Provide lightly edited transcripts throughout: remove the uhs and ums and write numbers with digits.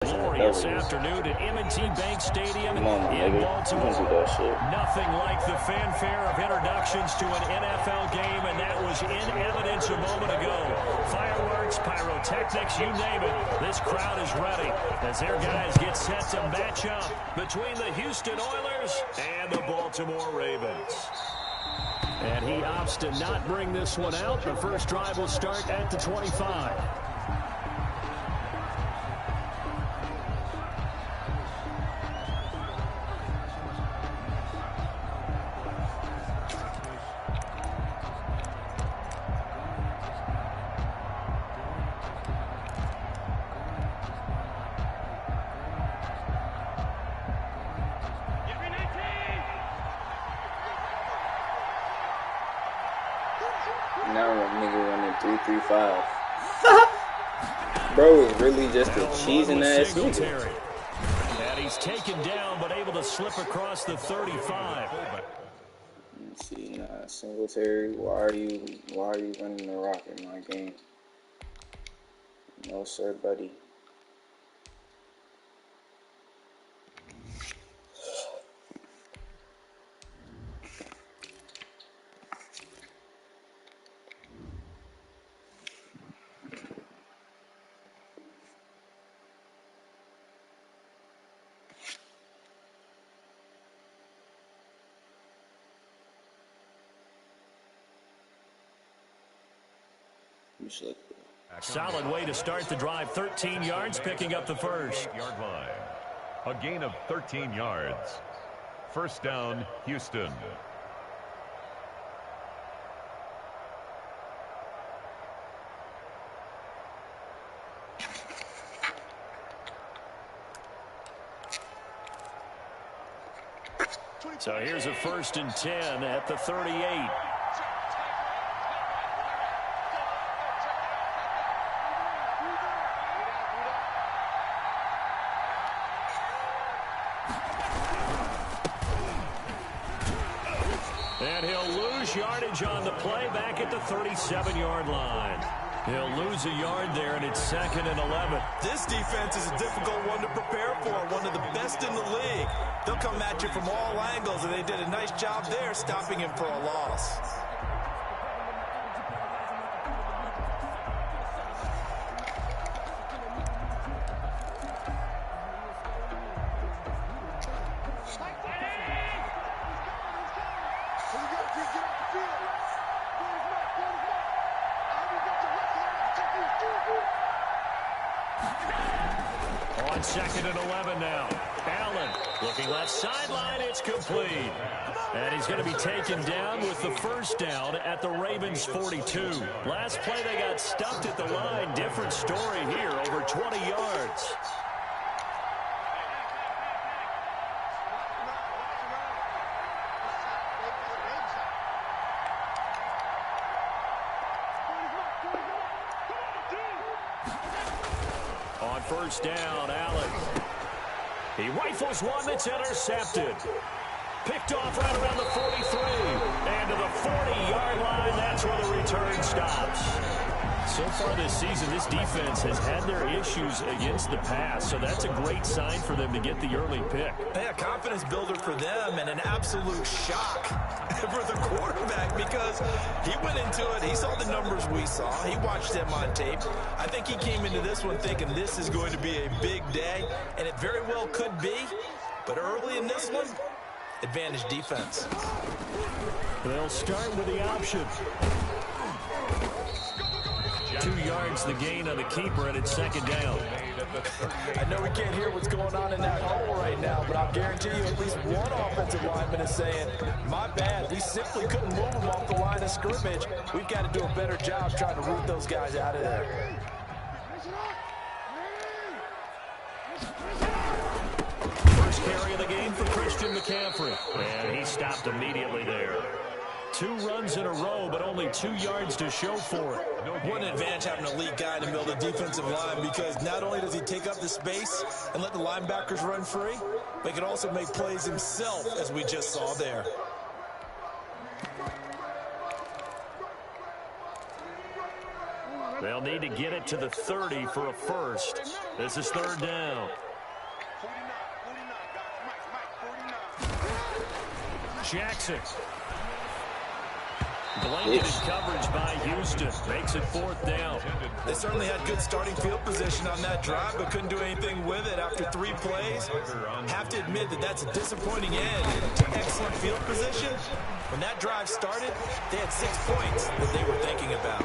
Glorious afternoon at M&T Bank Stadium in Baltimore. Nothing like the fanfare of introductions to an NFL game, and that was in evidence a moment ago. Fireworks, pyrotechnics, you name it. This crowd is ready as their guys get set to match up between the Houston Oilers and the Baltimore Ravens. And he opts to not bring this one out. The first drive will start at the 25. Now a nigga running 3-3-5. Bro is really just a cheesing ass nigga. And he's taken down, but able to slip across the 35. Let's see, nah, Singletary, why are you running the rock in my game? No sir, buddy. Solid way to start the drive. 13 yards, picking up the first. Yard line. A gain of 13 yards. First down, Houston. So here's a 1st and 10 at the 38. And he'll lose yardage on the play back at the 37-yard line. He'll lose a yard there, and it's 2nd and 11. This defense is a difficult one to prepare for, one of the best in the league. They'll come at you from all angles, and they did a nice job there stopping him for a loss. On 2nd and 11 now. Allen looking left sideline. It's complete. And he's going to be taken down with the first down at the Ravens 42. Last play they got stuffed at the line. Different story here. Over 20 yards. On first down, Allen. He rifles one that's intercepted. Picked off right around the 43. And to the 40-yard line, that's where the return stops. So far this season, this defense has had their issues against the pass, so that's a great sign for them to get the early pick. Yeah, confidence builder for them and an absolute shock for the quarterback because he went into it. He saw the numbers we saw. He watched them on tape. I think he came into this one thinking this is going to be a big day, and it very well could be. But early in this one, advantage defense. They'll start with the option. 2 yards the gain on the keeper, and it's 2nd down. I know we can't hear what's going on in that hole right now, but I'll guarantee you at least one offensive lineman is saying, my bad, we simply couldn't move them off the line of scrimmage. We've got to do a better job trying to root those guys out of there. First carry of the game for Christian McCaffrey. And he stopped immediately there. 2 runs in a row, but only 2 yards to show for it. What an advantage having a lead guy in the middle of the defensive line because not only does he take up the space and let the linebackers run free, but he can also make plays himself, as we just saw there. They'll need to get it to the 30 for a first. This is third down. Jackson. Blanketed coverage by Houston. Makes it fourth down. They certainly had good starting field position on that drive, but couldn't do anything with it after 3 plays. Have to admit that that's a disappointing end to excellent field position. When that drive started, they had 6 points that they were thinking about.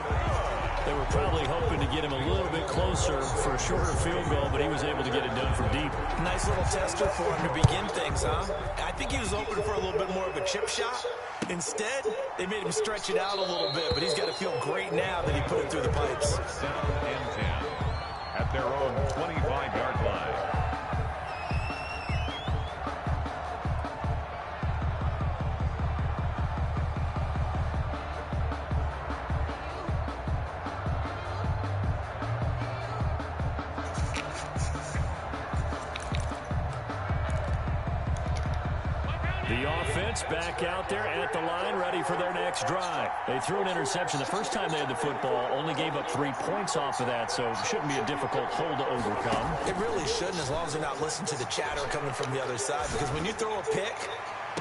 They were probably hoping to get him a little bit closer for a shorter field goal, but he was able to get it done from deep. Nice little tester for him to begin things, huh? I think he was hoping for a little bit more of a chip shot. Instead, they made him stretch it out a little bit, but he's got to feel great now that he put it through the pipes. 7 and 10 at their own 25-yard line. The offense back out there at the line, ready for their next drive. They threw an interception the first time they had the football, only gave up 3 points off of that, so it shouldn't be a difficult hole to overcome. It really shouldn't, as long as they're not listening to the chatter coming from the other side, because when you throw a pick,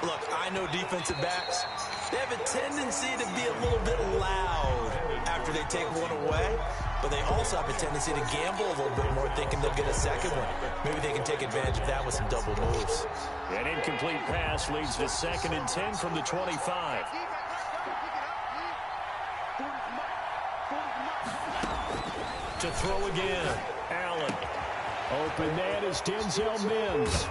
look, I know defensive backs, they have a tendency to be a little bit loud after they take one away, but they also have a tendency to gamble a little bit more, thinking they'll get a second one. Maybe they can take advantage of that with some double moves. An incomplete pass leads to 2nd and 10 from the 25. To throw again, Allen. Open man is Denzel Mims.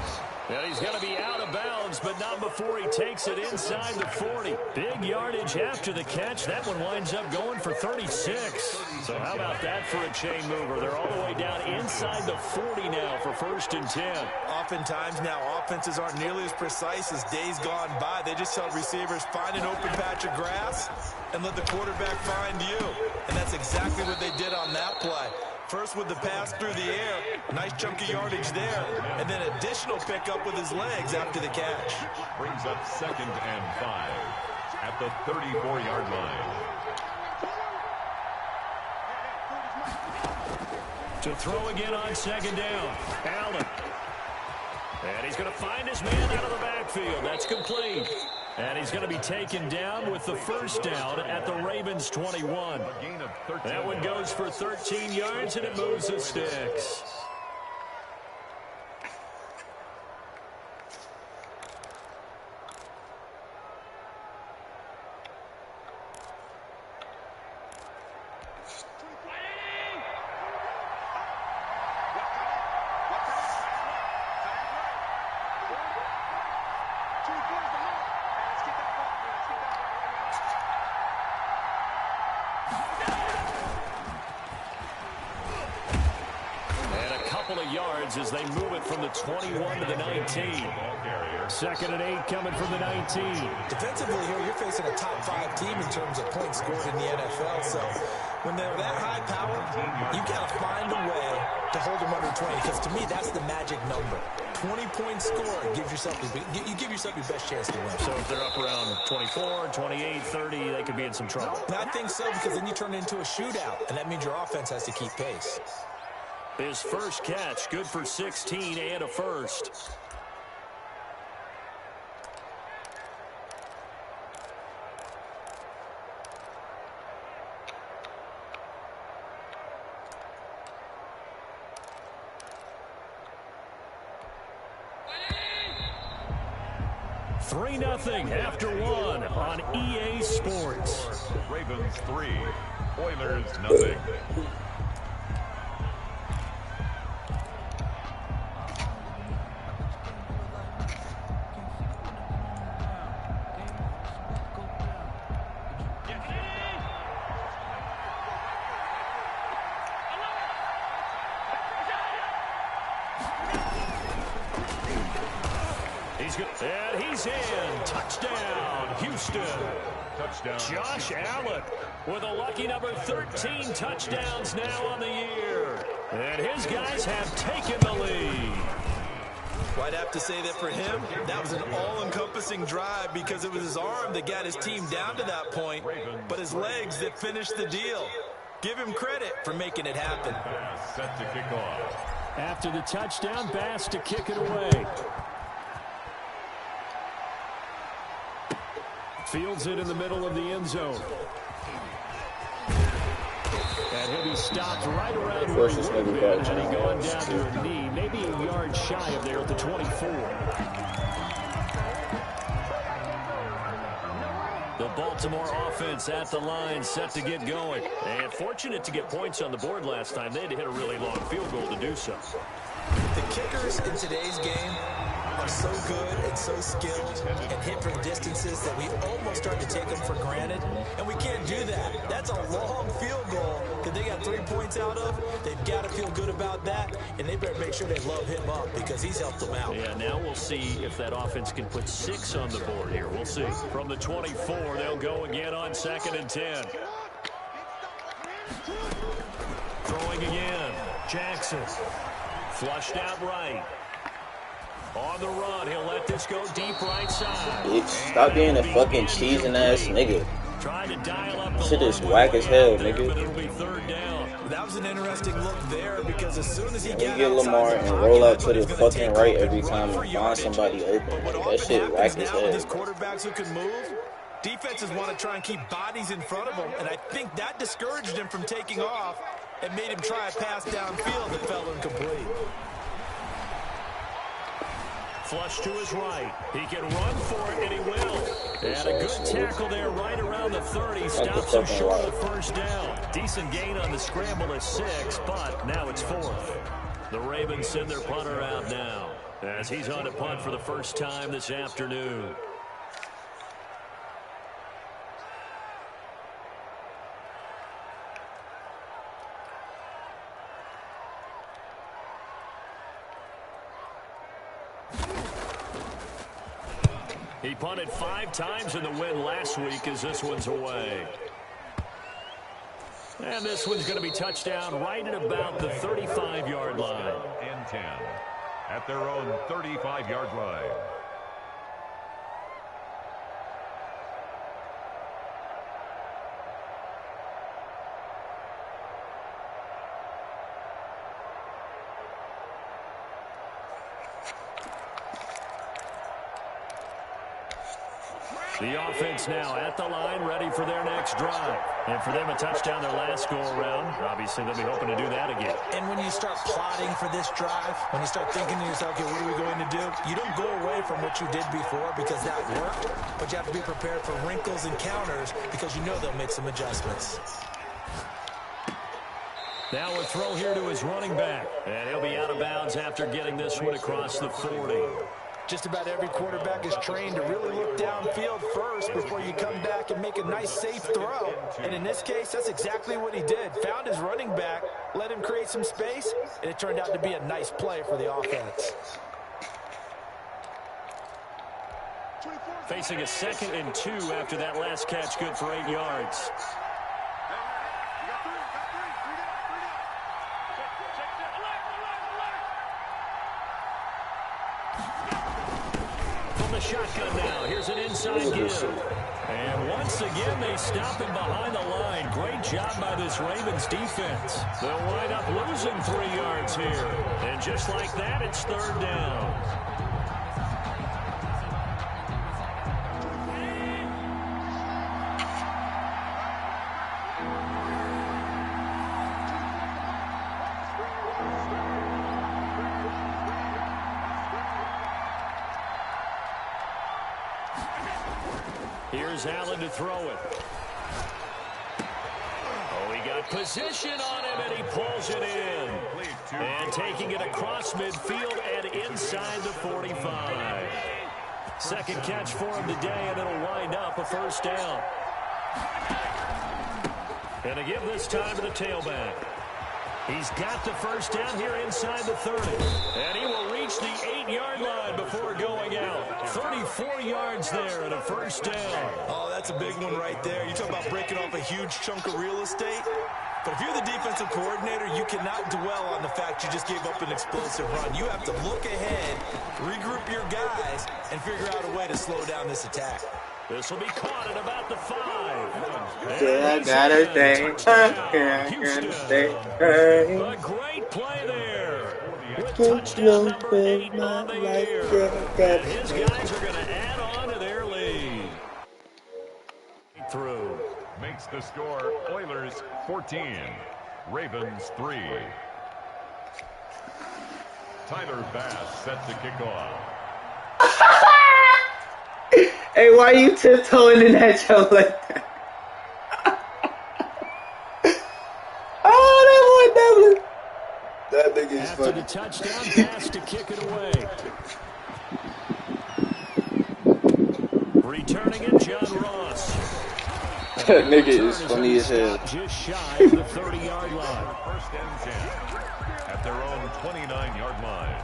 And he's going to be out of bounds, but not before he takes it inside the 40. Big yardage after the catch. That one winds up going for 36. So how about that for a chain mover? They're all the way down inside the 40 now for 1st and 10. Oftentimes now, offenses aren't nearly as precise as days gone by. They just tell receivers, find an open patch of grass and let the quarterback find you. And that's exactly what they did on that play. First with the pass through the air, nice chunky yardage there, and then additional pickup with his legs after the catch. Brings up 2nd and 5 at the 34-yard line. To throw again on 2nd down, Allen. And he's going to find his man out of the backfield. That's complete. And he's going to be taken down with the 1st down at the Ravens 21. That one goes for 13 yards, and it moves the sticks. Yards as they move it from the 21 to the 19. 2nd and 8 coming from the 19. Defensively here, you're facing a top 5 team in terms of points scored in the NFL. So when they're that high power, you got to find a way to hold them under 20. Because to me, that's the magic number. 20-point score gives yourself you give yourself your best chance to win. So if they're up around 24, 28, 30, they could be in some trouble. I think so, because then you turn it into a shootout, and that means your offense has to keep pace. His first catch, good for 16 and a first. Three 0 after one on EA Sports. Ravens 3, Oilers 0. And he's in. Touchdown, Houston. Touchdown. Josh Allen with a lucky number 13 touchdowns now on the year. And his guys have taken the lead. Well, I'd have to say that for him, that was an all-encompassing drive because it was his arm that got his team down to that point, but his legs that finished the deal. Give him credit for making it happen. Pass set to kick off. After the touchdown, Bass to kick it away. Fields it in the middle of the end zone. And he'll be stopped right around where he would have been had he gone down to a knee, maybe a yard shy of there at the 24. The Baltimore offense at the line, set to get going. And fortunate to get points on the board last time. They had to hit a really long field goal to do so. The kickers in today's game are so good and so skilled and hit from distances that we almost start to take them for granted. And we can't do that. That's a long field goal that they got 3 points out of. They've got to feel good about that, and they better make sure they love him up because he's helped them out. Yeah, now we'll see if that offense can put 6 on the board here. We'll see. From the 24, they'll go again on 2nd and 10. Throwing again. Jackson. Flushed out right. On the run, he'll let this go deep right side. Bitch, stop being a fucking cheesing ass nigga. Trying to dial up the shit is whack as hell, nigga. But it'll be 3rd down. That was an interesting look there because as soon as he get Lamar and roll out to the fucking right every time and find somebody open. That shit whack as hell. These quarterbacks who can move, defenses want to try and keep bodies in front of them, and I think that discouraged him from taking off and made him try a pass downfield that fell incomplete. Flush to his right. He can run for it, and he will. And a good tackle there right around the 30. Stops him short of the 1st down. Decent gain on the scramble at 6, but now it's 4th. The Ravens send their punter out now as he's on to punt for the first time this afternoon. He punted 5 times in the win last week as this one's away. And this one's going to be touchdown right at about the 35-yard line. And 10 at their own 35-yard line. The offense now at the line, ready for their next drive. And for them, a touchdown their last go-around. Obviously, they'll be hoping to do that again. And when you start plotting for this drive, when you start thinking to yourself, okay, what are we going to do? You don't go away from what you did before because that worked, but you have to be prepared for wrinkles and counters because you know they'll make some adjustments. Now a throw here to his running back. And he'll be out of bounds after getting this one across the 40. Just about every quarterback is trained to really look downfield first before you come back and make a nice, safe throw. And in this case, that's exactly what he did. Found his running back, let him create some space, and it turned out to be a nice play for the offense. Facing a 2nd and 2 after that last catch, good for 8 yards. Shotgun now. Here's an inside give. And once again, they stop him behind the line. Great job by this Ravens defense. They'll wind up losing 3 yards here. And just like that, it's 3rd down. Here's Allen to throw it. Oh, he got position on him, and he pulls it in. And taking it across midfield and inside the 45. Second catch for him today, and it'll wind up a 1st down. And to give this time to the tailback. He's got the 1st down here inside the 30. And he will reach the 8-yard line before going out. 34 yards there and a 1st down. Oh, that's a big one right there. You talk about breaking off a huge chunk of real estate. But if you're the defensive coordinator, you cannot dwell on the fact you just gave up an explosive run. You have to look ahead, regroup your guys, and figure out a way to slow down this attack. This will be caught at about the 5. Yeah, I gotta stay. Yeah, I gotta stay. A great play there. With touchdown number 8 on the year. And his guys are going to add on to their lead. Through. Makes the score Oilers 14, Ravens 3. Tyler Bass set to kick off. Hey, why are you tiptoeing in that show like that? Oh, that boy Devlin. That nigga is After funny. the touchdown pass to kick it away. Returning it, John Ross. That nigga is funny as hell. Just shy of the 30-yard line. First and 10 at their own 29-yard line.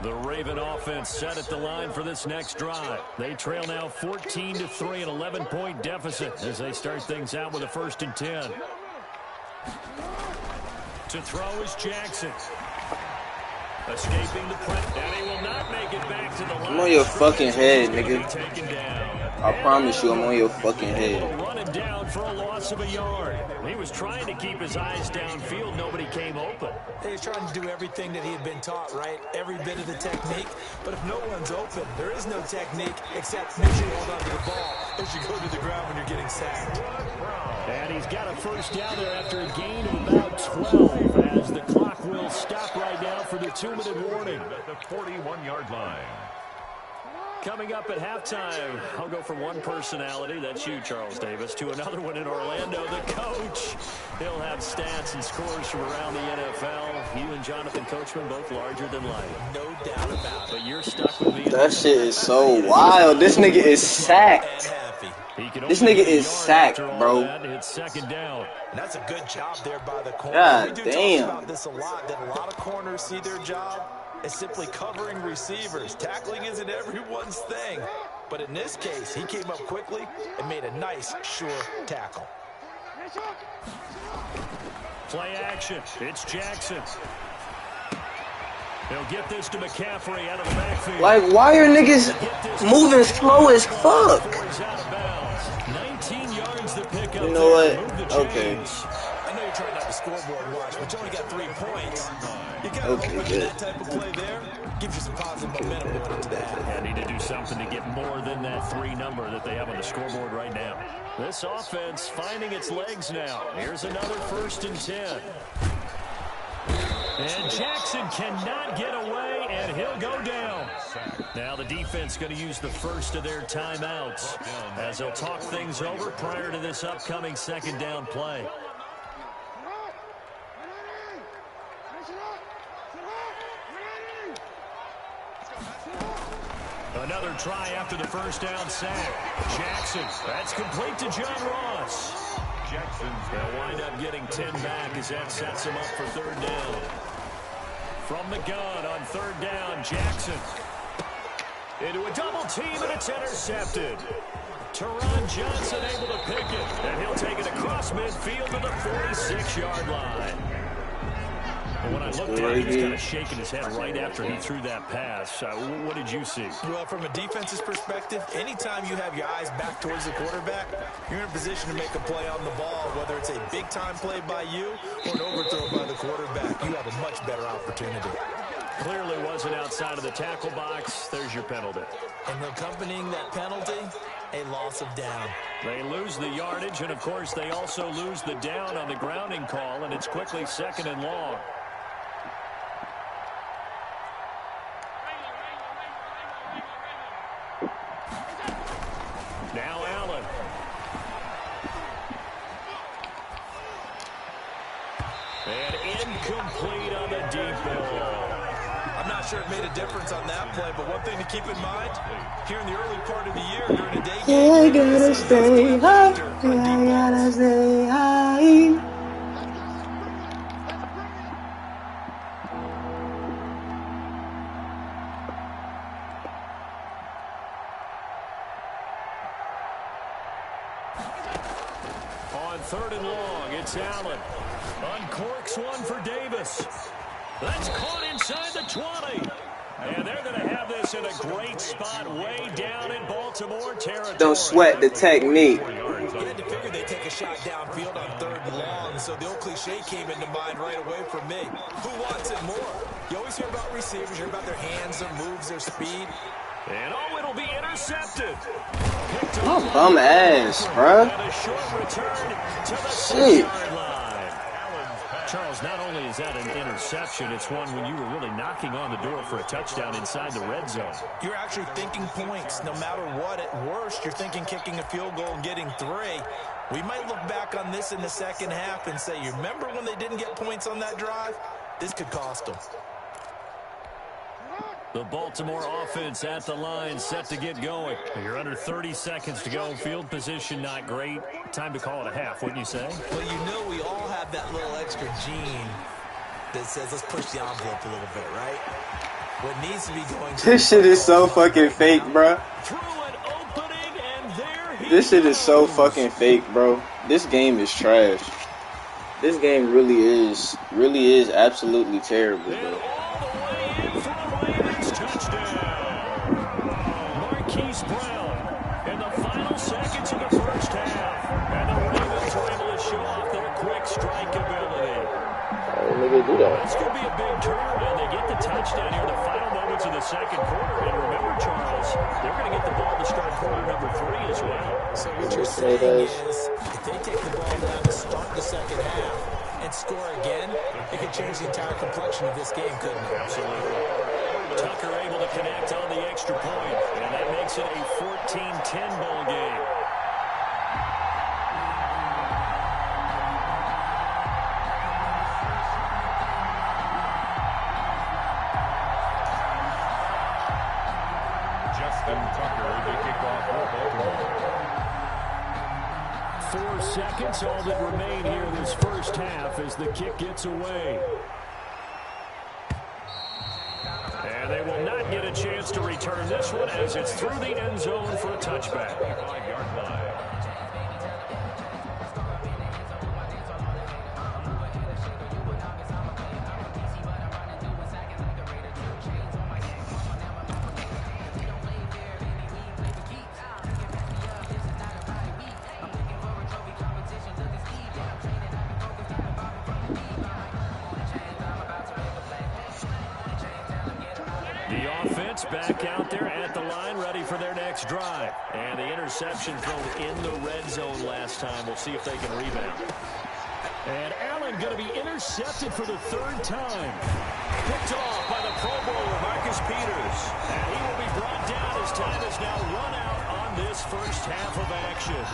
The Raven offense set at the line for this next drive. They trail now 14-3, an 11-point deficit as they start things out with a 1st and 10. To throw is Jackson. Escaping the press, and he will not make it back to the line. I'm on your fucking head, nigga. I promise you, I'm on your fucking head. Running down for a loss of a yard. He was trying to keep his eyes downfield. Nobody came open. He was trying to do everything that he had been taught, right? Every bit of the technique. But if no one's open, there is no technique except make sure you hold on to the ball as you go to the ground when you're getting sacked. And he's got a 1st down there after a gain of about 12 as the clock will stop right now for the 2-minute warning. At the 41-yard line. Coming up at halftime, I'll go from one personality, that's you, Charles Davis, to another one in Orlando, the coach. He'll have stats and scores from around the NFL. You and Jonathan Coachman both larger than life. No doubt about it. But you're stuck with me. That shit is so wild. This nigga is sacked. This nigga is sacked, bro. It's 2nd down. And that's a good job there by the corner. God we do damn. talk about this a lot, that a lot of corners see their job as simply covering receivers. Tackling isn't everyone's thing. But in this case, he came up quickly and made a nice, sure tackle. Play action. It's Jackson. They'll get this to McCaffrey out of the backfield. Like, why are niggas moving slow as fuck? 19 yards to pick up. You know what? Okay. I know you're trying not to scoreboard watch, but you only got 3 points. You got Okay, good. that type of play there. Gives you some positive momentum going into that. I need to do something to get more than that 3 number that they have on the scoreboard right now. This offense finding its legs now. Here's another 1st and 10. And Jackson cannot get away, and he'll go down. Now the defense going to use the first of their timeouts as they'll talk things over prior to this upcoming 2nd down play. Another try after the 1st down sack. Jackson, that's complete to John Ross. They'll wind up getting 10 back as that sets him up for 3rd down. From the gun on 3rd down, Jackson. Into a double team, and it's intercepted. Teron Johnson able to pick it, and he'll take it across midfield to the 46-yard line. And when I looked at him, he was kind of shaking his head right after he threw that pass. What did you see? Well, from a defense's perspective, anytime you have your eyes back towards the quarterback, you're in a position to make a play on the ball, whether it's a big-time play by you or an overthrow by the quarterback. You have a much better opportunity. Clearly wasn't outside of the tackle box. There's your penalty. And accompanying that penalty, a loss of down. They lose the yardage, and, of course, they also lose the down on the grounding call, and it's quickly 2nd and long. Now Allen. And incomplete on the deep ball. I'm not sure it made a difference on that play, but one thing to keep in mind, here in the early part of the year, during a day game, I gotta stay high. I gotta stay high. On 3rd and long, it's Allen. Uncorks one for Davis. That's caught inside the 20. And they're going to have this in a great spot way down in Baltimore territory. Don't sweat the technique. You had to figure they'd take a shot downfield on 3rd and long, so the old cliche came into mind right away for me. Who wants it more? You always hear about receivers, you hear about their hands, their moves, their speed. And it'll be intercepted. My bum ass, bruh. And a short return to the Shit. 6-yard line. Charles, not only is that an interception, it's one when you were really knocking on the door for a touchdown inside the red zone. You're actually thinking points. No matter what, at worst, you're thinking kicking a field goal and getting 3. We might look back on this in the second half and say, you remember when they didn't get points on that drive? This could cost them. The Baltimore offense at the line, set to get going. You're under 30 seconds to go. Field position not great. Time to call it a half, wouldn't you say? Well, you know we all have that little extra gene that says let's push the envelope a little bit, right? What needs to be going... This shit is so fucking fake, bro. This shit is so fucking fake, bro. This game is trash. This game really is absolutely terrible, bro. In the final seconds of the first half, and the Ravens were able to show off their quick strike ability. Nigga do that. This could be a big turnaround. They get the touchdown here in the final moments of the second quarter. And remember, Charles, they're going to get the ball to start quarter number 3 as well. So what you're saying is, if they take the ball down to start the second half and score again, it could change the entire complexion of this game, couldn't it? Absolutely. Tucker able to connect on the extra point, and that makes it a 14-10 ball game. Justin Tucker, the kickoff for Baltimore. 4 seconds, all that remain here this first half as the kick gets away. And they will not get a chance to return this one as it's through the end zone for a touchback. 5-yard line. Back out there at the line, ready for their next drive. And the interception thrown in the red zone last time. We'll see if they can rebound. And Allen going to be intercepted for the 3rd time. Picked off by the Pro Bowler, Marcus Peters. And he will be brought down as time has now run out on this first half of action.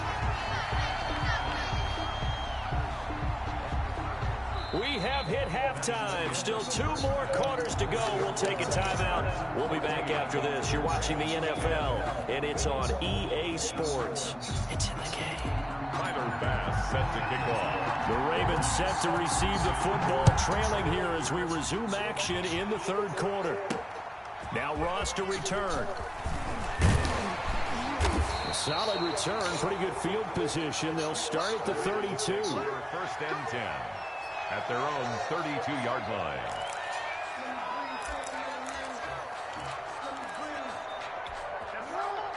We have hit halftime. Still 2 more quarters to go. We'll take a timeout. We'll be back after this. You're watching the NFL, and it's on EA Sports. It's in the game. Tyler Bass set to kick off. The Ravens set to receive the football, trailing here as we resume action in the 3rd quarter. Now Ross to return. A solid return, pretty good field position. They'll start at the 32. 1st and 10. At their own 32-yard line.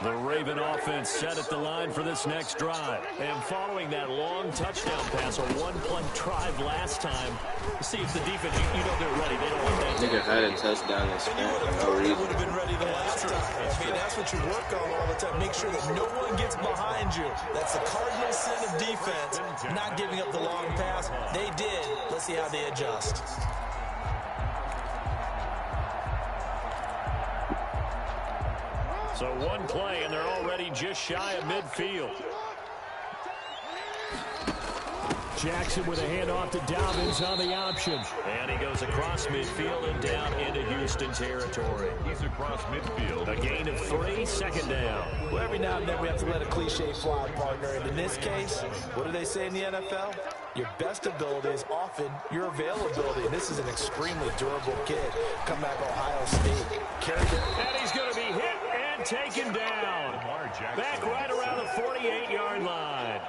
The Raven offense set at the line for this next drive. And following that long touchdown pass, a 1-play drive last time, see if the defense, you know they're ready. They don't want that. Nigga had a touchdown and spent for no reason. Would have been ready the last time. I mean, that's what you work on all the time. Make sure that no one gets behind you. That's the cardinal sin of defense, not giving up the long pass. They did. Let's see how they adjust. So 1 play, and they're already just shy of midfield. Jackson with a handoff to Dobbins on the option. And he goes across midfield and down into Houston territory. He's across midfield. A gain of 3, 2nd down. Well, every now and then we have to let a cliche fly, partner. And in this case, what do they say in the NFL? Your best ability is often your availability. And this is an extremely durable kid. Come back Ohio State. Carried it. And he's going to be hit and taken down. Back right around the 48-yard line.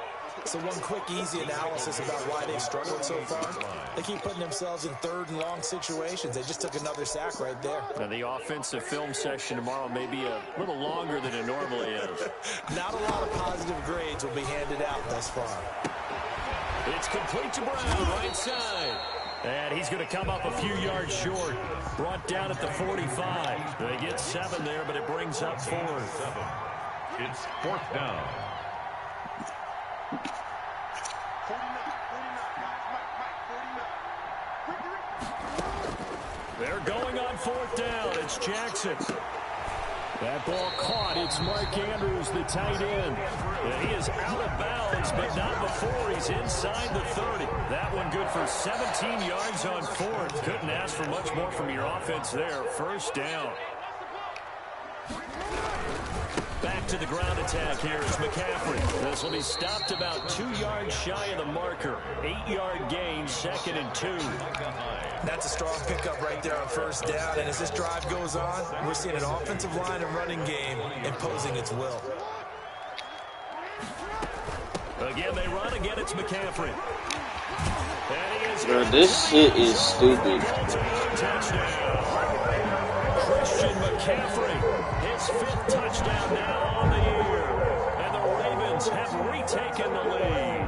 So one quick, easy analysis about why they've struggled so far. They keep putting themselves in third and long situations. They just took another sack right there. Now, the offensive film session tomorrow may be a little longer than it normally is. Not a lot of positive grades will be handed out thus far. It's complete to Brown, right side. And he's going to come up a few yards short. Brought down at the 45. They get 7 there, but it brings up 4. It's 4th down. They're going on 4th down. It's Jackson. That ball caught. It's Mark Andrews, the tight end. And he is out of bounds, but not before he's inside the 30. That one good for 17 yards on 4th. Couldn't ask for much more from your offense there. 1st down. Back to the ground attack here is McCaffrey. This will be stopped about 2 yards shy of the marker. 8-yard gain, 2nd and 2. That's a strong pickup right there on 1st down. And as this drive goes on, we're seeing an offensive line and running game imposing its will. Again, they run. Again, it's McCaffrey. Bro, this shit is stupid. Touchdown. Christian McCaffrey, his 5th touchdown now on the year. And the Ravens have retaken the lead.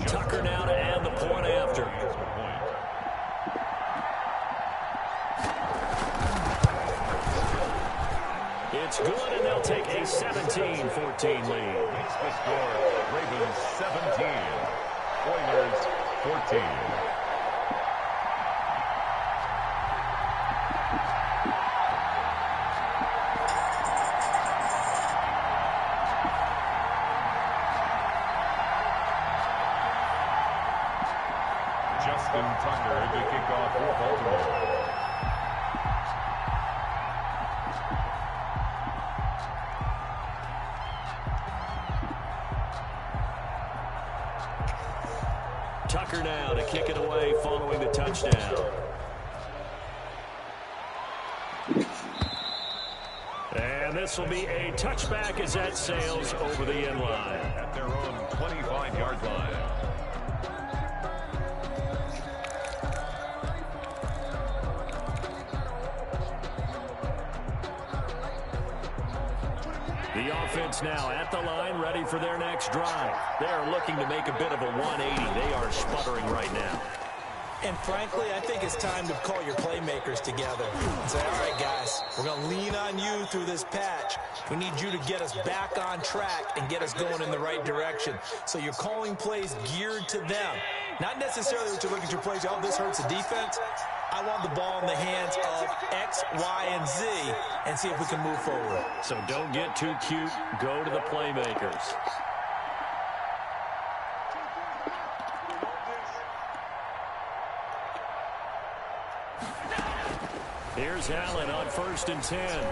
Tucker now to add the point after. It's good, and they'll take a 17-14 lead. It's the score. Ravens 17. Oilers 14. Justin Tucker to kick off for Baltimore. Tucker now to kick it away following the touchdown. And this will be a touchback as that sails over the end line. At their own 25-yard line. The offense now at the line, ready for their next drive. They are looking to make a bit of a 180. They are sputtering right now. And frankly, I think it's time to call your playmakers together and say, all right, guys, we're going to lean on you through this patch. We need you to get us back on track and get us going in the right direction. So you're calling plays geared to them. Not necessarily that you're looking at your plays, oh, this hurts the defense. I want the ball in the hands of X, Y, and Z and see if we can move forward. So don't get too cute. Go to the playmakers. Here's Allen on 1st and 10.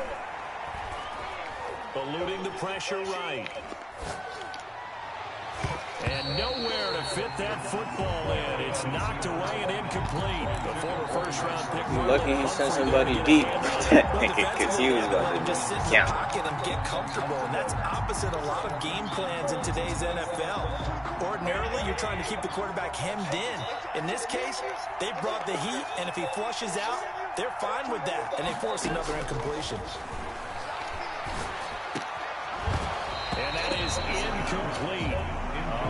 Eluding the pressure right. And nowhere to fit that football in. It's knocked away and incomplete. The former first-round pick. Lucky he sent somebody deep because he was about to just sit in the pocket and get comfortable, and that's opposite a lot of game plans in today's NFL. Ordinarily, you're trying to keep the quarterback hemmed in. In this case, they brought the heat, and if he flushes out, they're fine with that, and they force another incompletion. And that is incomplete.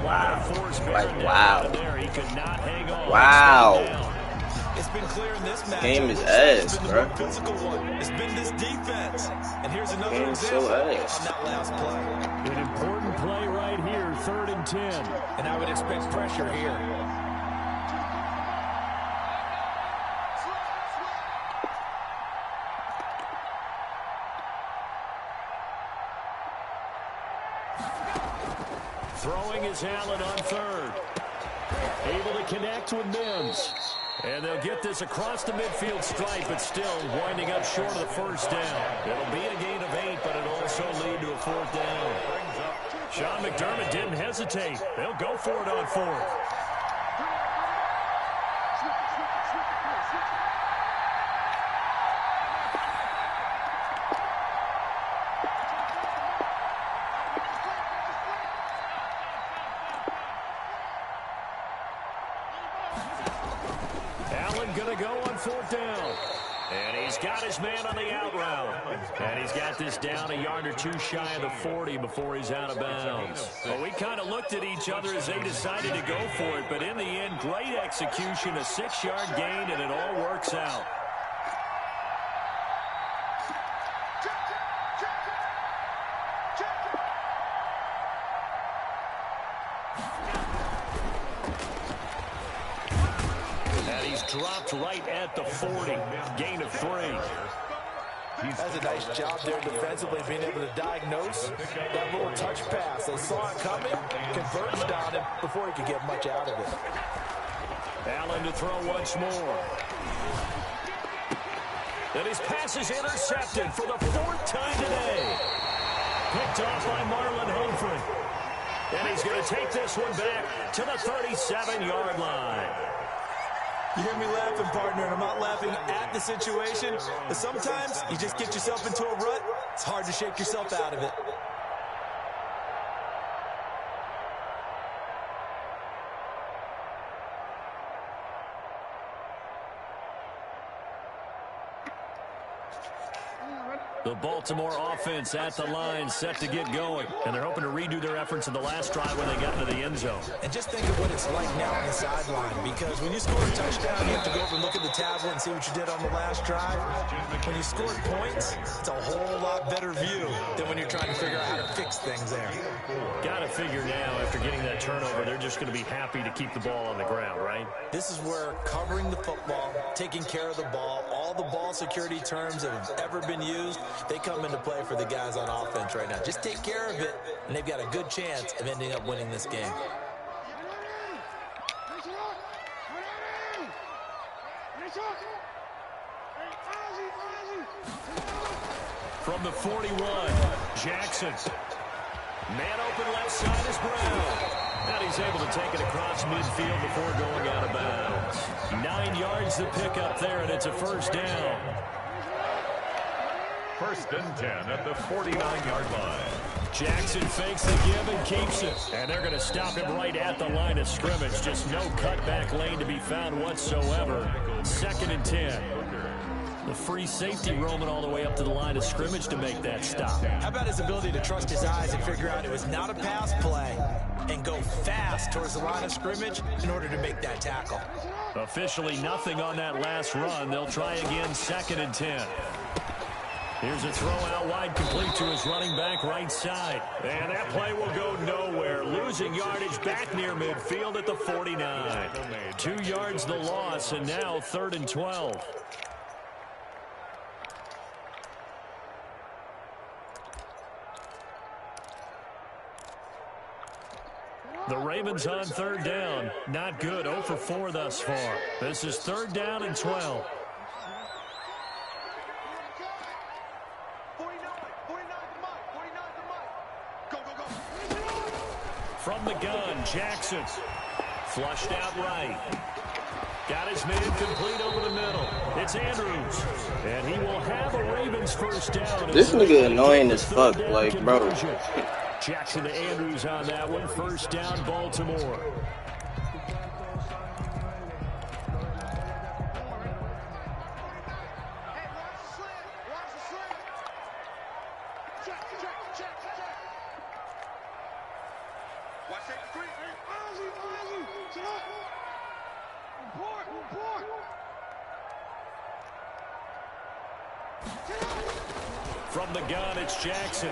Wow. There. He could not hang on. Wow. It's been clear in this match. Game is ass, bro. Physical one. It's been this defense. And here's another Game example so ass. on that last play. An important play right here, 3rd and 10. And I would expect pressure here. Throwing is Allen on 3rd. Able to connect with Mims. And they'll get this across the midfield stripe, but still winding up short of the 1st down. It'll be a gain of 8, but it'll also lead to a 4th down. Sean McDermott didn't hesitate. They'll go for it on 4th. 4th down. And he's got his man on the out route. And he's got this down a yard or two shy of the 40 before he's out of bounds. Well, we kind of looked at each other as they decided to go for it. But in the end, great execution, a 6-yard gain, and it all works out. Dropped right at the 40. Gain of 3. That's a nice job there defensively, being able to diagnose that little touch pass. They saw it coming, converged on him before he could get much out of it. Allen to throw once more. And his pass is intercepted for the 4th time today. Picked off by Marlon Humphrey. And he's going to take this one back to the 37-yard line. You hear me laughing, partner, and I'm not laughing at the situation, but sometimes you just get yourself into a rut. It's hard to shake yourself out of it. The Baltimore offense at the line, set to get going. And they're hoping to redo their efforts in the last drive when they got into the end zone. And just think of what it's like now on the sideline, because when you score a touchdown, you have to go over and look at the tablet and see what you did on the last drive. When you scored points, it's a whole lot better view than when you're trying to figure out how to fix things there. Got to figure now, after getting that turnover, they're just going to be happy to keep the ball on the ground, right? This is where covering the football, taking care of the ball, all the ball security terms that have ever been used, they come into play for the guys on offense right now. Just take care of it, and they've got a good chance of ending up winning this game. From the 41, Jackson. Man open left side is Brown. And he's able to take it across midfield before going out of bounds. 9 yards to pick up there, and it's a 1st down. 1st and 10 at the 49-yard line. Jackson fakes the give and keeps it. And they're going to stop him right at the line of scrimmage. Just no cutback lane to be found whatsoever. 2nd and 10. The free safety roaming all the way up to the line of scrimmage to make that stop. How about his ability to trust his eyes and figure out it was not a pass play and go fast towards the line of scrimmage in order to make that tackle. Officially nothing on that last run. They'll try again, 2nd and 10. Here's a throw out wide, complete to his running back right side. And that play will go nowhere. Losing yardage back near midfield at the 49. 2 yards the loss, and now 3rd and 12. The Ravens on 3rd down. Not good. 0 for 4 thus far. This is 3rd down and 12. From the gun, Jackson. Flushed out right. Got his man complete over the middle. It's Andrews. And he will have a Ravens 1st down. This nigga annoying as fuck, like, bro. Jackson to Andrews on that one. 1st down, Baltimore. From the gun, it's Jackson.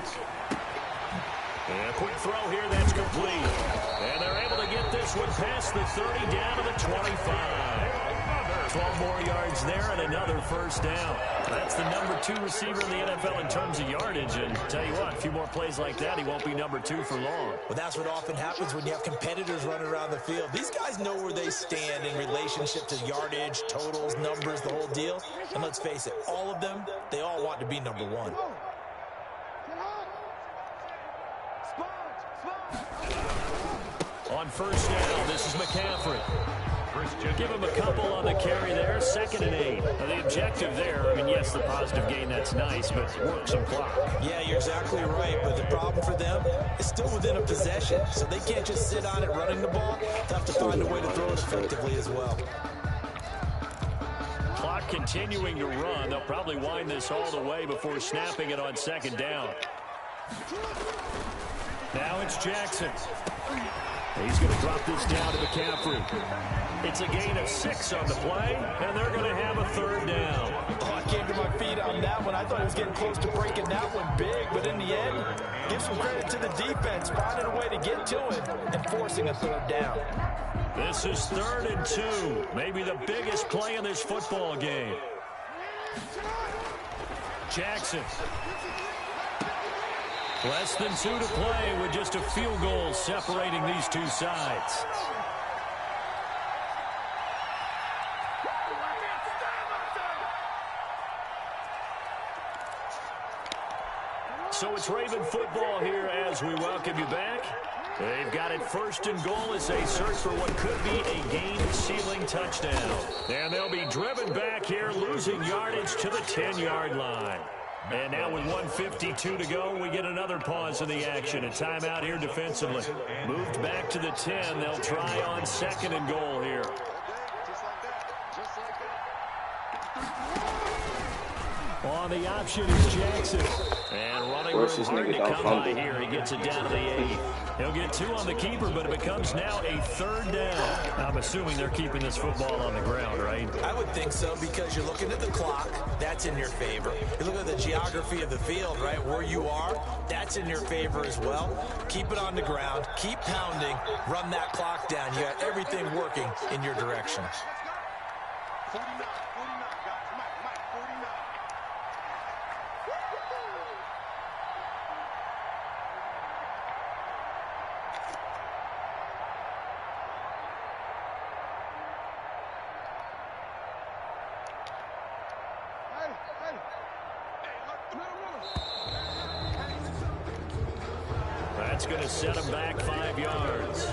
And a quick throw here, that's complete. And they're able to get this one past the 30, down to the 25. 12 more yards there and another 1st down. That's the number 2 receiver in the NFL in terms of yardage. And tell you what, a few more plays like that, he won't be number 2 for long. Well, that's what often happens when you have competitors running around the field. These guys know where they stand in relationship to yardage, totals, numbers, the whole deal. And let's face it, all of them, they all want to be number 1. On 1st down, this is McCaffrey. Give him a couple on the carry there, 2nd and 8. Now, the objective there, I mean, yes, the positive gain, that's nice, but work some clock. Yeah, you're exactly right, but the problem for them is still within a possession, so they can't just sit on it running the ball. They have to find a way to throw it effectively as well. Clock continuing to run. They'll probably wind this all the way before snapping it on second down. Now it's Jackson. He's going to drop this down to McCaffrey. It's a gain of 6 on the play, and they're going to have a third down. Oh, I came to my feet on that one. I thought he was getting close to breaking that one big, but in the end, give some credit to the defense, finding a way to get to it and forcing a third down. This is 3rd and 2, maybe the biggest play in this football game. Jackson. Less than 2 to play with just a field goal separating these two sides. So it's Raven football here as we welcome you back. They've got it 1st and goal as they search for what could be a game-sealing touchdown. And they'll be driven back here, losing yardage to the 10-yard line. And now with 1:52 to go, we get another pause in the action. A timeout here defensively. Moved back to the 10. They'll try on 2nd and goal here. On the option is Jackson. And running room hard to come by here. He gets it down to the 8. He'll get 2 on the keeper, but it becomes now a 3rd down. I'm assuming they're keeping this football on the ground, right? I would think so, because you're looking at the clock. That's in your favor. You look at the geography of the field, right? Where you are, that's in your favor as well. Keep it on the ground. Keep pounding. Run that clock down. You got everything working in your direction. 49, 49, guys. Mike, 49. That's going to set him back 5 yards.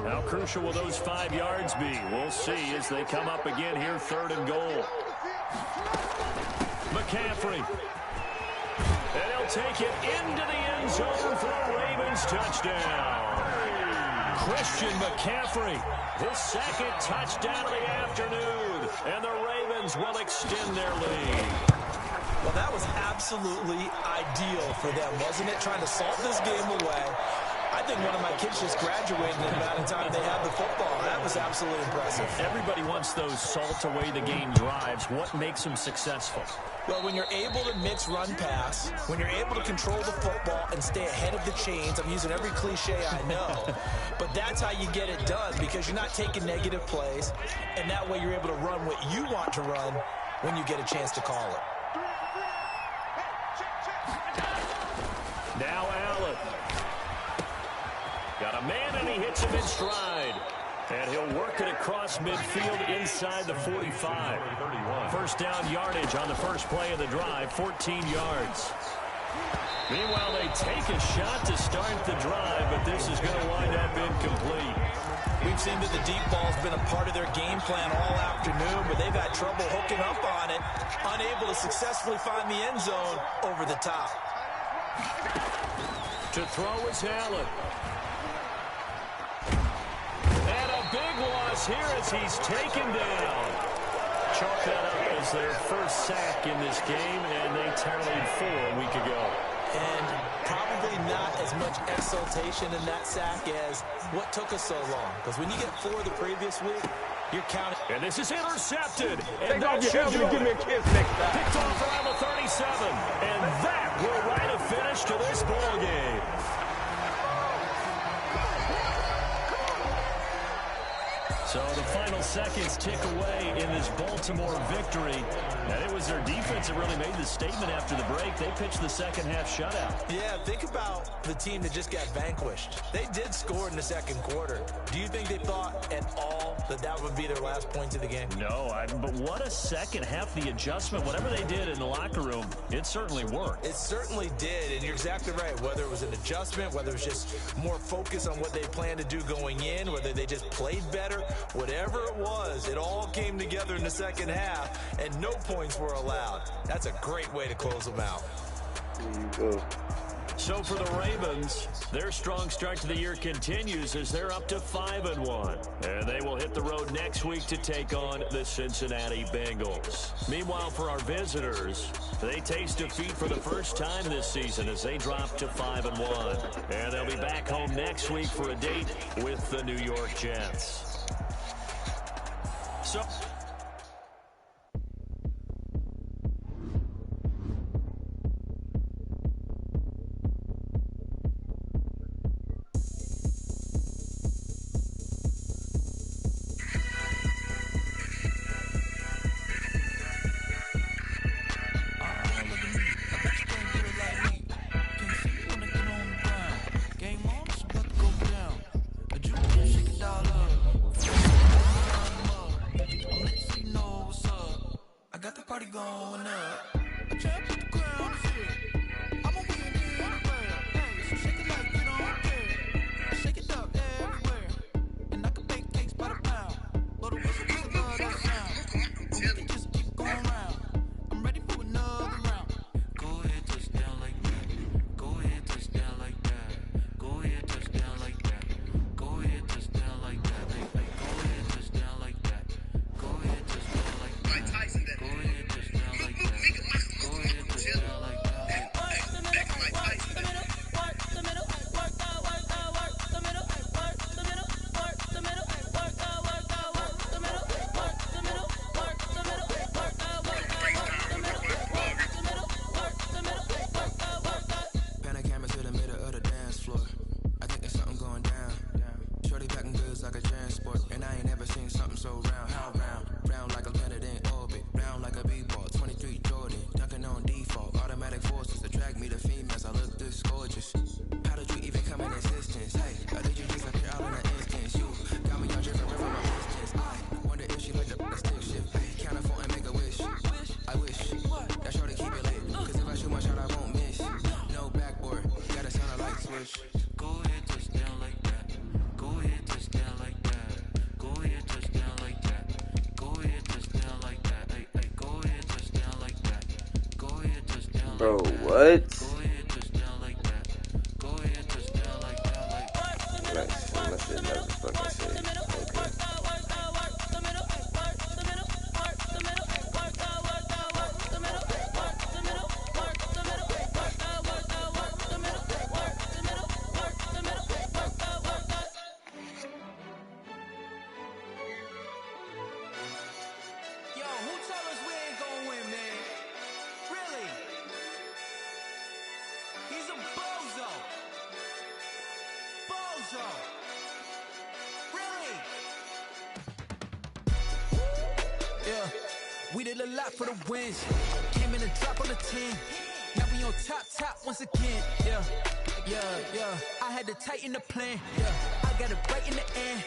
How crucial will those 5 yards be? We'll see as they come up again here, 3rd and goal. McCaffrey. And he'll take it into the end zone for a Ravens touchdown. Christian McCaffrey, his 2nd touchdown of the afternoon. And the Ravens will extend their lead. Well, that was absolutely ideal for them, wasn't it? Trying to salt this game away. I think one of my kids just graduated in the amount of time they had the football. That was absolutely impressive. Everybody wants those salt-away-the-game drives. What makes them successful? Well, when you're able to mix run-pass, when you're able to control the football and stay ahead of the chains, I'm using every cliche I know, but that's how you get it done, because you're not taking negative plays, and that way you're able to run what you want to run when you get a chance to call it. Now Allen. Got a man, and he hits him in stride. And he'll work it across midfield inside the 45. 1st down yardage on the first play of the drive, 14 yards. Meanwhile, they take a shot to start the drive, but this is going to wind up incomplete. We've seen that the deep ball's been a part of their game plan all afternoon, but they've had trouble hooking up on it, unable to successfully find the end zone over the top. To throw is Allen. Big loss here as he's taken down. Chalk that up as their first sack in this game, and they tallied 4 a week ago. And probably not as much exultation in that sack as what took us so long. Because when you get 4 the previous week, you're counting. And this is intercepted. And that should give me a kiss next time. Picked off around the 37. And that will write a finish to this ball game. So the final seconds tick away in this Baltimore victory. And it was their defense that really made the statement after the break. They pitched the second half shutout. Yeah, think about the team that just got vanquished. They did score in the 2nd quarter. Do you think they thought at all that that would be their last points of the game? No, but what a second half. The adjustment, whatever they did in the locker room, it certainly worked. It certainly did, and you're exactly right. Whether it was an adjustment, whether it was just more focus on what they planned to do going in, whether they just played better, whatever it was. It all came together in the second half, and no points were allowed. That's a great way to close them out. There you go. So for the Ravens, their strong start to the year continues as they're up to 5-1. And they will hit the road next week to take on the Cincinnati Bengals. Meanwhile, for our visitors, they taste defeat for the first time this season as they drop to 5-1. And they'll be back home next week for a date with the New York Jets. So... Bro, what? Unless it never fucking said. Okay. Yo, who told us we ain't gonna win, man? Really? He's a bozo. Bozo. Really? Yeah, we did a lot for the wins. Came in and drop on the 10. Now we on top once again. Yeah. I had to tighten the plan. Yeah, I got it right in the end.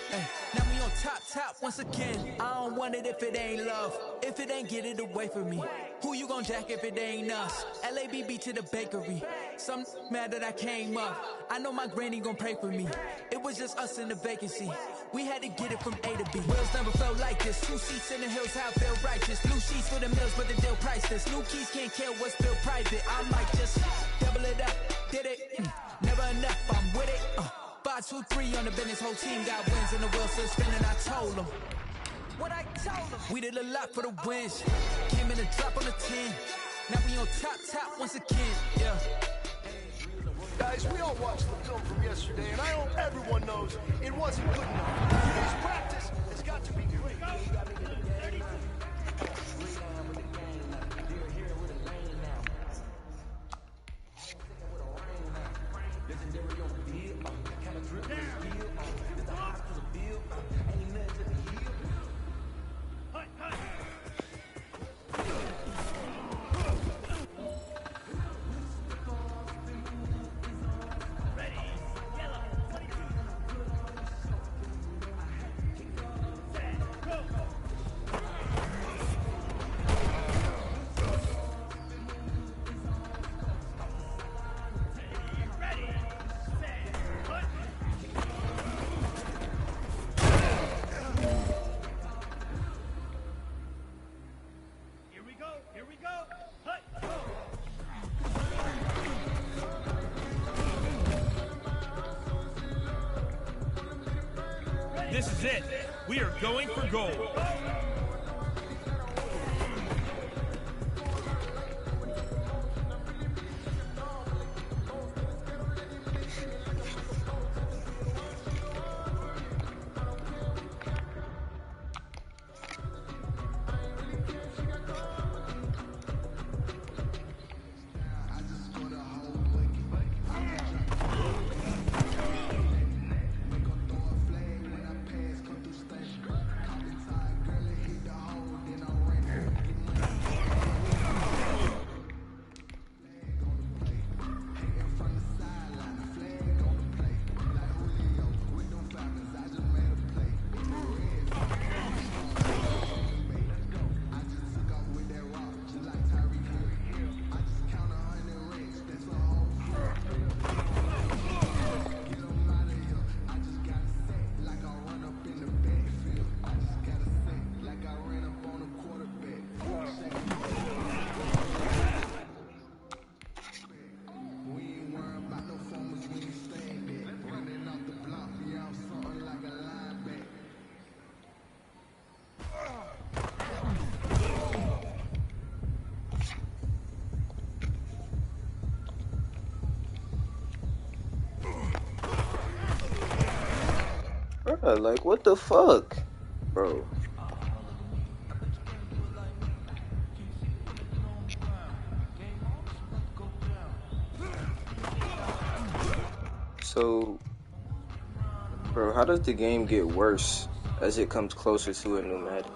Now we on top once again. I don't want it if it ain't love. If it ain't, get it away from me. Who you gon' jack if it ain't us? LABB to the bakery. Some mad that I came up. I know my granny gon' pray for me. It was just us in the vacancy. We had to get it from A to B. Wheels never felt like this. 2 seats in the hills, how I feel righteous. Blue sheets for the mills, but the deal priceless. New keys can't kill what's still private. I might just double it up. Did it? Never enough, I'm with it. 5, 2, 3 on the business. Whole team got wins and the wheels still spinning. I told them what I told them. We did a lot for the wins. Came in and drop on the 10. Now we on top once again. Yeah. Guys, we all watched the film from yesterday, and I hope everyone knows it wasn't good enough. Today's practice has got to be great. This is it. We are going for gold. Bro, like, what the fuck? Bro. So, bro, how does the game get worse as it comes closer to a new Madden?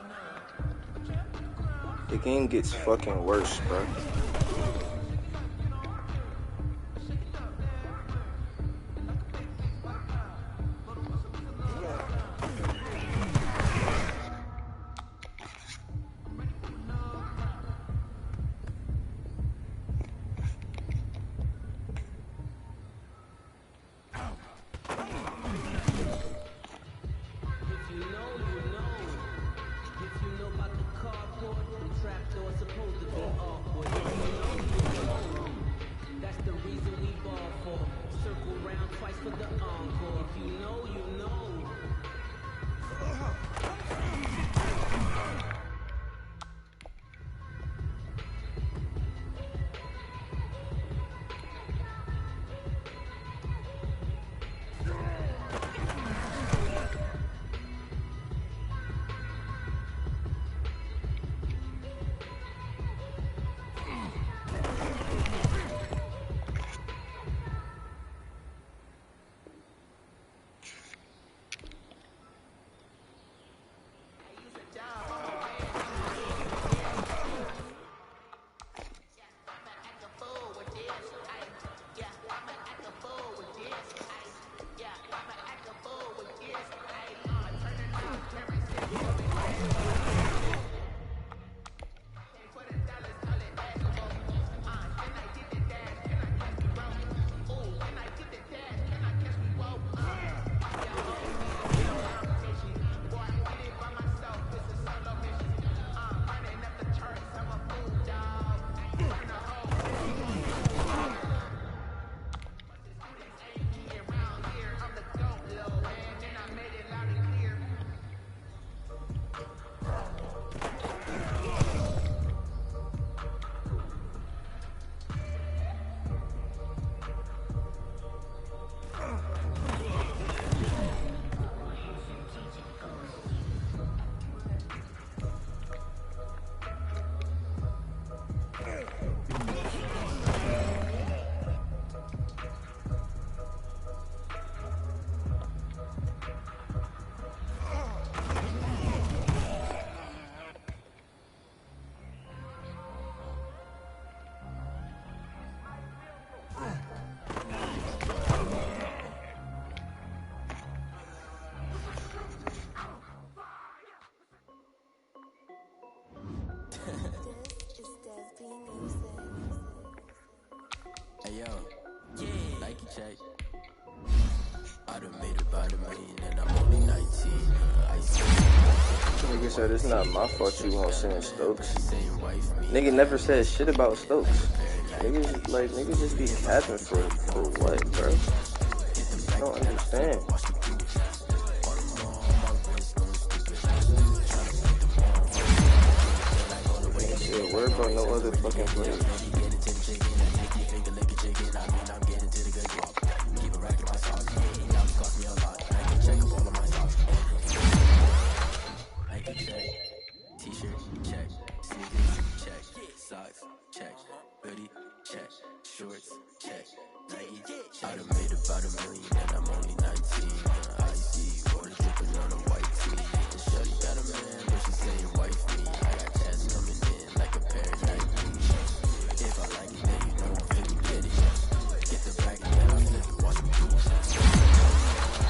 The game gets fucking worse, bro. Hey yo, Nike check. I done made about $1 million and I'm only 19. Nigga said it's not my fault you won't send Stokes. Nigga never said shit about Stokes. Niggas just be capping for what, bro? I don't understand. Yeah, worry about no other fucking place. T-shirt, check. Sneakers, check. Socks, check. Hoodie, check. Shorts, check. Nike, check. I done made about $1 million and I'm only 19. I see water dripping on a white tee. And shorty got a man, but she saying wife me. I got cash coming in like a pair of Nikes. If I like it, then you know I'm finna get it. Get the bag and then I flip it, watch me do it.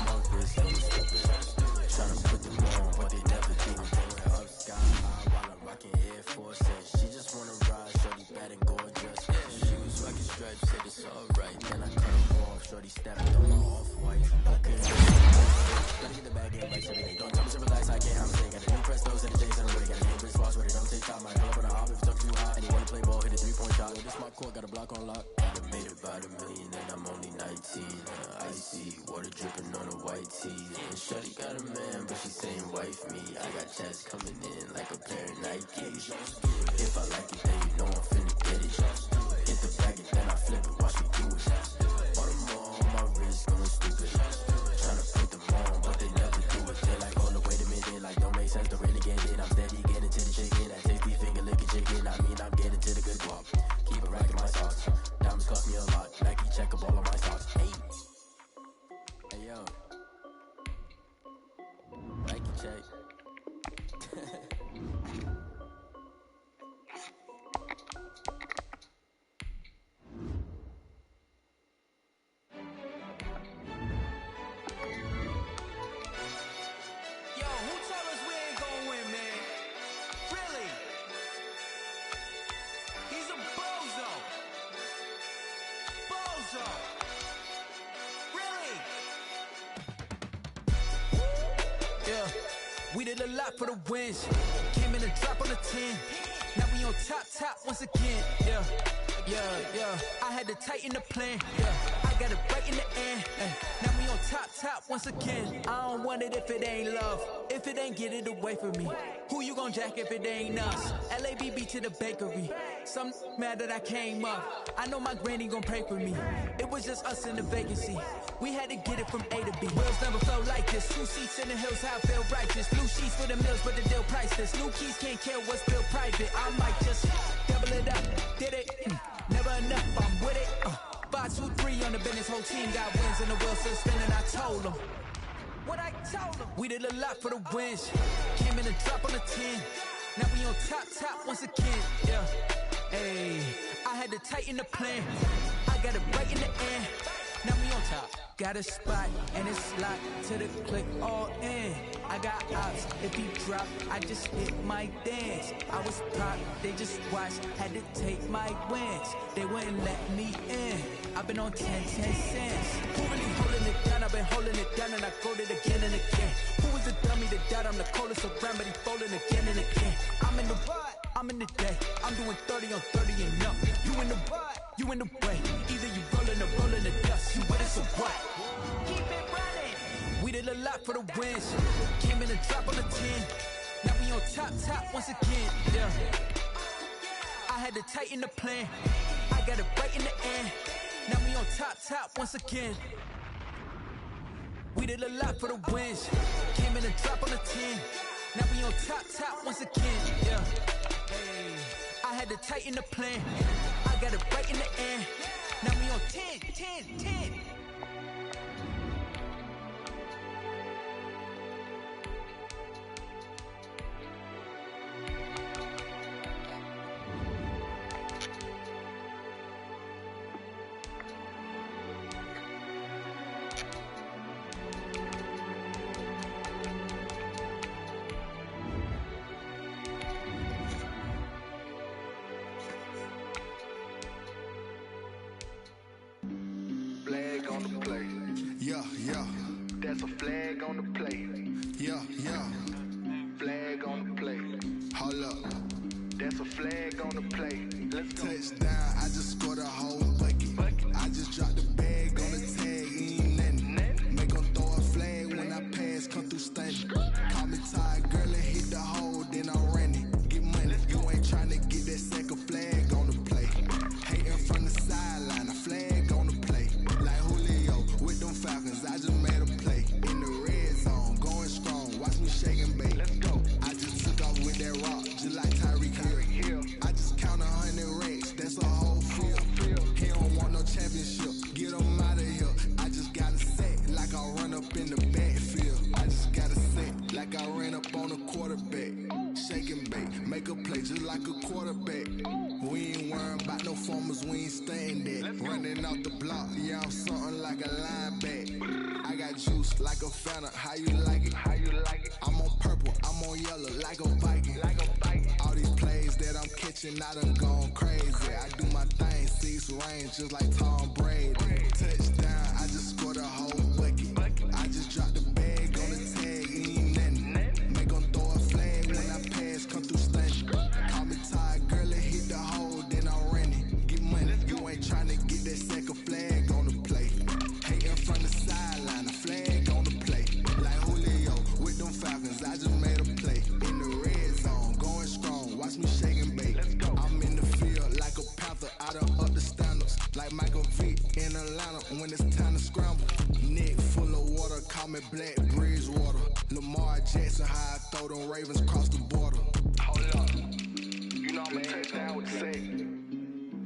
My wrist on stupid. Tryna put them on, but they never do it. Up sky high while I'm rocking Air Force. She just wanna ride, shorty bad and gorgeous. She was rocking stripes, said it's alright. Then I cut them off, shorty stepped on my off-white. Okay, gotta get the bag in like every day. Don't tell me to relax, I can't, I'm saying. Got a new Prestos and a Jason, I'm ready. Got a new wristwatch, ready, don't take time. Might pull up on a hop if it's up too high. And you wanna play ball, hit a 3-point shot. This my court, got a block on lock. I done made about $1 million and I'm only 19. Icy, water dripping on a white tee. And shorty got a man, but she saying wife me. I got chats coming in like a pair of Nikes. If I like it, then you know I'm finna get it. Get the bag and then I flip it, watch me do it. Bought them all, my wrist going stupid. Tryna put them on, but they never do it. They're like, hold up, wait a minute, like don't make sense to really get it. I'm steady getting to the chicken, that tasty finger licking chicken. I mean, I'm getting to the good guap. Keep it racking my sauce. Diamonds cost me a lot. Nike check up all of my socks. Hey, hey yo, Nike check. Yo, who told us we ain't gonna win, man? Really? He's a bozo. Bozo. Really? Yeah, we did a lot for the wins. Came in a drop on the 10. Now we on top once again. Yeah. I had to tighten the plan. Yeah, I got it right in the end. Now we on top once again. I don't want it if it ain't love. If it ain't, get it away from me. Who you gon' jack if it ain't us? LABB to the bakery. Some mad that I came up. I know my granny gon' pray for me. It was just us in the vacancy. We had to get it from A to B. Wheels never flow like this. 2 seats in the hills, how I feel righteous. Blue sheets for the mills, but the deal priceless. New keys can't kill what's still private. I might just double it up. Did it? Never enough, I'm with it. 5, 2, 3 on the business. Whole team got wins and the wheels still spinning. I told them what I told them. We did a lot for the wins. Came in a drop on the 10. Now we on top once again. Yeah. Hey, I had to tighten the plan. I got it right in the end. Now we on top. Got a spot and it's locked to the click all in. I got ops, if he drop, I just hit my dance. I was pop, they just watched, had to take my wins. They wouldn't let me in. I've been on 10 cents. Who really holding it down? I've been holding it down and I go it again and again. Who was the dummy that died? I'm the coldest around, but he folding again and again. I'm in the day. I'm doing 30 on 30 and up. You in the way. Either you rolling the dust. You with us or what? Keep it running. We did a lot for the wins. Came in a drop on the 10. Now we on top once again. Yeah. I had to tighten the plan. I got it right in the end. Now we on top once again. We did a lot for the wins. Came in a drop on the 10. Now we on top once again. Yeah. Hey, I had to tighten the plan. I got it right in the end. Now we on 10. Flag on the play. Yeah. That's a flag on the play. Yeah. Flag on the play. Hold up. That's a flag on the play. Let's go. Touchdown, I just scored a whole bucket. I just dropped the bag on the tag, ain't nothing. Make 'em throw a flag when I pass, come through stunning. Call me tired, girl, and hit the hole, then I ran it. Get money, you ain't tryna get that performers, we ain't staying there. Running off the block, yeah, I'm something like a linebacker. I got juice like a Fanta, how you like it? How you like it? I'm on purple, I'm on yellow, like a Viking. Like a Viking. All these plays that I'm catching, I done gone crazy. I do my thing, 6 range, just like Tom Brady. Touchdown, I just scored a whole bucket. I just dropped the bag on the tag, ain't nothing. Make 'em throw a flag when I pass, come through stunning. Call me tired, girl, it hit the hole, then I'm running. Get money, you ain't tryna get that second flag on the play. Hating from the sideline, a flag on the play. Like Julio with them Falcons, I just made a play. In the red zone, going strong, watch me shake and bake. I'm in the field like a panther, I done up the standards. Like Michael Vick in Atlanta when it's time to scramble. Neck full of water, call me Black Bridgewater. Lamar Jackson, how I throw them Ravens across the border. Hold up. You know I'm a touchdown with the safe.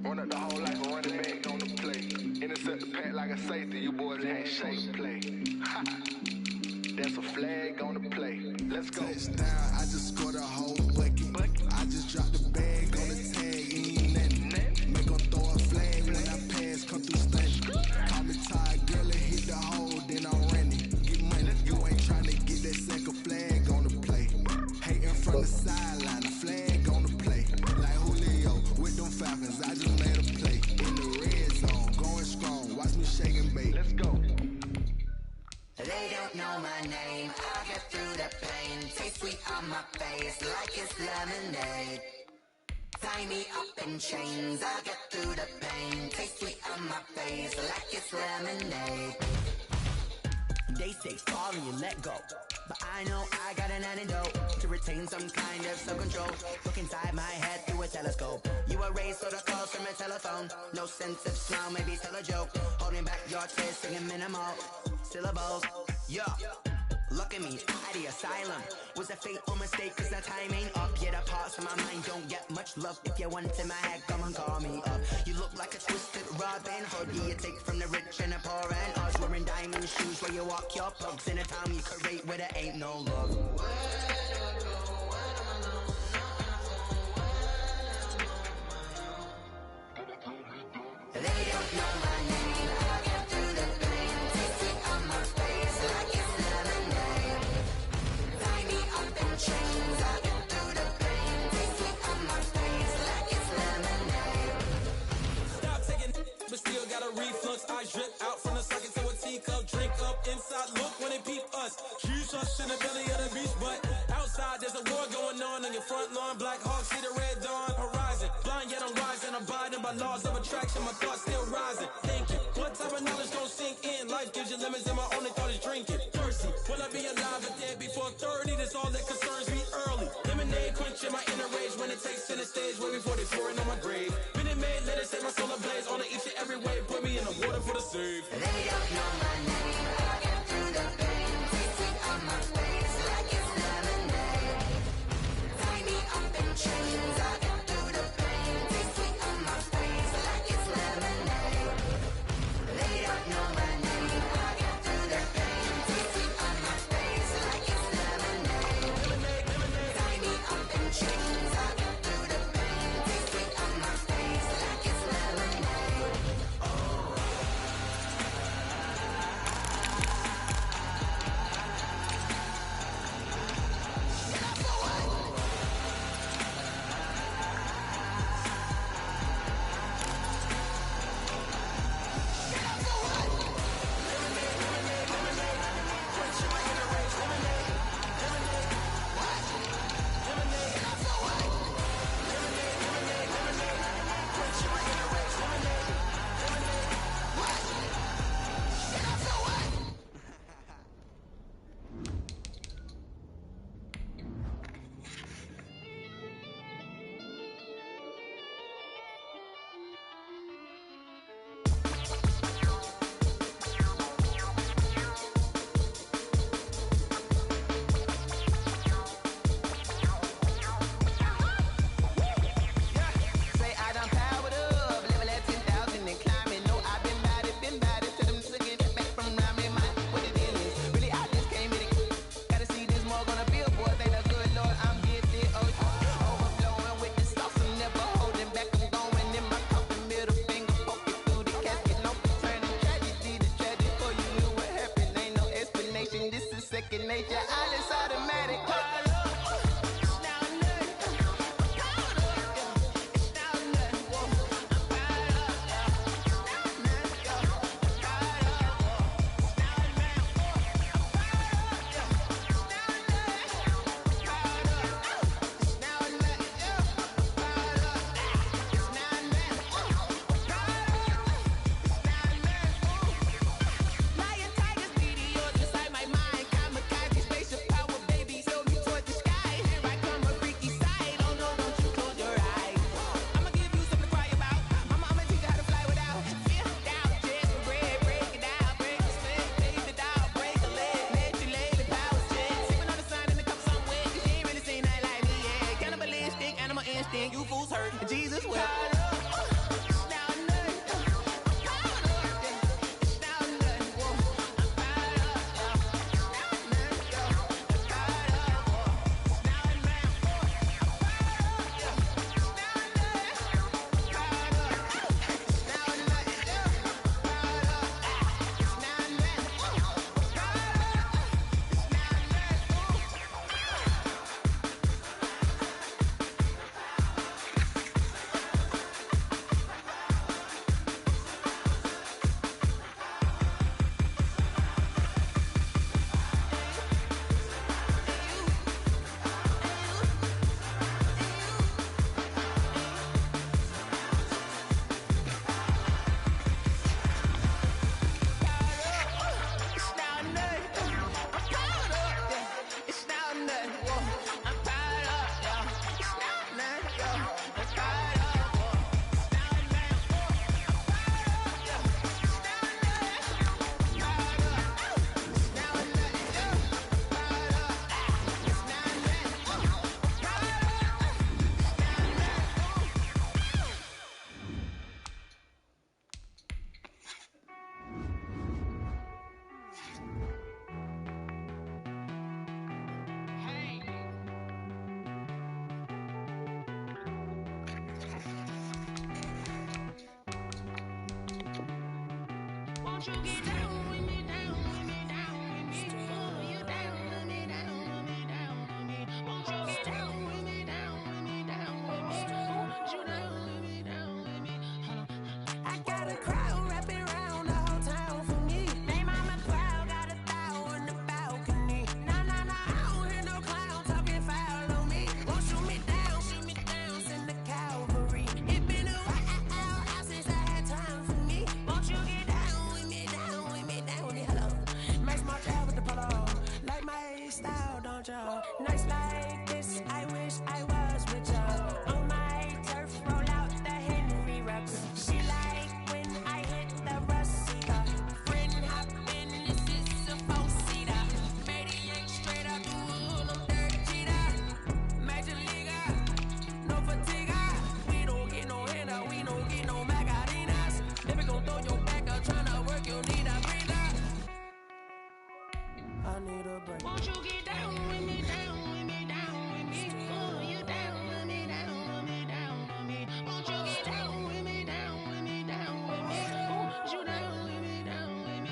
Run up the whole like a running back on the play. Intercept the pack like a safety, you boys ain't shake play. That's a flag on the play. Let's go. Touchdown, I just scored a whole bucket. I just dropped the bag on the tag, ain't nothing. Make 'em throw a flag when I pass, come through stunning. Call me tired, girl, it hit the hole, then I'm running. Get money, you ain't tryna get that second flag on the play. Hating from the sideline, a flag on the play. Like Julio with them Falcons, I just made a play. In the red zone, going strong, watch me shake and bake. Let's go. They don't know my name, I'll get through the pain. Taste sweet on my face like it's lemonade. Tie me up in chains, I'll get through the pain. Taste sweet on my face like it's lemonade. They say fall and you let go, but I know I got an antidote to retain some kind of self-control. Look inside my head through a telescope. You were raised for the calls from a telephone. No sense of smile, maybe tell a joke. Holding back your tears, singing minimal syllables. Yeah, look at me, at the asylum. Was a fate or mistake, cause the time ain't up. Yet the parts of my mind don't get much love. If you want in my head, come and call me up. You look like a twisted Robin Hood. Yeah, you take from the rich and the poor and us. Wearing diamond shoes where you walk your pugs. In a town you create where there ain't no love. They don't know my name, I'll get through the pain. Taste it on my face like it's lemonade. Tie me up in chains, I'll get through the pain. Taste it on my face like it's lemonade. Stop taking but still got a reflux. I drip out from the socket to a teacup. Drink up inside, look when they peep us. Choose us in the belly of the beast, but outside there's a war going on your front lawn. Black Hawk see the red dawn horizon. Blind yet I'm rising, abiding by laws of attraction. My thoughts still rising. Thinking, what type of knowledge don't sink in? Life gives you limits and my only thought is drinking. Thirsty, will I be alive or dead before 30? That's all that concerns me early. Lemonade quenching my inner rage when it takes center stage way before they pour it on my grave. Been made, let it set my soul ablaze on each and every way. Put me in the water for the save. They don't know my name, I'll get through the pain. Taste it on my face like it's lemonade. Tie me up in chains, I'll get through the pain. Taste it on my face like it's lemonade. They don't know my name, I'll get through the pain. Taste it on my face like it's lemonade. Tie me up in chains, I'll get through the pain. Taste it on my face nature, all is automatic. You fools hurt. Jesus will. Won't you get down with me, down with me, down with me? Oh, you down with me, down with me, down with me. Won't you get down with me, down with me, down with me? Oh, you down with me, down with me. I got a crowd wrapping around the whole town for me. Name on my crowd, got 1,000 on the balcony. Nah, nah, nah, I don't hear no clown talking foul on me. Won't shoot me down, send the cavalry. It been a while since I had time for me. Won't you get down with me, down with me, down with me? Hello, Max March out with the polo. Like my style, don't y'all? Nights like this, I wish I was with y'all. On my turf, roll out the Henry rocks. She like when I hit the Rosita. Friend hop in, this is a four-seater. Maniac straight out the wood, I'm dirty cheater. Major leaguer, no fatigue. We don't get no handout, we don't get no Macarinas. Never gon' throw your back out, tryna work, you need a breather. I need a break. Won't you get down with me, down with me, down with me? Oh, you down with me, down with me, down with me. Won't you get down with me, down with me, down with me? Oh, you down with me, down with me.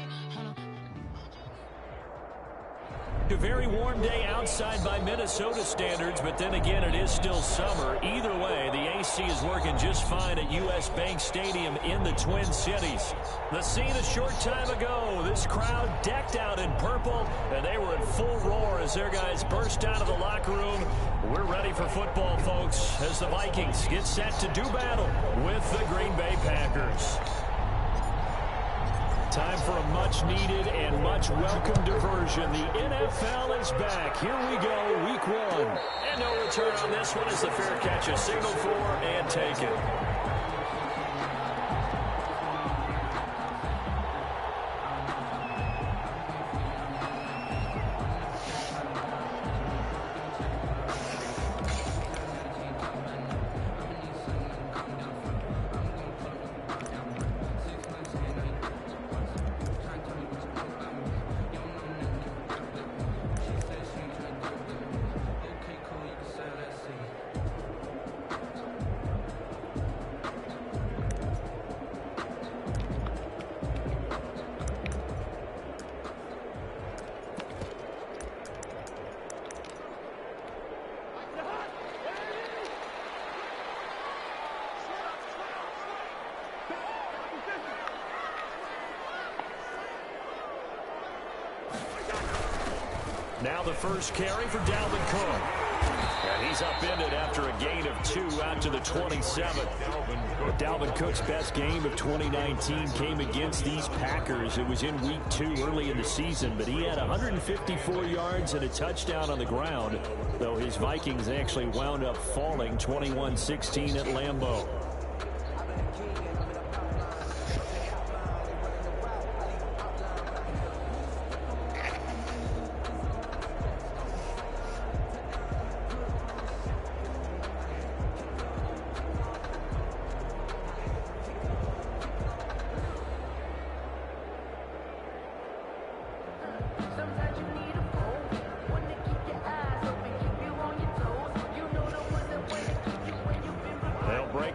A very warm day outside by Minnesota standards, but then again, it is still summer. Either way, the AC is working just fine at US Bank Stadium in the Twin Cities. The scene a short time ago, this crowd decked out in purple, and they were in full roar as their guys burst out of the locker room. We're ready for football, folks, as the Vikings get set to do battle with the Green Bay Packers. Time for a much-needed and much-welcome diversion. The NFL is back. Here we go, week one. And no return on this one as the fair catch is signaled for and taken. Now the first carry for Dalvin Cook. And he's upended after a gain of 2 out to the 27. Dalvin Cook's best game of 2019 came against these Packers. It was in Week 2 early in the season, but he had 154 yards and a touchdown on the ground, though his Vikings actually wound up falling 21-16 at Lambeau.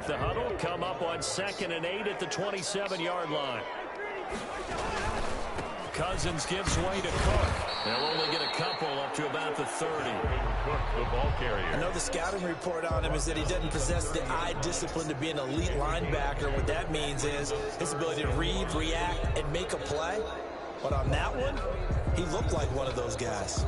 The huddle come up on 2nd and 8 at the 27-yard line. Cousins gives way to Cook. They'll only get a couple up to about the 30. Cook, the ball carrier. I know the scouting report on him is that he doesn't possess the eye discipline to be an elite linebacker. What that means is his ability to read, react, and make a play. But on that one, he looked like one of those guys.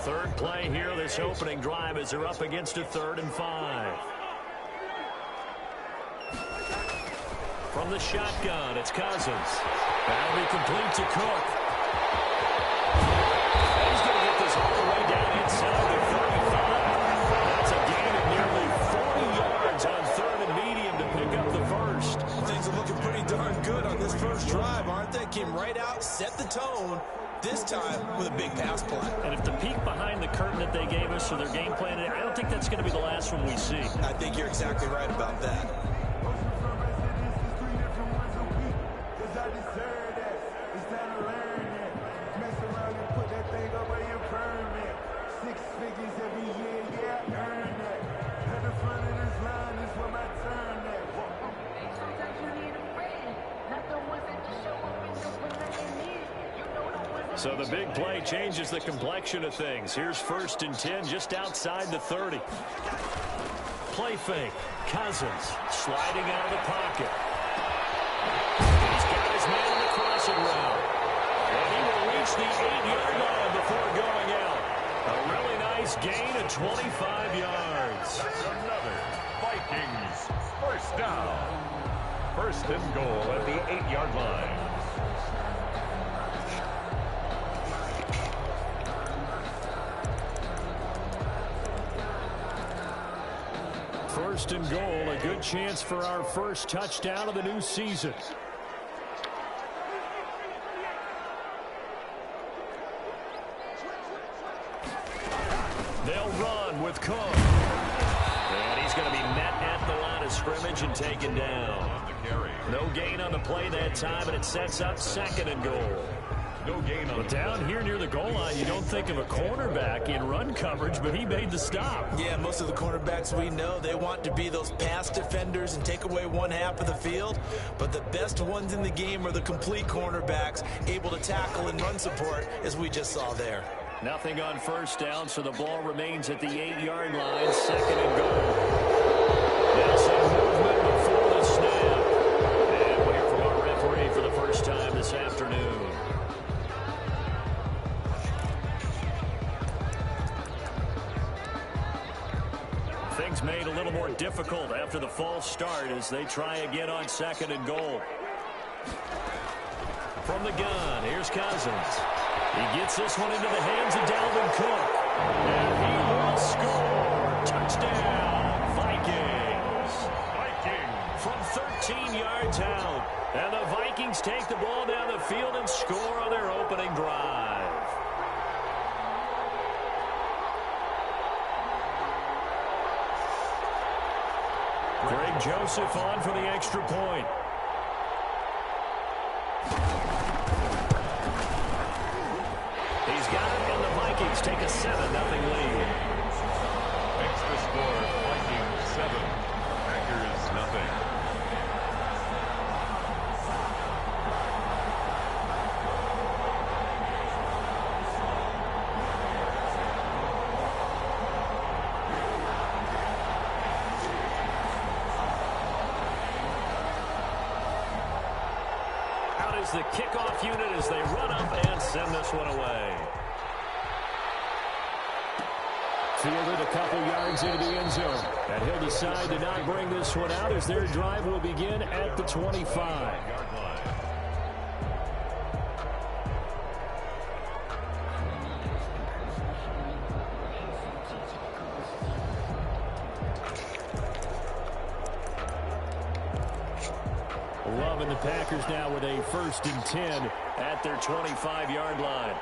Third play here, this opening drive, as they're up against a 3rd and 5. From the shotgun, it's Cousins. That'll be complete to Cook. He's going to get this all the way down inside the 35. That's a gain of nearly 40 yards on 3rd and medium to pick up the first. Things are looking pretty darn good on this first drive, aren't they? Came right out, set the tone. This time with a big pass play. And if the peek behind the curtain that they gave us for their game plan, I don't think that's going to be the last one we see. I think you're exactly right about that. So the big play changes the complexion of things. Here's 1st and 10 just outside the 30. Play fake. Cousins sliding out of the pocket. He's got his man in the crossing route. And he will reach the 8-yard line before going out. A really nice gain of 25 yards. That's another Vikings first down. 1st and goal at the 8-yard line. First and goal, a good chance for our first touchdown of the new season. They'll run with Cook. And he's going to be met at the line of scrimmage and taken down. No gain on the play that time, and it sets up 2nd and goal. No gain on but down here near the goal line, you don't think of a cornerback in run coverage, but he made the stop. Yeah, most of the cornerbacks we know, they want to be those pass defenders and take away one half of the field. But the best ones in the game are the complete cornerbacks, able to tackle and run support, as we just saw there. Nothing on first down, so the ball remains at the 8-yard line, 2nd and goal. Now some movement before the snap. And we'll hear from our referee for the first time this afternoon. Things made a little more difficult after the false start as they try again on 2nd and goal. From the gun, here's Cousins. He gets this one into the hands of Dalvin Cook. And he will score. Touchdown, Vikings. From 13 yards out. And the Vikings take the ball down the field and score on their opening drive. Greg Joseph on for the extra point. He's got it, and the Vikings take a 7-0 lead. Extra score, Vikings 7. Packers nothing. Out is the kickoff unit as they run up and send this one away. Fielded a couple yards into the end zone. And he'll decide to not bring this one out as their drive will begin at the 25. Love and the Packers now with a 1st and 10 at their 25-yard line.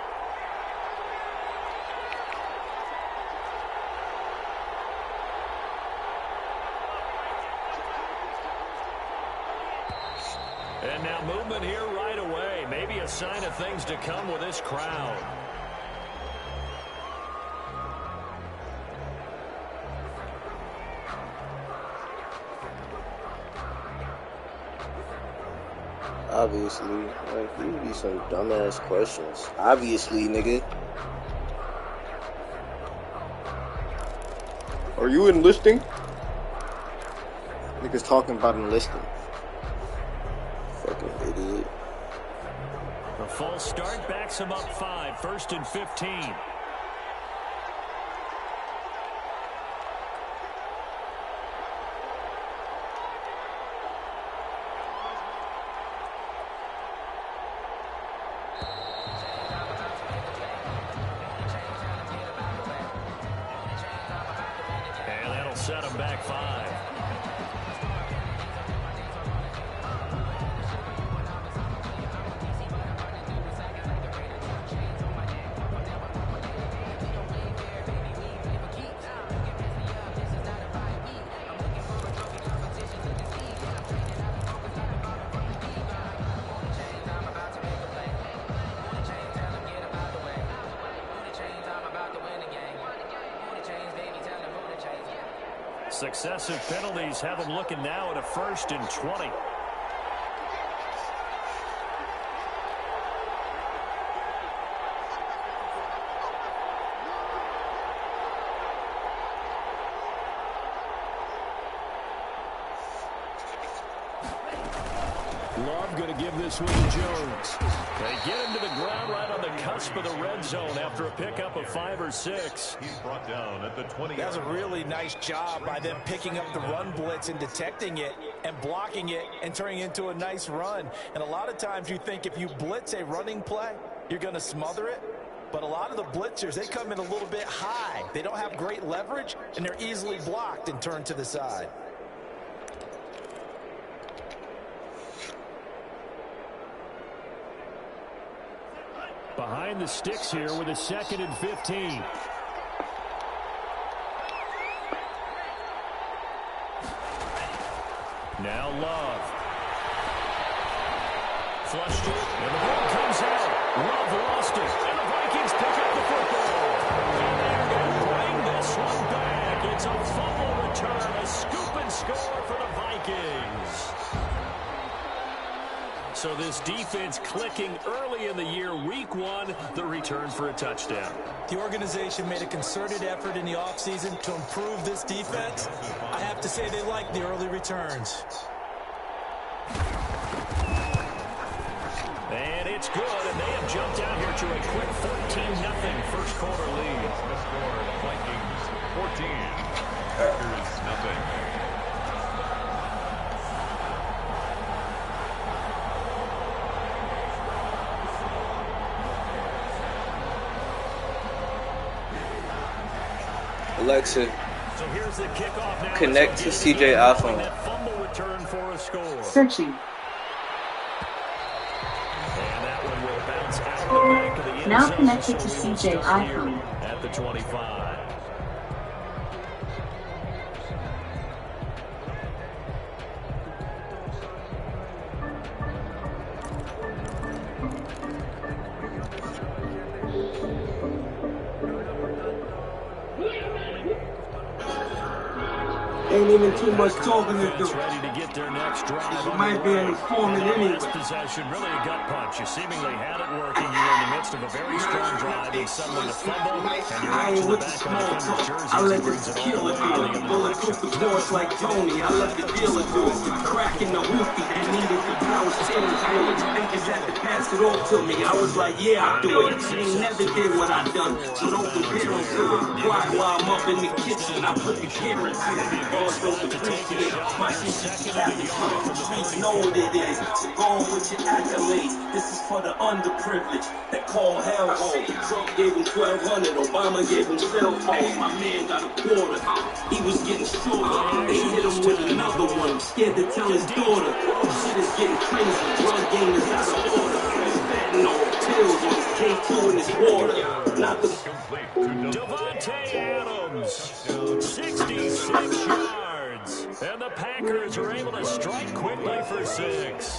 And now movement here right away. Maybe a sign of things to come with this crowd. Obviously, like, these be some dumbass questions. Obviously, nigga. Are you enlisting? Niggas talking about enlisting. Fucking idiot. The false start backs him up 5, 1st and 15. And that'll set him back 5. Successive penalties have them looking now at a 1st and 20. Love going to give this one to Jones. They get him to the ground right on the cusp of the red zone after a pickup of 5 or 6. He's brought down at the 20. That's a really nice job by them picking up the run blitz and detecting it and blocking it and turning it into a nice run. And a lot of times you think if you blitz a running play, you're going to smother it. But a lot of the blitzers, they come in a little bit high. They don't have great leverage, and they're easily blocked and turned to the side. Behind the sticks here with a 2nd and 15. Now Love. Flushed it, and the ball comes out. Love lost it, and the Vikings pick up the football. And they're going to bring this one back. It's a fumble return, a scoop and score for the Vikings. So this defense clicking early in the year, week 1, the return for a touchdown. The organization made a concerted effort in the offseason to improve this defense. I have to say they like the early returns. And it's good, and they have jumped out here to a quick 14-0 first quarter lead. The score, Vikings 14, Packers nothing. Alexa, so here's the kickoff now. connect to CJ iPhone. That fumble return for a score. Searching. And that one will bounce out the back of the end Now zone. connected to So CJ iPhone. At the 25. Ain't even too much talking to do. Ready to get their next drive. You might be an informant anyway. Possession, really a gut punch. You seemingly had it working. You were in the midst of a very strong drive and suddenly the fumble. And I ain't with the small talk. I let the killer do it. Bulletproof the course like Tony. I let the dealer do it. Cracking the hoopy that needed the power change. I ain't thinkers had to pass it off to me. I was like, yeah, I'll do it. I ain't never did what I done. So don't compare them to it. Why while I'm up in the kitchen, I put the cameras in. God don't appreciate my shit is happening. The streets know what it is. So go on with your accolades. This is for the underprivileged that call hellhole. Trump gave him 1,200. Obama gave him cell phones. My man got a quarter. He was getting shorter. They hit him with another one. Scared to tell his daughter. Shit is getting crazy. Drug game is out of order. Fentanyl pills on his K2 in his water. Not the Devontae Adams, 66 yards. And the Packers are able to strike quickly for 6.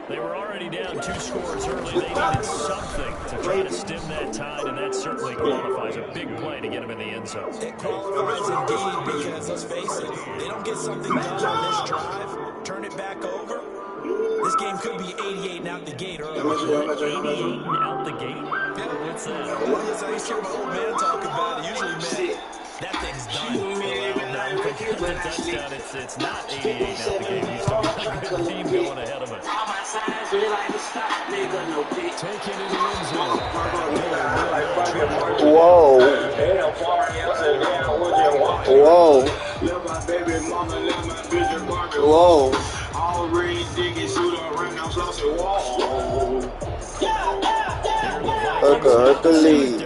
They were already down 2 scores early. They needed something to try to stem that tide, and that certainly qualifies a big play to get them in the end zone. It qualifies indeed because, let's face it, they don't get something done on this drive, turn it back over. This game could be 88 and out the gate early. 88 out the gate? What's that? Yes, I used to hear my old man talk about it. Usually, man, that thing's done. The touchdown, it's not 88 out the gate. He's still got a good team going ahead of it. Taking it in the end zone. Whoa. Whoa. Whoa. Hercules.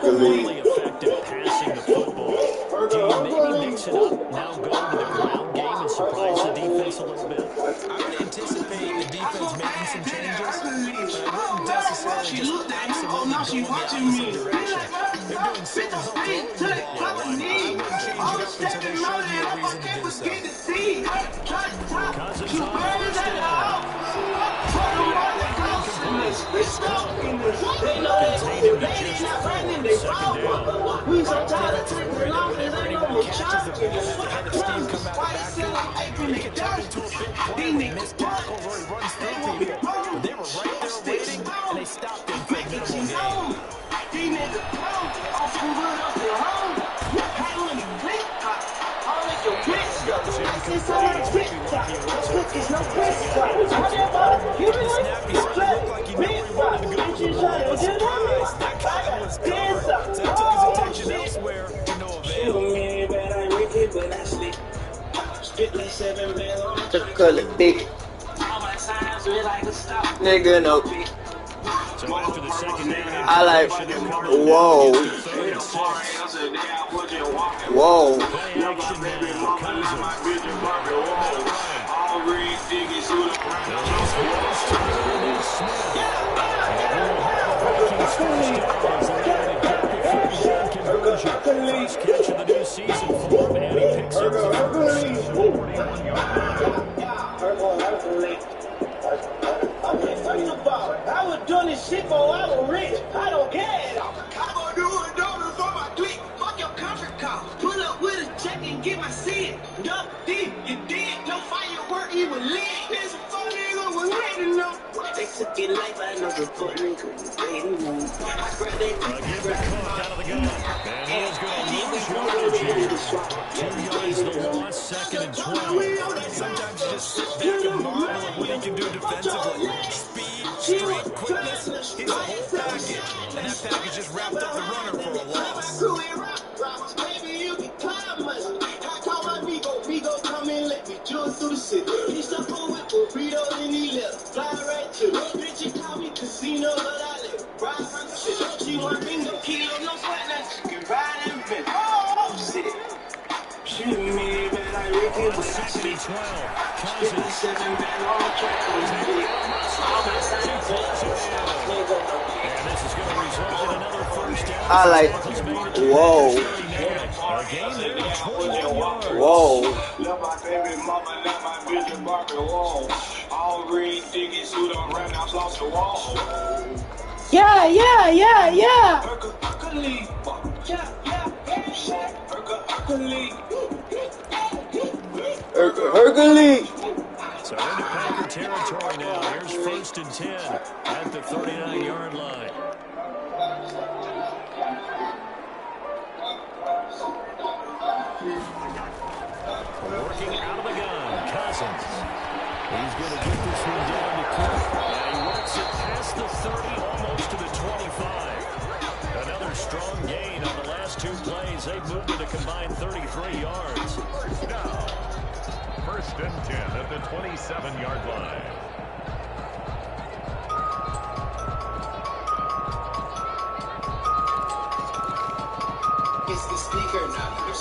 Really effective passing the football. Do you maybe mix it up, now go to the ground game and surprise the defense a little bit? I would anticipate the defense making some changes, but I wouldn't necessarily just absolutely go in the opposite direction. They're doing so well throwing the ball. I wouldn't change it up until they showed me a reason to do so. Cousins on first down. Continue to just second down. We so tired of taking long and they don't catches the ball. Had the steam come out of the backfield. He can turn into a big play with missed tackles or he runs through people. But they were right there waiting, and they stopped him for a minimal gain. Just call it big. Nigga, no. So after the second down, I like. Whoa. Whoa. First catch of the new season for him, and he picks up the first 41-yard. First of all, I was doing this shit before I was rich. I don't care. I'm gonna do it, dollars for my clique. Fuck your comfort call. Pull up with a check and get my seat. Dump deep, you did. No firework, you were lit. This fuck nigga was waiting on. They took it like another fuck nigga. Waiting on. I grabbed that. Give the cook out of the gun. And he is going to lose yardage here. 2 yards the loss, second and 12. Sometimes you just sit back and marvel at what he can do defensively. Speed, strength, quickness, he's a whole package. And that package just wrapped up the runner for a loss. Baby, you can climb us. I call my Migo come and let me jump through the city. He stuck on with burritos and he left. Fly right to it. Bitch, you call me casino, but I live right around the shit. She want me no kilo, no sweat, now she can ride and vent. Oh, shit. Shoot me, but I reckon with second and 12. 57 back on track on his dick. All my signs and this is going to result in another first down. I like. Whoa. A game there of 21 yards. Whoa. Love my baby mama, love my bitch and Barbie, whoa. All green tickets, suit on right now, slow to wall. Yeah. Hercules, yeah. Hercules. So into Packer territory now. Here's 1st and 10 at the 39-yard line. Working out of the gun, Cousins. He's going to get this one down to Cook. And he works it past the 30, almost to the 25. Another strong gain on the last 2 plays. They've moved it a combined 33 yards. Now, 1st and 10 at the 27-yard line. It's the speaker numbers.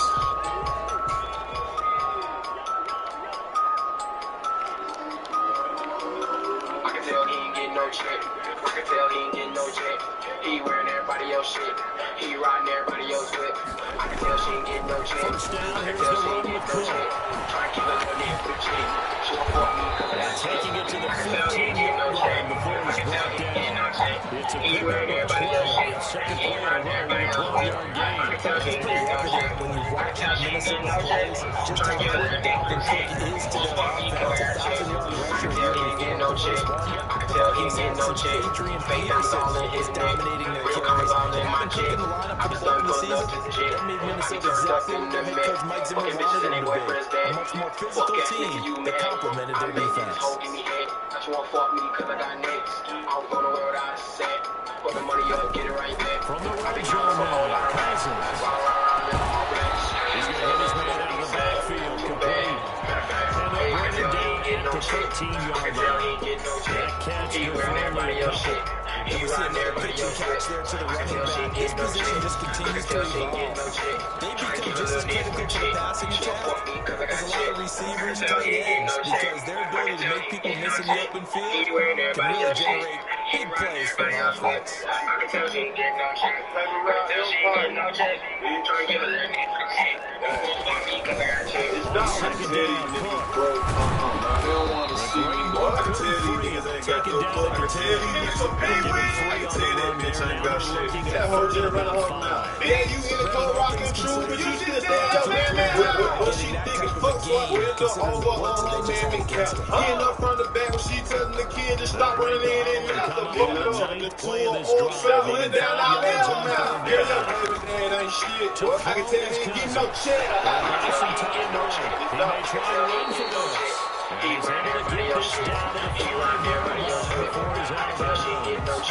I can tell he ain't getting no check. I can tell he ain't getting no check. He wearing everybody else shit. He riding everybody else whip. I can tell she ain't getting no check. First down, here's the run with Cook. Trying to keep her little nigga for check. She gon' fuck me cause And taking it to the 15-yard line before he's brought down. It's a pickup of 12. Second play in a row with a 12-yard gain. It's pretty evident when you watch Minnesota plays just how important Dalvin Cook is to their offense. 1,000-yard rusher here in the first one. He's had some Adrian Peterson is dominating their carries. Dalvin Cook in the lineup for the bulk of the season. That made Minnesota exactly what their head coach Mike Zimmer wanted them to be. A much more physical team that complemented their defense. From the right zone now, Cousins. He's going to hit his man out of the backfield, complete. And they'll bring him down at the 13-yard line. That catch good for only a couple. And we see another pitch and catch there to the running back. His position just continues to evolve. They become just as critical to the passing attack as a lot of receivers and tight ends because their ability to make people miss in the open field can really generate big plays for an offense. Second down, Cook. They don't want to see me. I can tell these niggas ain't got no fuck. I can tell these niggas some big wings. I can tell that bitch ain't got shit. That whole just run a home now. Yeah, you in the cold rockin' true, but you should stay your man out. But she thinking fuck what with the over on her man cap. Getting up from the back when she telling the kid to stop running in and out the book up. The 207 down out there now. Girl, your baby dad ain't shit. I can tell he ain't getting no check. He may try to run for this. He's able to get this down to the 5-yard line before he's out of bounds.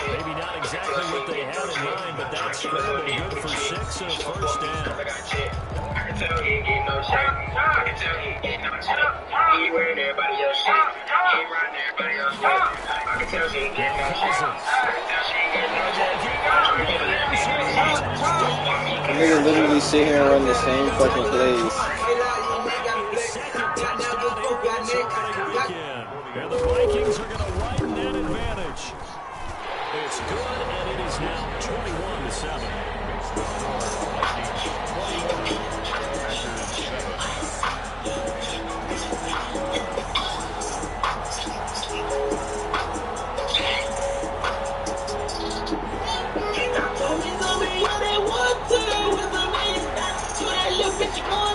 Maybe not exactly what they had in mind, but that's scramble good for 6 and a first down. I can tell he ain't getting no check. I can tell he ain't getting no check. He wearing everybody else shit. He riding everybody else whip. I can tell she ain't getting no check. I can tell she ain't getting no check. The nigga literally sit here and run the same fucking plays. And the Vikings are going to widen that advantage. It's good, and it is now 21-7.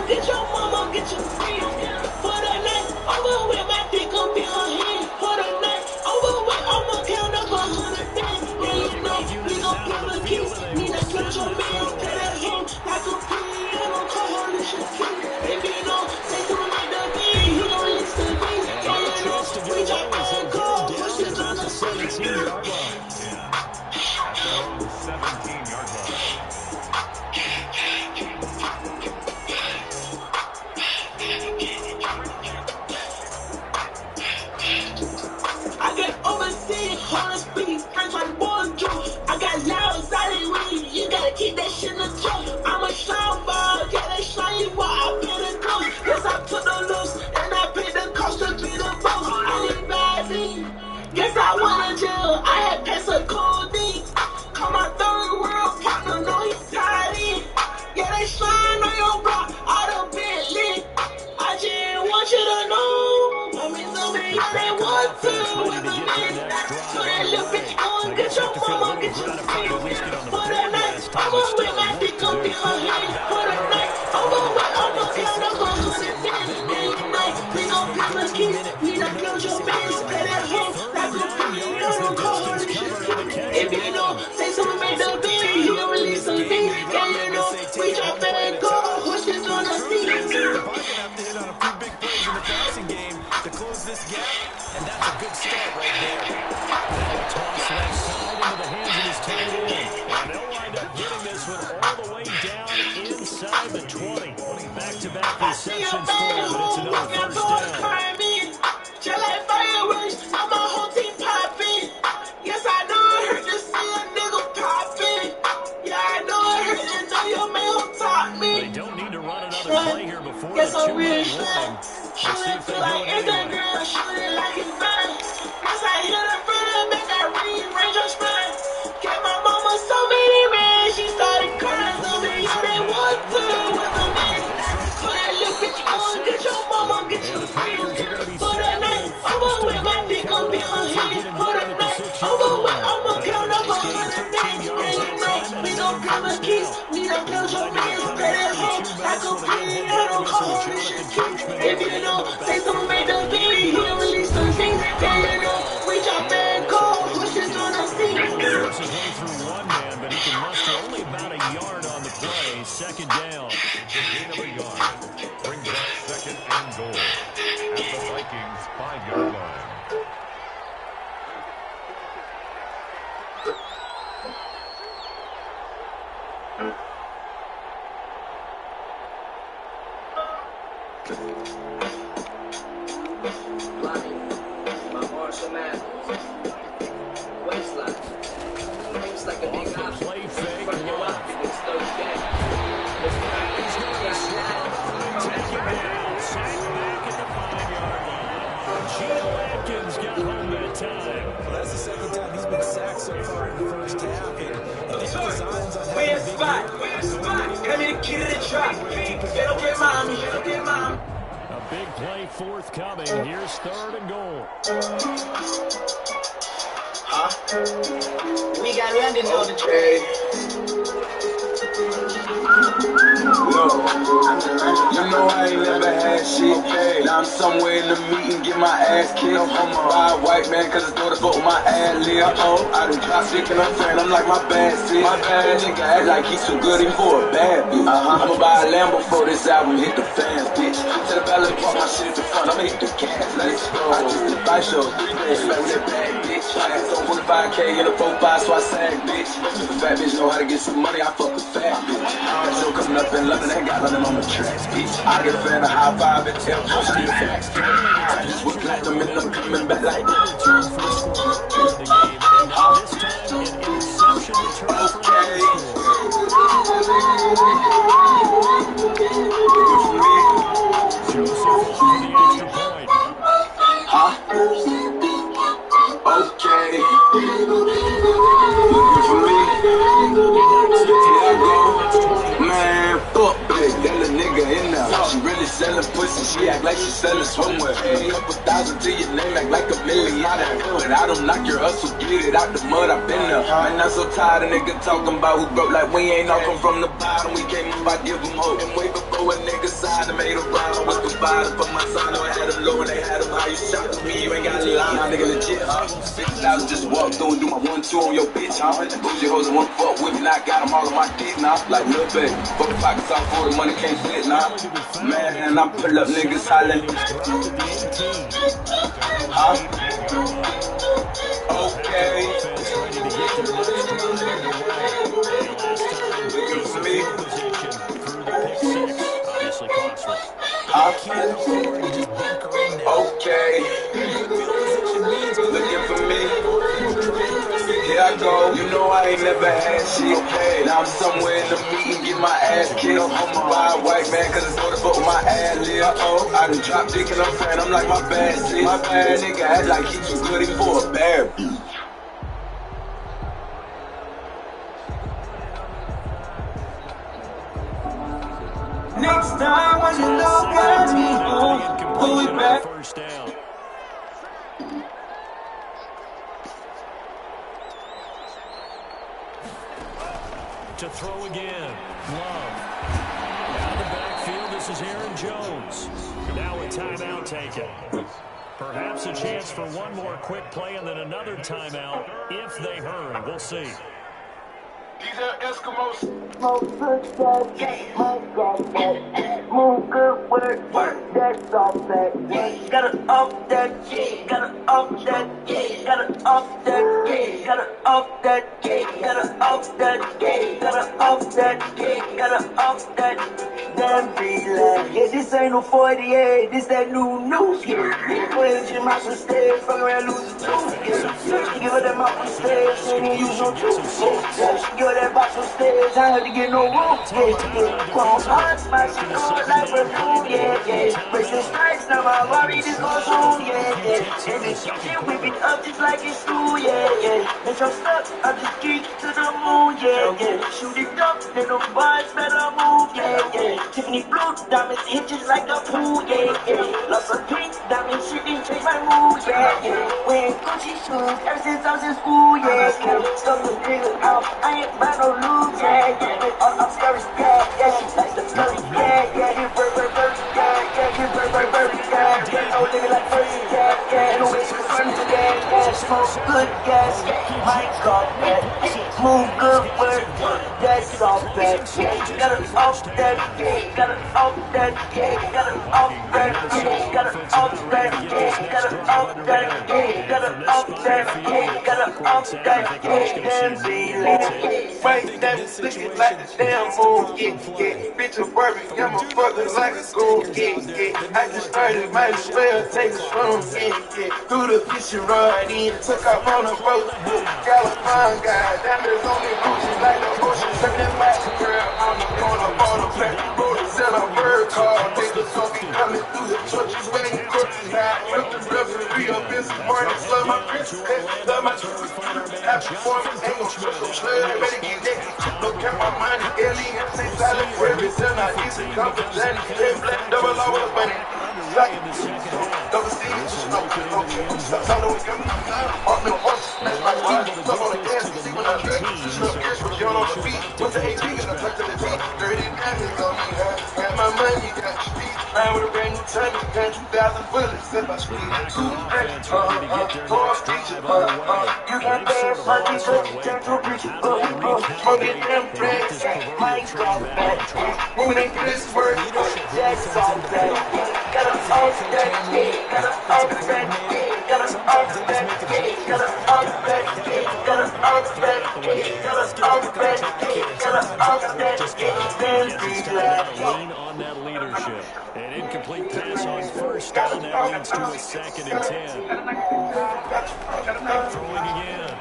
Get your mama, get your friends. For the night, over with my dick up in her hand. For the night, over with, I'ma count up 100 things. Yeah, you know, we gon' pull the keys. Need to switch your man, stay at home. Like a queen, I'm gon' call her Alicia Keys. Baby, no, they do like the thing. He gon' listen to me. Yeah, you know, we drop on call. Push it on the 17-yard line. That's around the 17-yard line. Horror speed, French like bonjour. I got loud, solid weed. You gotta keep that shit in the trunk. I'm a shine ball, yeah, they shine you while I pay the close. Yes, I took the loose, and I paid the cost to be the boss. I need badly. Guess I went to jail. I had passed a cold things. Call my third world partner, know he's tied in. Yeah, they shine on your block, all the Bentley. I just want you to know. I mean, somebody they want to with the man. So that little bitch on, get your mama, get your friends. For that night, time, but still work to do. If you know, say someone made the beat, he'll release some beat. Yeah, you know, we drop back goal, horses on the seat. They're probably going to have to hit on a few big plays in the passing game to close this gap, and that's a good start right there. Toss left side into the hands of his tight end. And they'll wind up getting this one all the way down inside the 20. Back-to-back receptions for him, but it's another first down. Just like fireworks, I'm a whole team popping. Yes, I know it hurt to see a nigga popping. Yeah, I know it hurt to know your man taught me. They don't need to run another play here before the 2-minute warning. Shoot it feel like Instagram, shoot it like it's mine. Once I hit a front and back, I rearrange her spine. Gave my mama so many man, she started crying. So many say what to do with the man. So that little bitch on, get your mama, get your friends. For the night, over with my dick on be her head. For the night, over with, I'ma count up 100 days. We gon' grab a keys, we done build your mans. Play that hoe like a plane, I don't call if you know, say someone made the beat, he'll release some things. Yeah, you know, we drop back goal, horses on the seat. Forces way through one man, but he can muster only about a yard on the play. Second down. It's a gain of a yard. Brings up second and goal at the Vikings' 5-yard line. My Marshall Mathers. Waistline. It's like a big option. Play fake. From your outfit, it's third game. Take it down. Sack back at the 5-yard line. Geno Atkins got home that time. Well, that's the second time he's been sacked so far in the first half. And if he designs on Where's spot? Come here, kid of the trap. Get up your mommy, get up your mom. A big play forthcoming. Here's third and goal. Huh? We got London on the trade. You know I ain't never had shit. Now I'm somewhere in the meeting, get my ass kicked. I'm by a white man, cause it's door to vote my ad lib. I done drop stick and I'm friend, I'm like my bad sis. My bad nigga act like he's too good, he for a bad bitch. I'ma buy a Lambo before this album hit the fans, bitch. To the ballot, park my shit at the front, I'ma hit the gas, let's go. I just did 5 shows, 3 days, smack with that bad bitch. I had so 45K in a 4-5, so I sag, bitch. If a fat bitch know how to get some money, I fuck a fat bitch. I'm still coming up in London, ain't got London on the tracks, bitch. I get a fan of high five and tell post me facts. I just went platinum and I'm coming back like okay. Looking for me. Here I go. Man, fuck bitch, that little nigga in there. She really selling pussy, she act like she selling swimwear. A couple thousand to your name, act like $1 million. But I don't knock your hustle, get it out the mud, I been there. Man, I'm so tired of nigga talking about who broke, like we ain't all come from the bottom. We came up, I give them hope. And way before a nigga signed and made a rhyme with the bottom. For my son, I had them low and they had them high. You shot with me, you ain't got a line. Nah, nigga legit, huh? 50,000 just walk through and do my 1-2 on your bitch, huh? Bougie hoes and one fuck with me, now I got them all on my dick, now. Like little baby, fuck the pockets off for the money can't fit, nah. Man, I'm pull up niggas hollering. Huh? Okay. Looking for me. Huh? Okay. Looking for me. Here I go. You know I ain't never had shit. Now I'm somewhere in the meeting, get my ass kicked. I'm by a white man, cause it's door to vote my ad lib. I done drop dick and I'm friend, I'm like my bad sis. My bad nigga act like he too good, he for a bad bitch. Next time when you look at me, pull it back. First down. set to throw again. Love. Out of the backfield, this is Aaron Jones. Now a timeout taken. Perhaps a chance for one more quick play and then another timeout if they hurry. We'll see. These are Eskimos. Move good work, that's all that. Gotta off that, gotta off that, gotta off that, gotta off that, gotta off that, gotta off that, gotta off that. Damn relax. Yeah, this ain't no 48, this that new news. Yeah, playing Jim out some stairs, fuck around lose a tooth. Yeah, give her that mouth on stairs, she ain't use no tooth. Yeah, give her that box on stairs, I had to get no room. Yeah, chrome hearts, my shit going like perfume. Yeah, racing stripes, now my body just goes home. Yeah, and then shit whip it up just like it's school. Yeah, and I'm stuck, I just geek to the moon. Yeah, shoot it up, then the boys better move. Yeah, Tiffany blue diamonds hit just like a pool. Yeah, lots of pink diamond shit didn't change my mood. Yeah, wearing Gucci shoes ever since I was in school. Yeah, stuff the nigga out, I ain't buy no lube. Yeah, I'm scary. Yeah, she likes the furry. Yeah, get bird. Yeah, get bird. Yeah, get no nigga like first. Yeah, and the way she's running. Yeah, smoke good gas. My God, move good work. That's all bad. Gotta off that. Gotta off that. Gotta off that. Gotta off that. Gotta off that. Gotta off that. Gotta off that. Damn feeling. Fight that, looking like a damn fool. Yeah. Bitch, I'm working. I'm a fucker like a school. Yeah. I just started, might as well take a swim. Yeah. Threw the fishing rod in, took off on a boat. California guy, diamonds on their boots like the ocean. Sucking that back, girl, on the corner, on the back. Rollers in a bird car, niggas don't be coming through the churches when you cook. Now, with the referee up this morning, love my princess, love my truth. I perform, ain't gon' stress, I'm sure they ready to get next. Look at my mind, alien, say silent, every time I eat some comfort, Johnny, red, black, double O with a bunny. Double C, stop telling we coming. Off no horse, that's my speed. Up on the gas, see when I drag. Switching up gears from John on the feet. What's the 18 and I touch to the teeth? 30 diamonds on me, got my money, got your feet. Line with a brand new time, got 2,000 bullets in my speed. You can't pay a party, so you can't go preach. Smoking them bricks, my God, moving into this work, that's all that. Gotta off that, gotta off that, gotta off that, gotta off that, gotta off that, gotta off that, gotta off that. Lean on that leadership. An incomplete pass on first down. That leads to a 2nd and 10. Throwing again.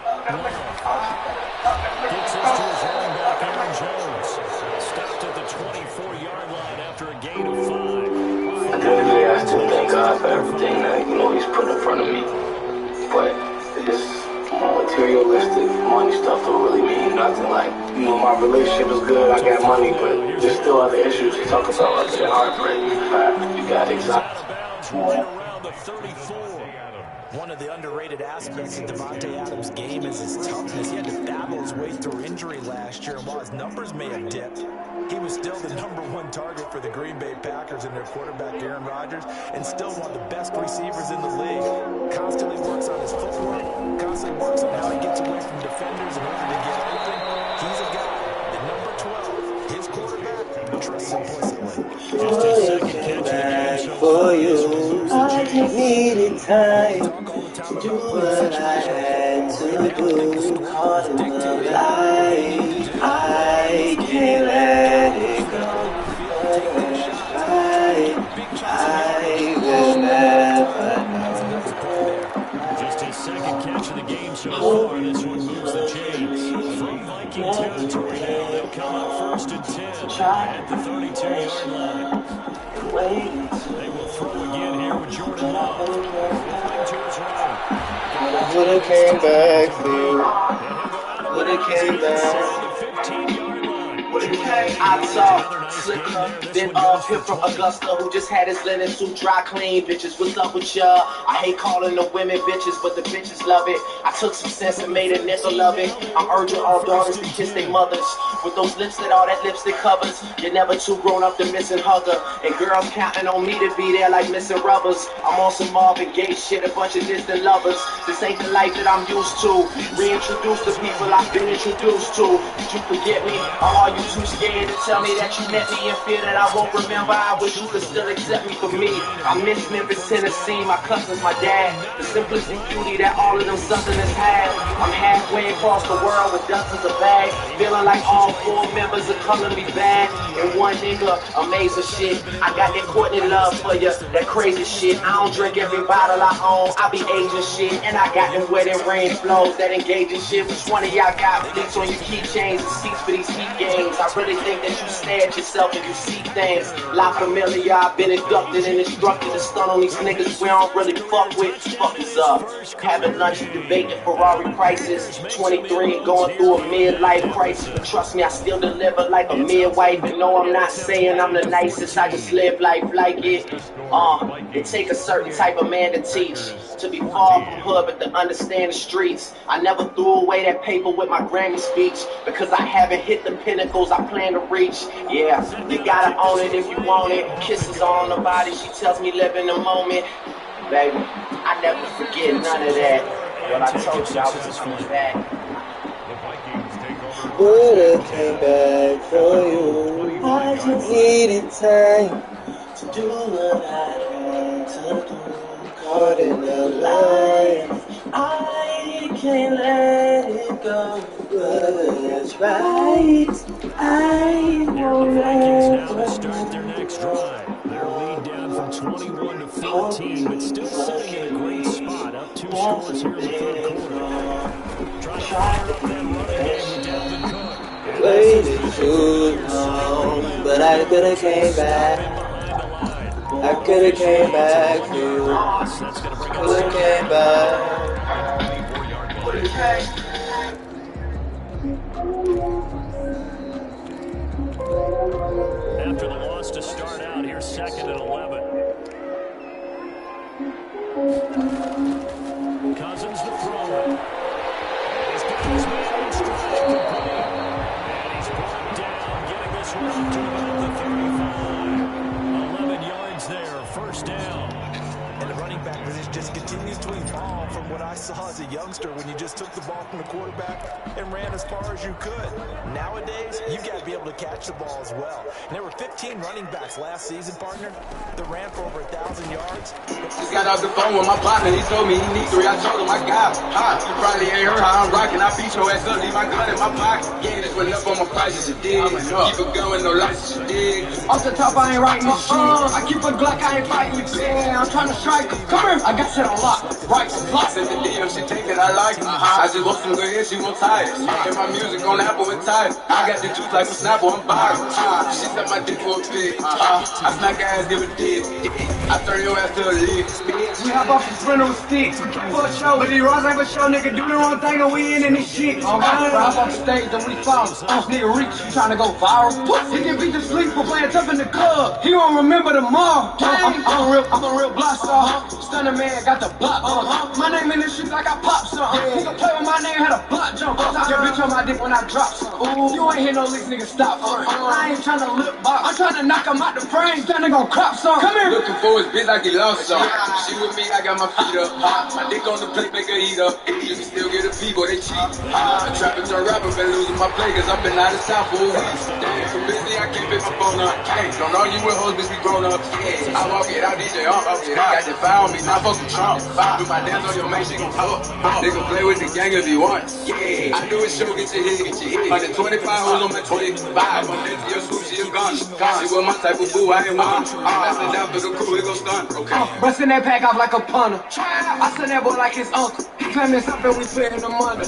Gets this to his running back, Aaron Jones. Stopped at the 24-yard line after a gain of 5. At the end of the day, I still thank God for everything that, He's put in front of me. But this materialistic money stuff don't really mean nothing. Like, my relationship is good, I got money, but there's still other issues to talk about other than heartbreak. You got anxiety. One of the underrated aspects of Devontae Adams' game is his toughness. He had to battle his way through injury last year, and while his numbers may have dipped, he was still the #1 target for the Green Bay Packers and their quarterback, Aaron Rodgers, and still one of the best receivers in the league. Constantly works on his footwork, constantly works on how he gets away from defenders in order to get open. He's a guy, the number 12, his quarterback, trusts implicitly. Just a second catch for you. I just needed time to do what I had to do. Caught in the light, I can't let it go. I will never know. Just his second catch of the game so far. This one moves the chains. From Viking territory now, they'll come up 1st and 10 at the 32-yard line. They will throw again here with Jordan Love. Flipping to his right. Would've came back, dude. Would've came back. I saw Slicker, then Pimp from Augusta, who just had his linen suit dry clean. Bitches, what's up with ya? I hate calling the women bitches, but the bitches love it. I took some sense and made a nigga love it. I'm urging all daughters to kiss their mothers with those lips that all that lipstick covers. You're never too grown up to miss and hugger, and girls counting on me to be there like missing rubbers. I'm on some Marvin Gaye shit, a bunch of distant lovers. This ain't the life that I'm used to. Reintroduce the people I've been introduced to. Did you forget me? Or are you too scared to tell me that you met me in fear that I won't remember? I wish you could still accept me for me. I miss Memphis, Tennessee, my cousins, my dad. The simplistic beauty that all of them southerners had. I'm halfway across the world with dozens of bags, feeling like all 4 members are calling me bad. And one nigga, amazing shit. I got that Courtney love for you, that crazy shit. I don't drink every bottle I own, I be Asian shit. And I got them wedding ring flows, that engaging shit. Which one of y'all got fleets on your keychains and seats for these heat games? I really think that you stare at yourself and you see things. La Familia, I've been inducted and instructed to stun on these niggas we don't really fuck with. Fuck is up. Having lunch and debating Ferrari prices. 23 and going through a midlife crisis. But trust me, I still deliver like a midwife. And no, I'm not saying I'm the nicest, I just live life like it. It take a certain type of man to teach, to be far from hood but to understand the streets. I never threw away that paper with my Grammy speech, because I haven't hit the pinnacles I plan to reach. Yeah, you gotta own it if you want it. Kisses on the body, she tells me live in the moment. Baby, I never forget none of that. What I told you, I was coming back. Would've came back for you. I just needed time to do what I had to do. Caught in the line, I can't let it go. But that's right, I won't let now to start their next drive. Their lead down from 21 to 14, but still sitting in a great spot. Up 2 scores here in the third quarter. Trying to fire up that running game with Dalvin Cook. Waited too long, but I could've came back. I could've came back for you. Could've came back. After the loss to start out, here's 2nd and 11. Cousins the thrower. He's got his man in stride complete. And he's brought down, getting this one up to about the 35. 11 yards there, first down. And the running back position just continues to evolve from what I saw as a youngster when you just took the ball from the quarterback and ran as far as you could. Nowadays, you got to be able to catch the ball as well. And there were 15 running backs last season, partner, that ran for over 1,000 yards. Just got off the phone with my partner. He told me he needs 3. I told him I got him. You probably ain't heard how I'm rocking. I beat your ass up, leave my gun in my pocket. Yeah, this went up on my prices, you dig. Keep a gun with no license, you dig. Off the top, I ain't writing no shit. I keep a Glock, I ain't fighting with shit. I'm trying to strike. Come here, I got shit on lock. Right, lock. Sent the DM, she take it, I like it. I just want some good hits, she won't tire. And my music on Apple and Tidal. I got the juice like a Snapple, I'm viral. She suck my dick for a pig. I smack her ass, give a dick. I turn your ass to a lead. We hop off the sprint on sticks. For a show, but these Ross ain't for show, nigga. Do the wrong thing and we in this shit. Oh, God, hop off the stage and we fall. Nigga Reach, you trying to go viral? He can beat the sleep for playing tough in the club. He won't remember tomorrow. I'm a real block star. Stunner man, got the block. My name in this shit like I pop something. Nigga play with my name, had a block jump. Your bitch on my dick when I drop something. You ain't hear no leaks, nigga, stop. I ain't trying to lip box. I'm trying to knock him out the frame. Trying to go crop something. Come here. Looking for his bitch like he lost some. She with me, I got my feet up. My dick on the plate, make her eat up. You can still get a fee, boy, they cheap. I'm trapping to rapper, been losing my play, cause I've been out of town for a week. Damn, so busy, I can't pick my phone up. Don't argue with hoes, bitch, we grown up. I walk it out, DJ, got the fire on me, now fuck with Trump. Do my dance on your man, she gon' fuck. They gon' play with the gang if you want. Yeah, I do it, show, get your hit. 125 hoes on my 25. I'm into your swoop, she is gone. She was my type of boo, I ain't one. Passing down for the crew, it gon' stun. Bustin' that pack off like a punter. I send that boy like his uncle. He claiming something, we spittin' the money.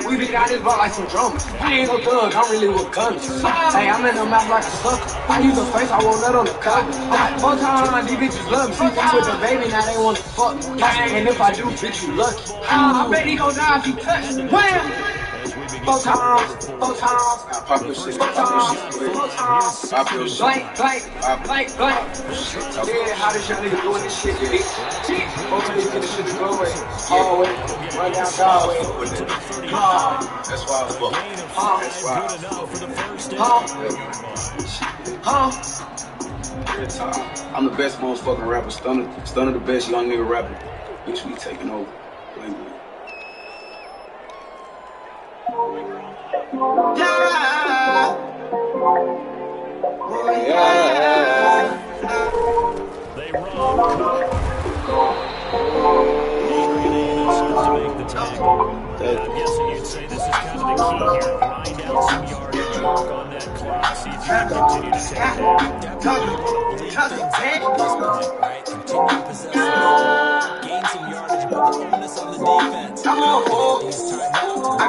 We beat out his ball like some drummers. I ain't no thug, I'm really with guns. Hey, I'm in the mouth like a sucker. I use a face, I won't let on the cover. One time, these bitches love me. See me with the baby, now they wanna fuck me. And if I do, bitch, you lucky. I bet he gon' die if he touch me. Wham! 4 times. Pop your shit. Blank. Yeah, how this young nigga doing this shit, bitch? Hopefully you get this shit to go away. Hallway, run down Broadway. That's why I fuck. That's why I fuck. I'm the best motherfucking rapper. Stunner the best young nigga rapper. Bitch, we taking over. They run. To make the tackle. I'm guessing you'd say this is kind of the key here. Grind out some yardage, work on that clock, see if you can continue to take that. Continue possessing, gain some yardage, but the onus on the defense. I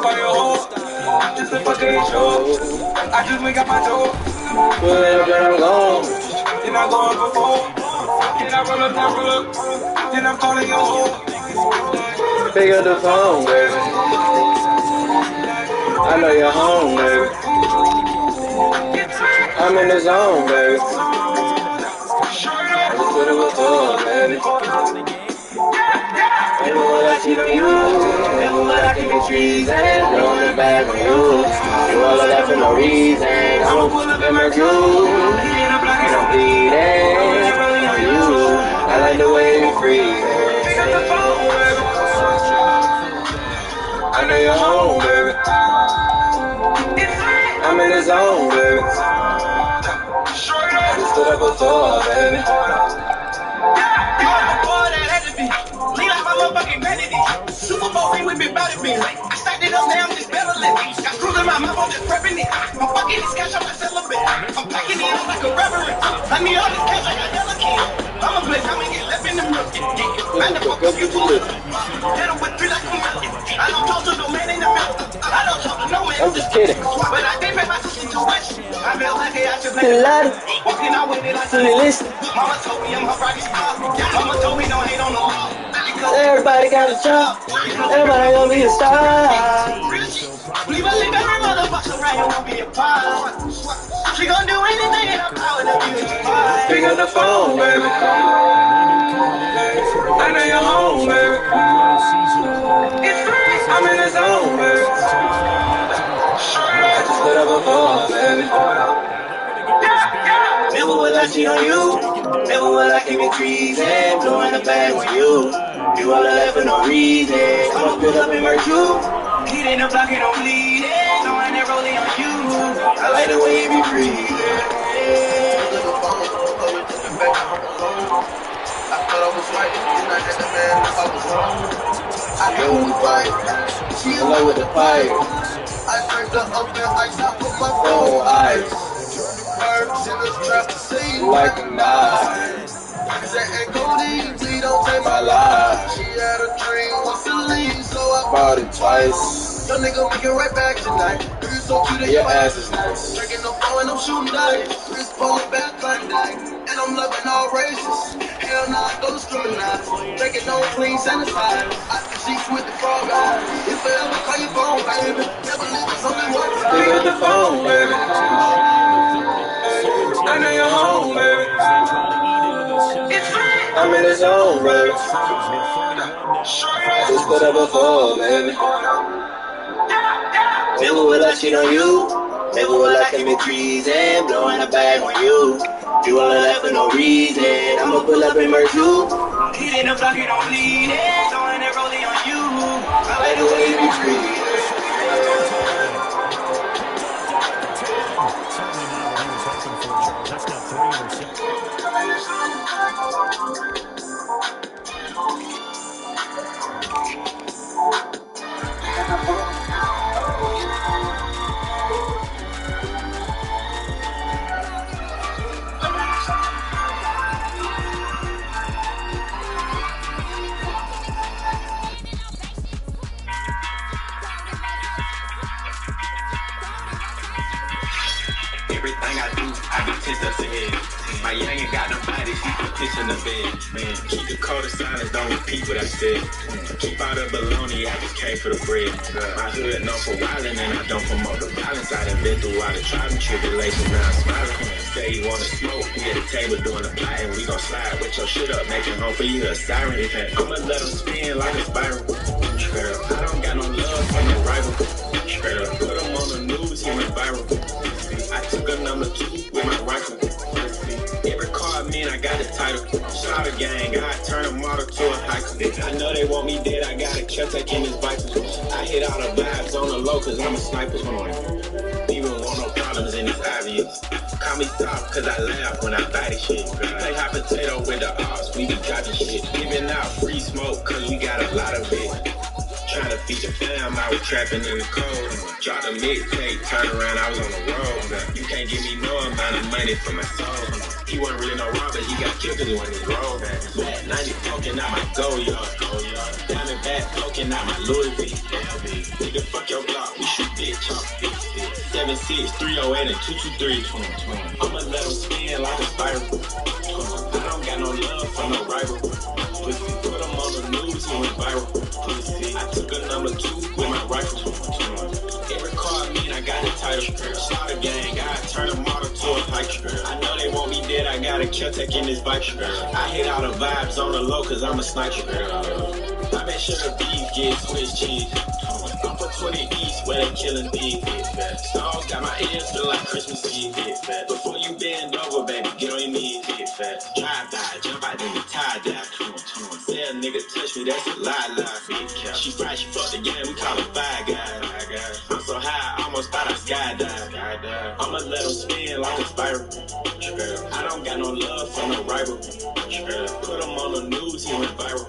call you a hoe, just a fucking show. I just wake up my toe. Pull it up and I'm gone. Then I'm going for 4. Then I roll up. Then I'm calling your hoe. Pick up the phone, baby. I know you're home, baby. I'm in the zone, baby. That's what it was for, baby. Never will I cheat on you. Never will I keep it treason. Blowing it back on you. You all of that for no reason. I'ma pull up in my Q. And I'm bleeding. Rolling on you. I like the way you freeze. Pick up the phone, baby. I know you're home, baby. I'm in the zone, baby. I just stood up before, baby. Lean like my motherfucking vanity. Super Bowl ring with me body beam. I stacked it up, now I'm just battling. Got screws in my mouth, I'm just prepping it. I'm fucking this cash, I'm a celibate. I'm packing it up like a reverend. I need all this cash, I got hella kids. I'ma play time and get left in the milk. Man, the fuck up you to live. Hit him with 3 like a milk. I don't talk to no man in the milk. I don't talk to no man. I'm just kidding. But I did pay my sister too much. I feel like I should play the ladder. Walking out with it like a list. Mama told me I'm her brightest star. Mama told me don't hate on the law. Everybody got a job. Everybody gonna be a star. Leave a lick every motherfucker right here won't be a part. She gon' do anything in her power to be with you. Pick up the phone, baby. I know you're home, baby. I'm in the zone, baby. I just stood up before, baby. Never will I cheat on you. Never will I keep it treason. Blowing the bag on you. You all of that for no reason. I'ma fill up and merge you. Heat in the block and I'm bleeding. Knowing that rolling on you. I like the way you be breathing. I thought I was right, and I had the man I was wrong. I know we fight. She in love with the pipe. I turned up and ice out with my phone ice. Herbs in the trap to see like a knife. Satin codeine, we don't take My life. She had a dream, wants to leave, so I Bought it twice. Your nigga make it right back tonight. You so cute and Your ass is nice. Drinking no phone and I'm shooting dice. Wrist ball back like that. And I'm loving all races. Hell nah, don't discriminate. Drinking no clean sanitizer. I can sheets with the frog eyes. If I ever call your phone, baby. Never leave us only one time. Pick up the phone, baby. I know you're home, baby. I'm in the zone, baby. Just put up before, baby. Never will I cheat on you. Never will I commit treason. Blowing a bag on you. You all of that for no reason. I'ma pull up and merge you. Heat in the block and I'm bleeding. Knowing that rolling on you. I like the way you be treated. That's now 3 10 steps ahead. My youngin' got no body, she can pitch in the bed. Man, keep the code of silence, don't repeat what I said. Keep all the baloney, I just came for the bread. My hood known for wildin' and I don't promote the violence. I done been through all the trials and tribulations, now I'm smiling. Say you wanna smoke, we at the table doing the plot and we gon' slide with your shit up, making home for you a siren. I'ma let them spin like a spiral. Straight up, I don't got no love for no rival. Straight up, put him on the news, he went viral. I took a number 2 with my rifle. Every card mean I got the title. Shot a gang, I turn a model to a hiker. I know they want me dead, I got a kill taking this biker. I hit all the vibes on the low, cause I'm a sniper. Even want no problems in this obvious. Call me soft, cause I laugh when I buy this shit. Play hot potato with the ops, we be dropping shit. Giving out free smoke, cause we got a lot of it. Trying to feed the fam, I was trapping in the cold. Dropped a mixtape, turn around, I was on the road. You can't give me no amount of money for my soul. He wasn't really no robber, he got killed cause he wasn't his role. Flat 90 poking out my go yard. Diamond back poking out my Louis V. Nigga, fuck your block, we shoot bitch. 7'6", 308 and 223. I'ma let him spin like a spiral. I don't got no love for no rival. Pussy, put him on the news, he went viral. Pussy, I took a number 2 with my rifle. Every card mean I got the title. Shot a gang, I turn a model to a hiker. I know they want me dead, I got a kill taking this bike. I hit all the vibes on the low, cause I'm a sniper. I make sure the beef gets Swiss cheese. I'm for 20 East, where they killing thieves. Stars got my ears feel like Christmas Eve. Before you bend over, baby, get on your knees. Drive by, jump out, then the tie down. Say a nigga touch me, that's a lie. She fried, she fucked the game, we call her Five Guys. I'm so high, I almost thought I skydived. I'ma let them spin like a spiral. I don't got no love for no rival. Put him on the news, he went viral.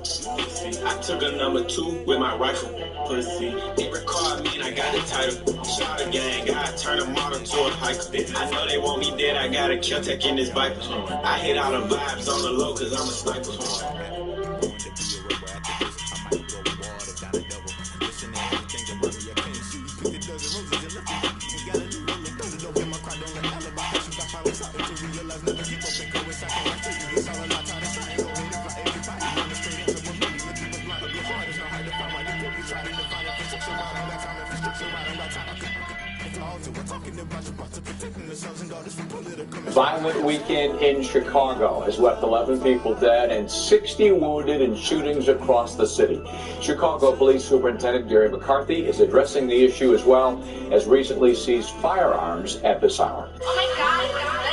I took a number 2 with my rifle. Pussy, every card mean I got the title. Shot a gang, I turn a model to a hiker. I know they want me dead, I got a kill taking this bike. I hit all the vibes on the low, cause I'm a sniper. Violent weekend in Chicago has left 11 people dead and 60 wounded in shootings across the city. Chicago Police Superintendent Gary McCarthy is addressing the issue as well as recently seized firearms at this hour. Oh my God, what's this?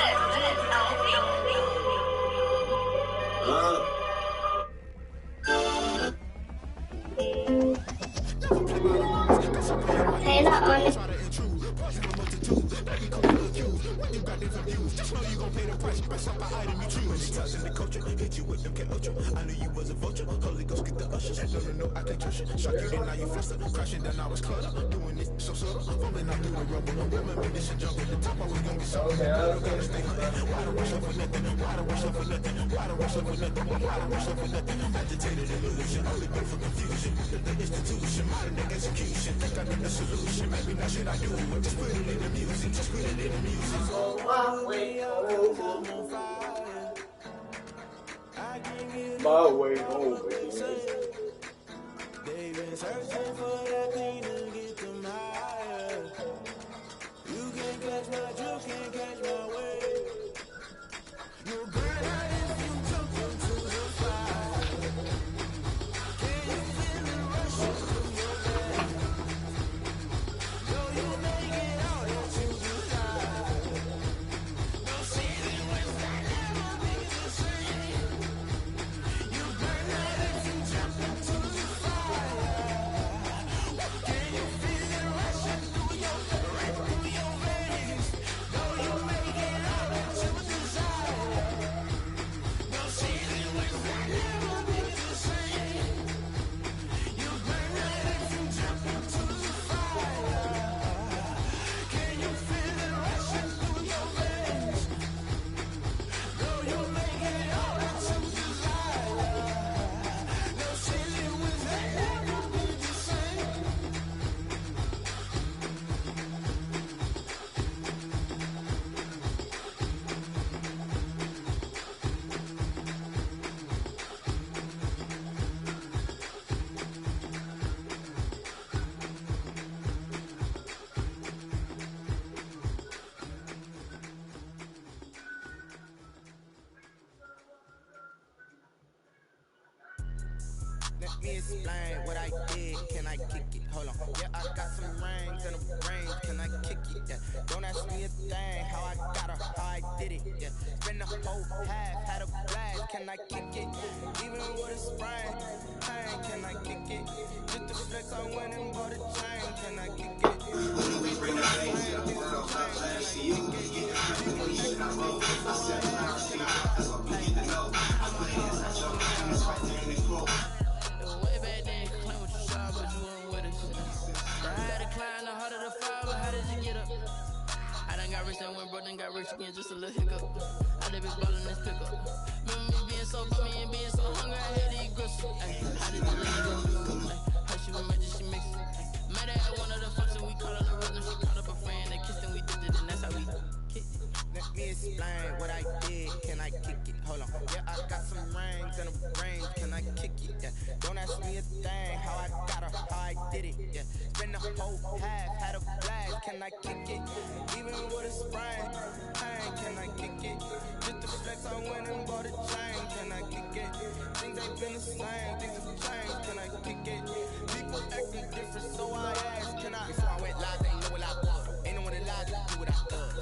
Hey, not on. My way home, They've been searching for that thing to get them higher. You can't catch my drift, can't catch my wave. You'll burn out if you jump into the fire. Can you feel the rush through your veins? Though you make it all that you desire. No season was that never be the same. You burn out if you jump into the fire. Can me explain what I did. Can I kick it? Hold on. Yeah, I got some rings and a range. Can I kick it? Yeah. Don't ask me a thing. How I got her, how I did it. Yeah. Spend the whole half, had a blast. Can I kick it? Even with a sprain. Pain, can I kick it? Just the flex, I went and bought a chain. Can I kick it? We bring the things to the world, stop playing. See you get it. When you shit I roll, I said mercy. That's what we need to know. I put hands at your hands right there in the quote. Way back then, claim what you saw, but you weren't with us. The higher the climb, the harder the fall, but how did you get up? I done got rich, then went broke, then got rich again, just a little hiccup. I done been ballin' this pickup. Remember me being so bummy and being so hungry, I had to eat gristle. Ay, how did you let it go? Ay, how she was magic, she mixed it. Ay, met her at one of the functions, we called her the rhythm. She called up a friend, they kissed and we did it, and that's how we kicked it. Let me explain what I did. Can I kick it? Hold on. Yeah, I got some rings and a range. Can I kick it? Yeah. Don't ask me a thing. How I got her, how I did it. Yeah. Spend the whole half, had a blast. Can I kick it? Even with a sprain. Pain, can I kick it? Just the flex, I went and bought a chain. Can I kick it? Things ain't been the same. Things have changed. Can I kick it? People acting different, so I asked. Can I? Before I went live, they know what I was. Ain't no one alive to do what I does.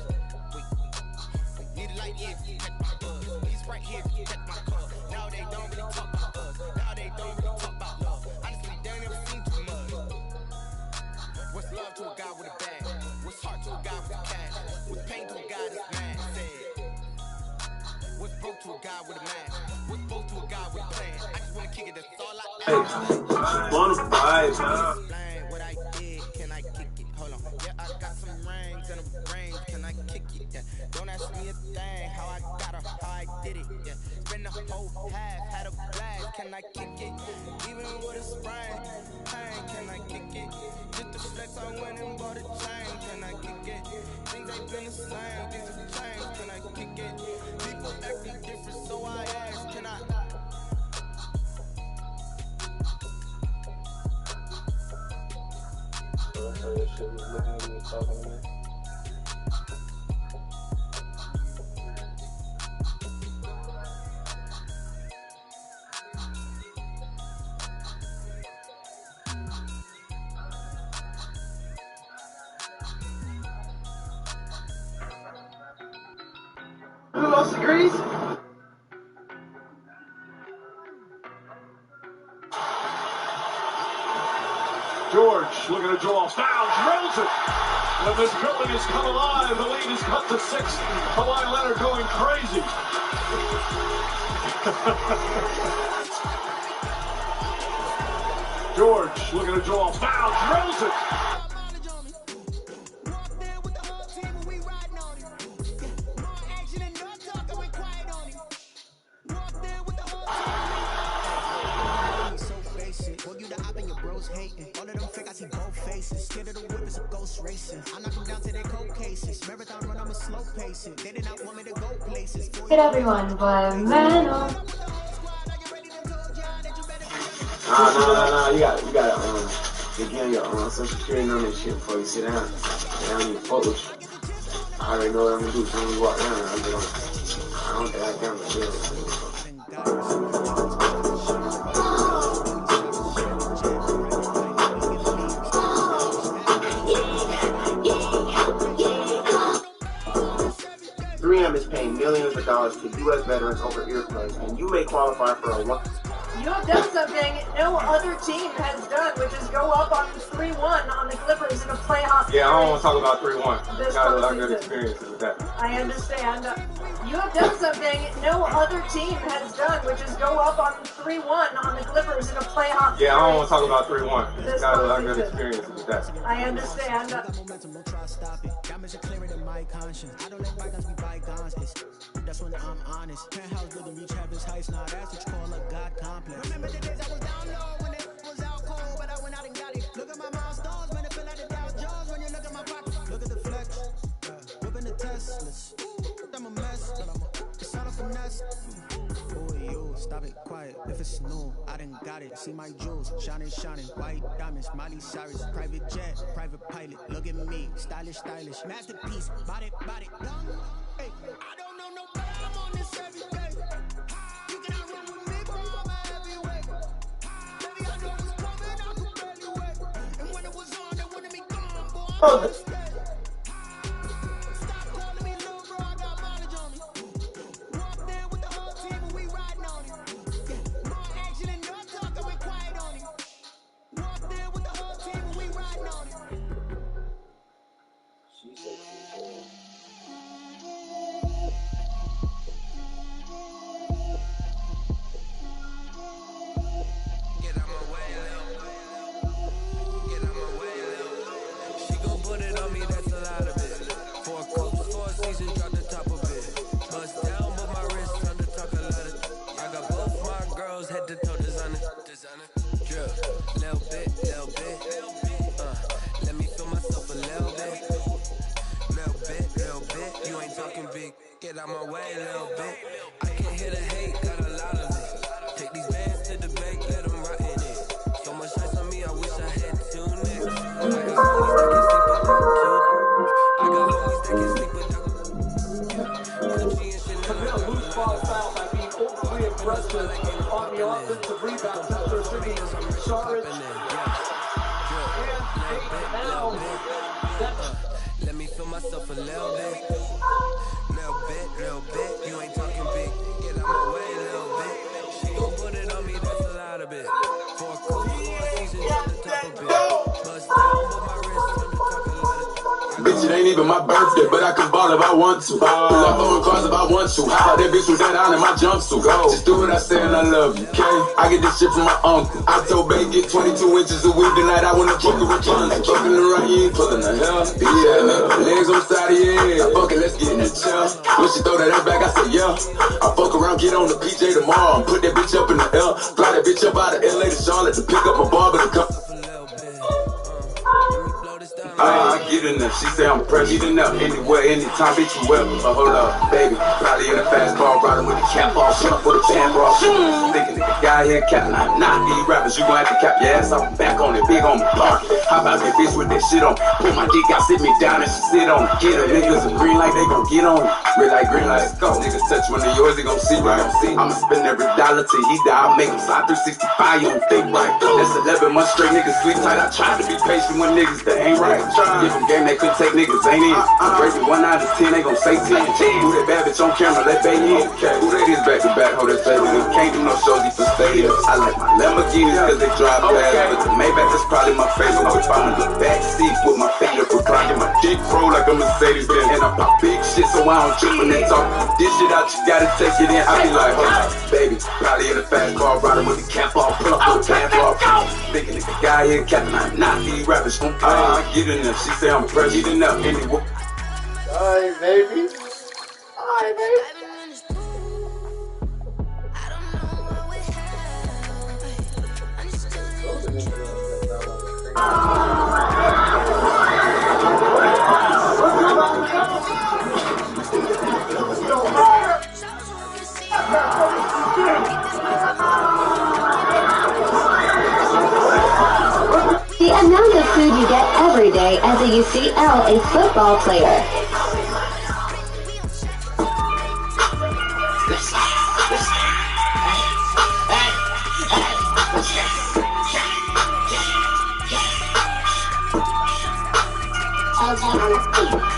Need a light here if you catch my buzz. He's right here if you catch my cup. Now they don't really talk about us. Now they don't really talk about love. Honestly, they ain't never seen too much. What's love to a guy with a bag? What's heart to a guy with a cash? What's pain to a guy that's mad? Said. What's broke to a guy with a mask? What's both to a guy with a plan? I just wanna kick it, that's all I ask. Bonafide, man. Explain what I did. Can I kick it? Hold on. Yeah, I got some rings and a range. Can I kick it? Yeah. Don't ask me a thing. How I got her, how I did it. Yeah. Spend the whole half, had a blast. Can I kick it? Even with a sprain. Pain, can I kick it? Just the flex, I went and bought a chain. Can I kick it? Things ain't been the same. Things have changed. Can I kick it? People acting different, so I asked. Can I? So your shit was looking at me talking to me. Who else agrees? George looking to draw fouls, drills it. And this building has come alive. The lead is cut to 6. Kawhi Leonard going crazy. George looking to draw fouls, drills it. Hit everyone, but man, Nah. You gotta get on your social security number and shit before you sit down. I don't even fuck with you. I already know what I'm gonna do. So I'm gonna walk down and I'm gonna, I don't think I can, but yeah. 3M is paying millions of dollars to U.S. veterans over earplugs, and you may qualify for a one. you have done something no other team has done, which is go up on 3-1 on the Clippers in a playoff. Yeah, I don't want to talk about 3-1. This Got a lot of postseason. good experiences with that. I understand. You have done something no other team has done, which is go up on 3-1 on the Clippers in a playoff. Yeah, I don't want to talk about 3-1. This Got a lot of good postseason. experiences with that. I understand. Damage clearer than my conscience. I don't let bygones be bygones. That's when I'm honest. Penthouse didn't reach heaven's heights. Now that's what you call a God complex. Remember the days I was down low when it was out cold, but I went out and got it. Look at my milestones, man, it feel like the Dow Jones when you look at my pocket. Look at the flex, whipping the Teslas. I'm a mess, it's all a finesse. Oh, you, stop it, quiet. If it's new, I done got it. See my jewels, shining, white diamonds, Miley Cyrus, private jet, private pilot. Look at me, stylish, masterpiece, body, young. Hey, I don't know nobody, I'm on this every day. You cannot run with me, bro, I'm a heavyweight. Baby, I Get out my way a little bit. I can't hear the hate, got a lot of it. Take these bands to the bank, let them rot in it. So much ice on me, I wish I had 2 nicks. I got homies that can sleep without 2. I got homies that can sleep without Gucci and Chanel. Commit a loose ball foul by being overly aggressive on the offensive rebound after shooting Sharridge and now let me feel myself a little bit. Little bit, you ain't talking big. Get out my way a little bit. She gon' put it on me, that's a lot of it. For a cool, for a season, drop the top of it. Bust down, but my wrist, time to talk a lot of. Bitch, it ain't even my birthday, but I can ball if I want to. Pull up on cars if I want to. How that bitch was that on in my jumpsuit. Just do what I say and I love you, okay? I get this shit from my uncle. I told Bay get 22 inches of weed tonight. I wanna fuck her with tons. Fucking around, you ain't pulling the hell. Yeah, legs on the side of your head. I fuck it, let's get in the chair. When she throw that ass back, I say yeah. I fuck around, get on the PJ tomorrow. And put that bitch up in the L. Fly that bitch up out of LA to Charlotte to pick up a barber to come. I get enough, she say I'm pressure enough. Anywhere, anytime, bitch, you welcome. But hold up, baby, probably in a fast car, riding with the cap off, shut up for the band, bro. Thinking that the guy here cap, not these rappers, you gon' have to cap your ass off, back on it, big on the park. How about that bitch with that shit on? Pull my dick out, sit me down, and she sit on it. Get her niggas a green light, they gon' get on it. Red light, green light, let's go. Niggas touch one of yours, they gon' see right. I'ma spend every dollar till he die, I'll make him slide 365, you don't think right. That's 11 months straight, niggas sleep tight. I tried to be patient with niggas that ain't right. Give them game, they couldn't take niggas, ain't in. Break it 1 out of 10, they gon' say 10. Who that bad bitch on camera, let they in. Who that is back to back, hold that baby. Can't do no shows, for stadiums. I like my Lamborghinis cause they drive fast. But the Maybach is probably my favorite. Whip I'm in the back seat with my feet up reclining. My dick roll like a Mercedes Benz. And I pop big shit so I don't trip when they talk. This shit out, you gotta take it in. I be like, hold on, baby. Probably in a fast car, riding with the cap off, pull up with the pants off. Thinking that the guy here capping, I'm not these rappers. I get enough, she say I'm fresh, eat enough anyway. Alright, baby. Alright, baby. The amount of food you get every day as a UCLA football player.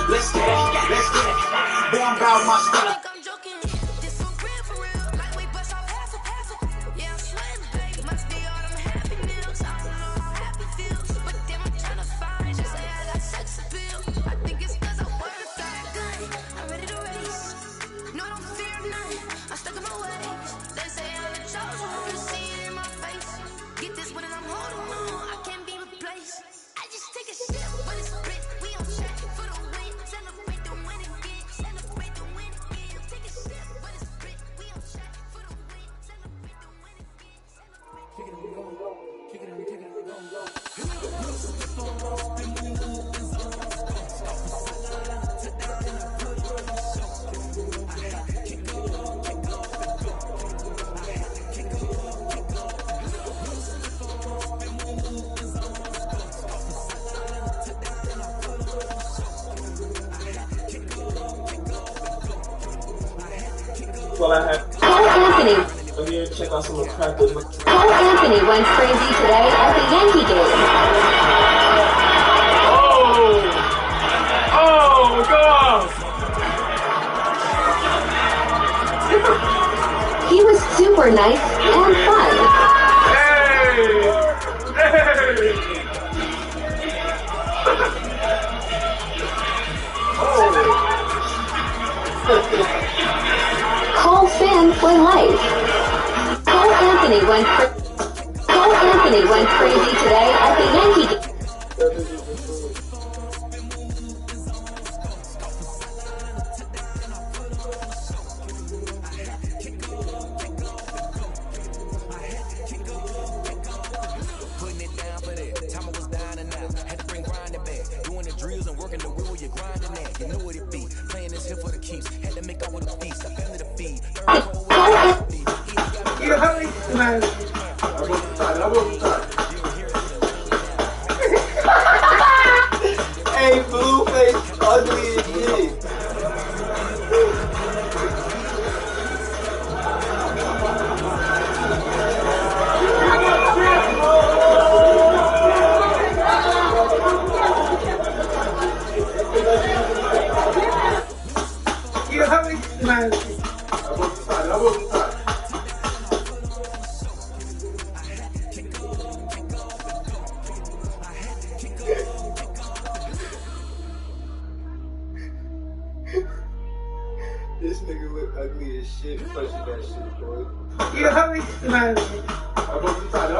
Let's get it. Boy, I'm about my stuff. Well, I have. Cole Anthony. I'm here to check out some of the practice. Cole Anthony went crazy today at the Yankee game. Oh! super nice and fun. Cole fan for life. Cole Anthony went crazy today at the Yankee game. Hey, Blueface, ugly as shit. This nigga look ugly as shit pushing that shit, boy. You hurry, man. I wasn't tired.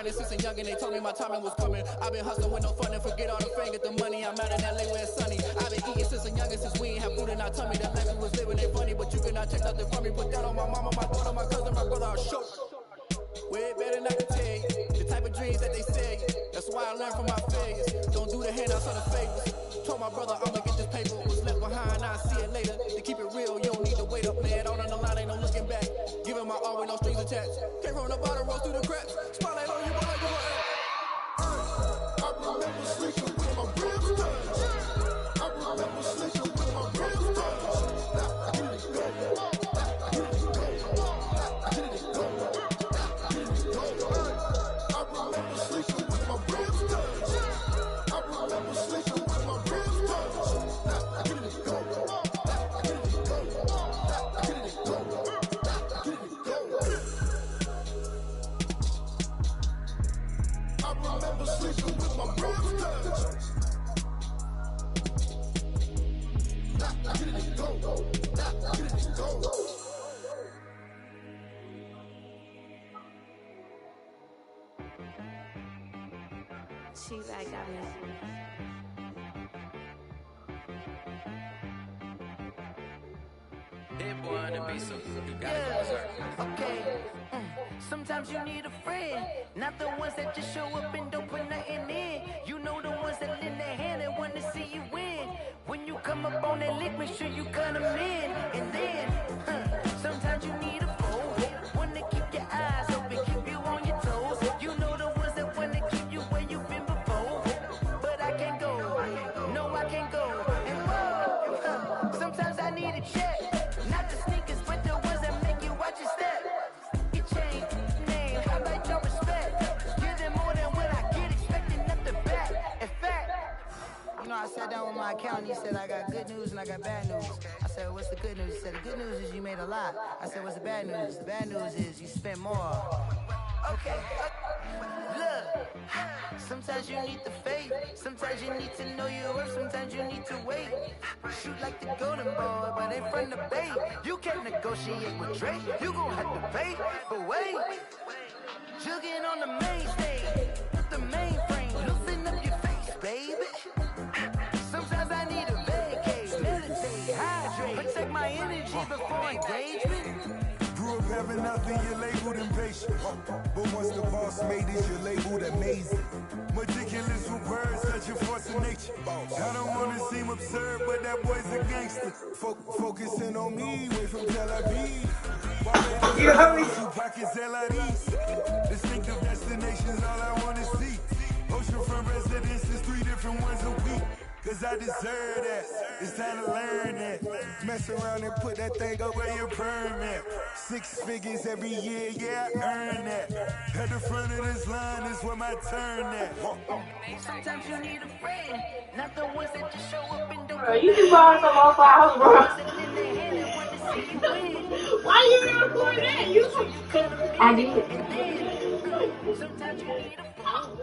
Since a youngin', they told me my timing was coming. I've been hustling with no fun and forget all the fame, get the money. I'm out in LA where it's sunny. I've been eating since a youngin', since we ain't have food in our tummy. That life we was living ain't funny, but you cannot take nothing from me. Put that on my mama, my daughter, my cousin, my brother, I'll show. Way better not to tell you the type of dreams that they say. That's why I learned from my failures. Don't do the handouts or the favors. Told my brother I'ma get this paper. Was left behind, I'll see it later. To keep it real, you don't need to wait up. Lay it out on the line, ain't no looking back. Giving my all with no strings attached. Came from the bottom, roll through the cracks. Spotlight on you, boy, you gon' I remember sleeping with my ribs touched. I remember sleeping with my ribs touched. T-Bag got me. That boy on the beat, so you gotta go berserk. Okay. Sometimes Sometimes you need a friend, not the ones that just show up and don't put nothing in. You know the ones that lend their hand and want to see you win. When you come up on that lick, make sure you cut them in. And then, sometimes you need a foe, one to keep your eyes open, keep you on your toes. You know the ones that want to keep you where you've been before. But I can't go, no I can't go. And whoa, sometimes I need a check. Not the sneakers, but the ones that make you watch your step. You change name, how about your respect? Give them more than what I get, expecting nothing back. In fact, you know, I sat down with my accountant, he said I got good news and I got bad news. I said, what's the good news? He said, the good news is you made a lot. I said, what's the bad news? The bad news is you spent more. Okay, look, sometimes you need the faith, sometimes you need to know your worth, sometimes you need to wait. Shoot like the golden boy, but in front of Bay. You can't negotiate with Drake, you gon' have to pay. But wait, jugging on the main stage, put the mainframe, loosen up your face, baby. Sometimes I need a vacate, meditate, hydrate, protect my energy before engagement. Grew up having nothing, you're labeled impatient. But once the boss made it, you're labeled amazing. Meticulous with words, such a force of nature. I don't wanna seem absurd, but that boy's a gangster. Focusing on me, way from Tel Aviv. You heard me? Two pockets LIDs. Distinctive destinations, all I wanna see. Oceanfront residences, 3 different ones a week. Cause I deserve that, it's time to learn that. Mess around and put that thing up where your permit. 6 figures every year, yeah, I earn that. At the front of this line is where my turn at. Sometimes you need a friend, not the ones that just show up and don't. Bro, you can borrow some off our house, bro. Why you even record that? I did. Sometimes you need a friend.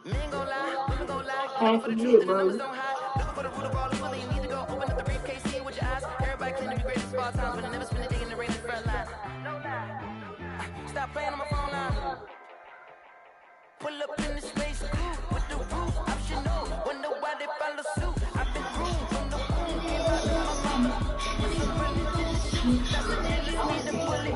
Men gon' lie, women gon' lie. Looking for the truth and the numbers don't hide. Looking for the root of all the will, you need to go open up the briefcase, see it with your eyes. Everybody claim to be great at small times, but I never spend a day in the rain in the front line. Stop playing on my phone line. Pull up in the space coupe with the roof optional. Wonder why they follow suit. I've been groomed from the womb. Came out to my mama. When you run into the shoot, that's the niggas need a bullet.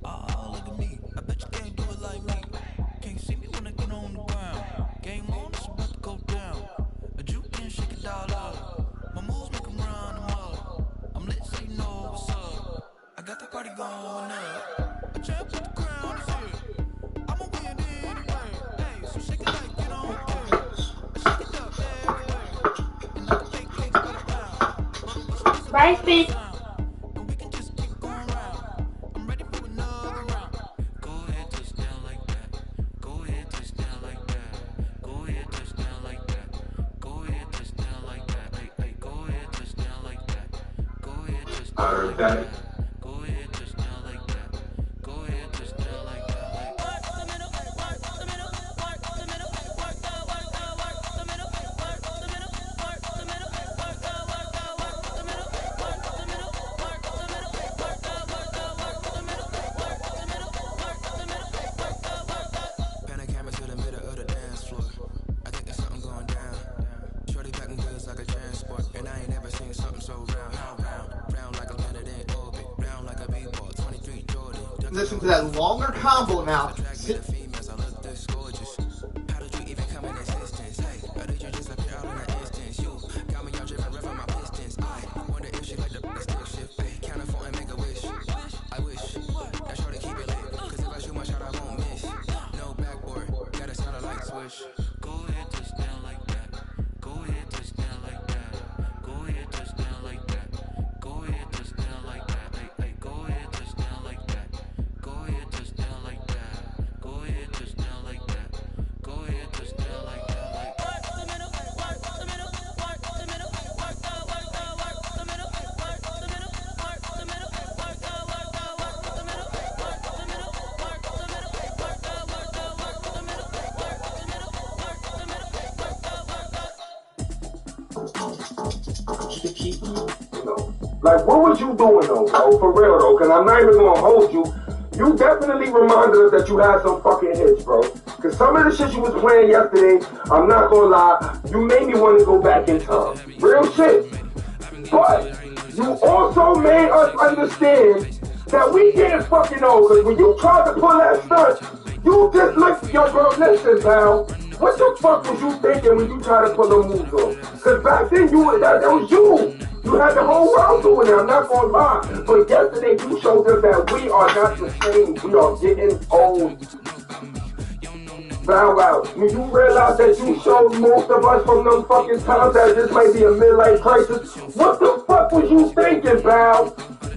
Oh, look at me. I bet you can't do it like me. Can't see me when I get on the ground. Game on, it's about to go down. A juke can shake it all up. My moves make 'em run them up. I'm lit, so you know what's up. I got the party going up. A champ with the crown is here. I'ma win anyway. Hey, so shake it like you don't care. Shake it up everywhere. And I can make cakes by the pound. Right, bitch. I heard that. Listen to that longer combo now. you to keep me. You know, like, what was you doing though, bro? For real though, because I'm not even gonna hold you. You definitely reminded us that you had some fucking hits, bro. Because some of the shit you was playing yesterday, I'm not gonna lie, you made me want to go back in time. Real shit. But you also made us understand that we didn't fucking know. Because when you tried to pull that stunt, you just looked, yo, bro, listen, pal. What the fuck was you thinking when you tried to pull them moves off? Because back then, that was you. You had the whole world doing it, I'm not gonna lie. But yesterday you showed us that we are not the same. We are getting old. Bow wow. When you realize that you showed most of us from them fucking times that this might be a midlife crisis, what the fuck was you thinking, Bow?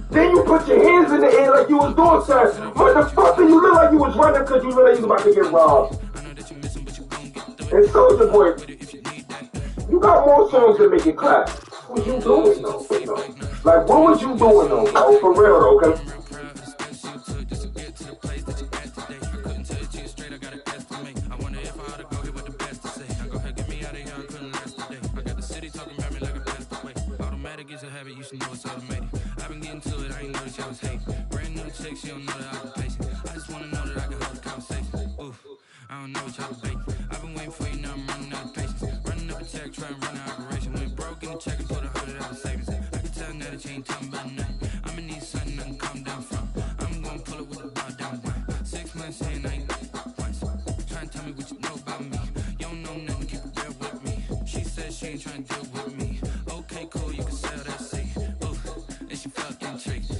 Then you put your hands in the air like you was doing something. Motherfucker, you look like you was running because you look like you was about to get robbed. And Soulja Boy, you got more songs that make it clap. What was you doing though? Like, what was you doing though, bro? For real though, cause It's a habit, you should know it's automated. I've been getting to it, I ain't noticed y'all was hating. Brand new chick, she don't know the occupation. I just wanna know that I can hold the conversation. Oof, I don't know what y'all debating. I've been waiting for you, now I'm running out of patience. Running up a check, try and run an operation. Went broke in the check and put $100 savings. I can tell now that you ain't talking about nothing. I'ma need something I can calm down from. I'm gonna pull it with the bar down one. 6 months in, I ain't once. Try and tell me what you know about me. You don't know nothing, keep it real with me. She said she ain't trying to deal with me. Okay, cool, you can sell that seat. Oof, and she fucking tricky.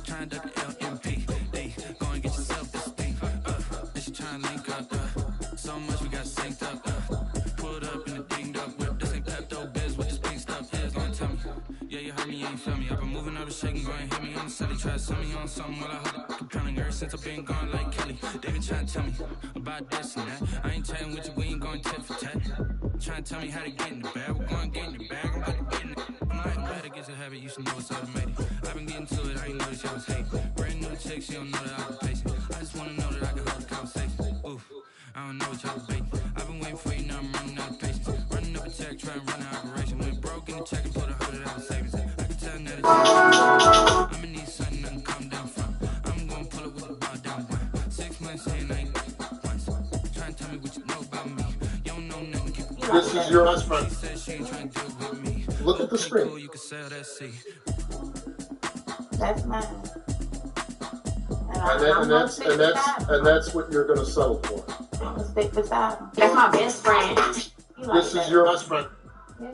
Trying to duck the LMP. Go and get yourself this thing. And she trying to link up. So much we got synced up. Pulled up in the dinged up whip. This ain't Pepto Biz, what this pink stuff is. Gonna tell me. Yeah, you heard me, you ain't feel me. I've been moving out of shaking, go and hit me on the celly. Try to sell me on something while I hold it compelling. Ever since I've been gone like Kelly. They been trying to tell me about this and that. I ain't chatting with you, we ain't going tit for tat. Trying to tell me how to get in the bag. We're going to get in the bag, I'm about to get in it. I'm like, I'm glad it gets a habit, you should know it's automated. I've been getting to it, I ain't noticed y'all was hating. Brand new chick, she don't know the occupation. I just wanna know that I can hold the conversation. Oof, I don't know what y'all debating. I've been waiting for you, now I'm running out of patience. Running up a check, try and run an operation. Went broke in the check and put $100 savings. I can tell now that you I'ma need something I can calm down from. I'm gonna pull it with the bar down one. 6 months in, I ain't once. Try and tell me what you know about me. You don't know nothing, keep it real. this is your best friend. She said she ain't trying to deal with me. Look at the screen. Cool, you can sell that seat. That's mine. And that's what you're gonna settle for. I'm gonna stick beside him. That's my best friend. This is your best friend. Yeah.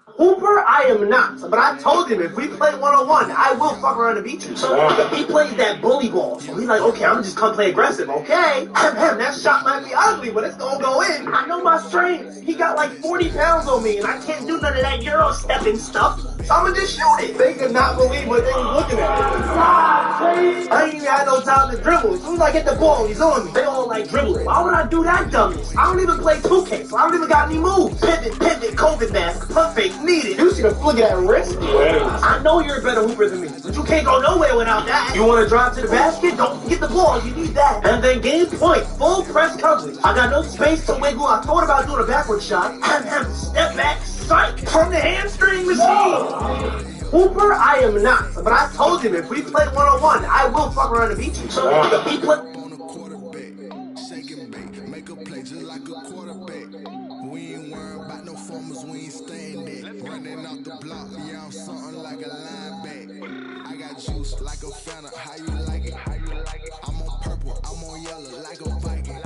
Hooper, I am not. But I told him if we play one-on-one, I will fuck around and beat you. So he plays that bully ball. So he's like, okay, I'm just gonna play aggressive, okay? That shot might be ugly, but it's gonna go in. I know my strengths. He got like 40 pounds on me, and I can't do none of that Euro stepping stuff. So I'm gonna just shoot it. They could not believe what they was looking at. I ain't even had no time to dribble. As soon as I get the ball, he's on me. They all like dribbling. Why would I do that dummies? I don't even play 2K, so I don't even got any moves. Pivot, COVID mask, pump fake, needed. You see the flick of that wrist? I know you're a better hooper than me, but you can't go nowhere without that. You want to drive to the basket? Don't forget the ball. You need that. And then game point, full press coverage. I got no space to wiggle. I thought about doing a backward shot. Step back, strike from the hamstring machine. Hooper, I am not. But I told him if we play one-on-one, I will fuck around and beat you. So he play. Shake and bake, make a play just like a quarterback. We ain't worried about no formers, we ain't staying there. Running out the block, yeah, I'm something like a linebacker. I got juice like a Fanta, how you like it? I'm on purple, I'm on yellow like a Viking.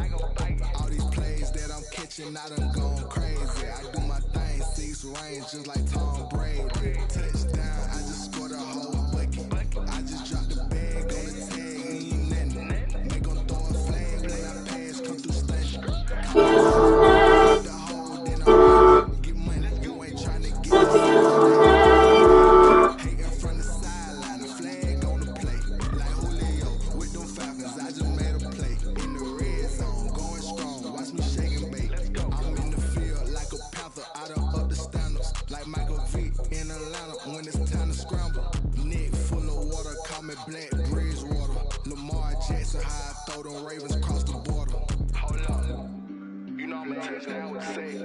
All these plays that I'm catching, I done gone crazy. I do my thing, 6 range just like Tom Brady. Touchdown, I just scored a whole bucket. I just dropped the bag on the tag, ain't nothing. Make them throw a flag when I pass, come through station. The hole, then I get money, you ain't trying to get hating from the sideline, a flag on the plate. Like Julio with them Falcons, I just made a play. In the red zone, going strong, watch me shake and bake. I'm in the field like a panther, I done up the standards. Like Michael Vick in Atlanta when it's time to scramble. Neck full of water, call me Black Bridgewater. Lamar Jackson, how I throw them Ravens across the border. Hold up, you know I'm a touchdown with say.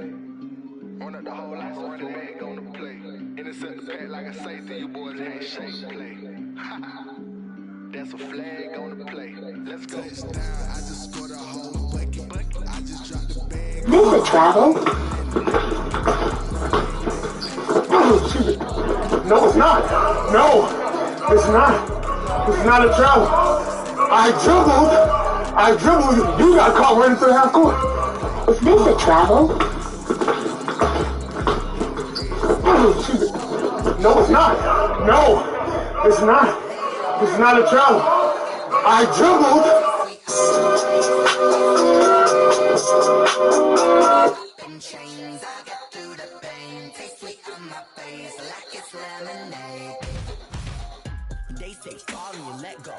Run The whole life's a running back on the play. Intercept the pack like a safety, you boys ain't shake play. That's a flag on the play. Let's go. Touchdown, I just scored a whole bucket. I just dropped the bag. This is travel. No, it's not. No, it's not. It's not a travel. I dribbled. You got caught right into the half court. Is this a travel? No, it's not. No, it's not. It's not a travel. I dribbled. They say fall and you let go,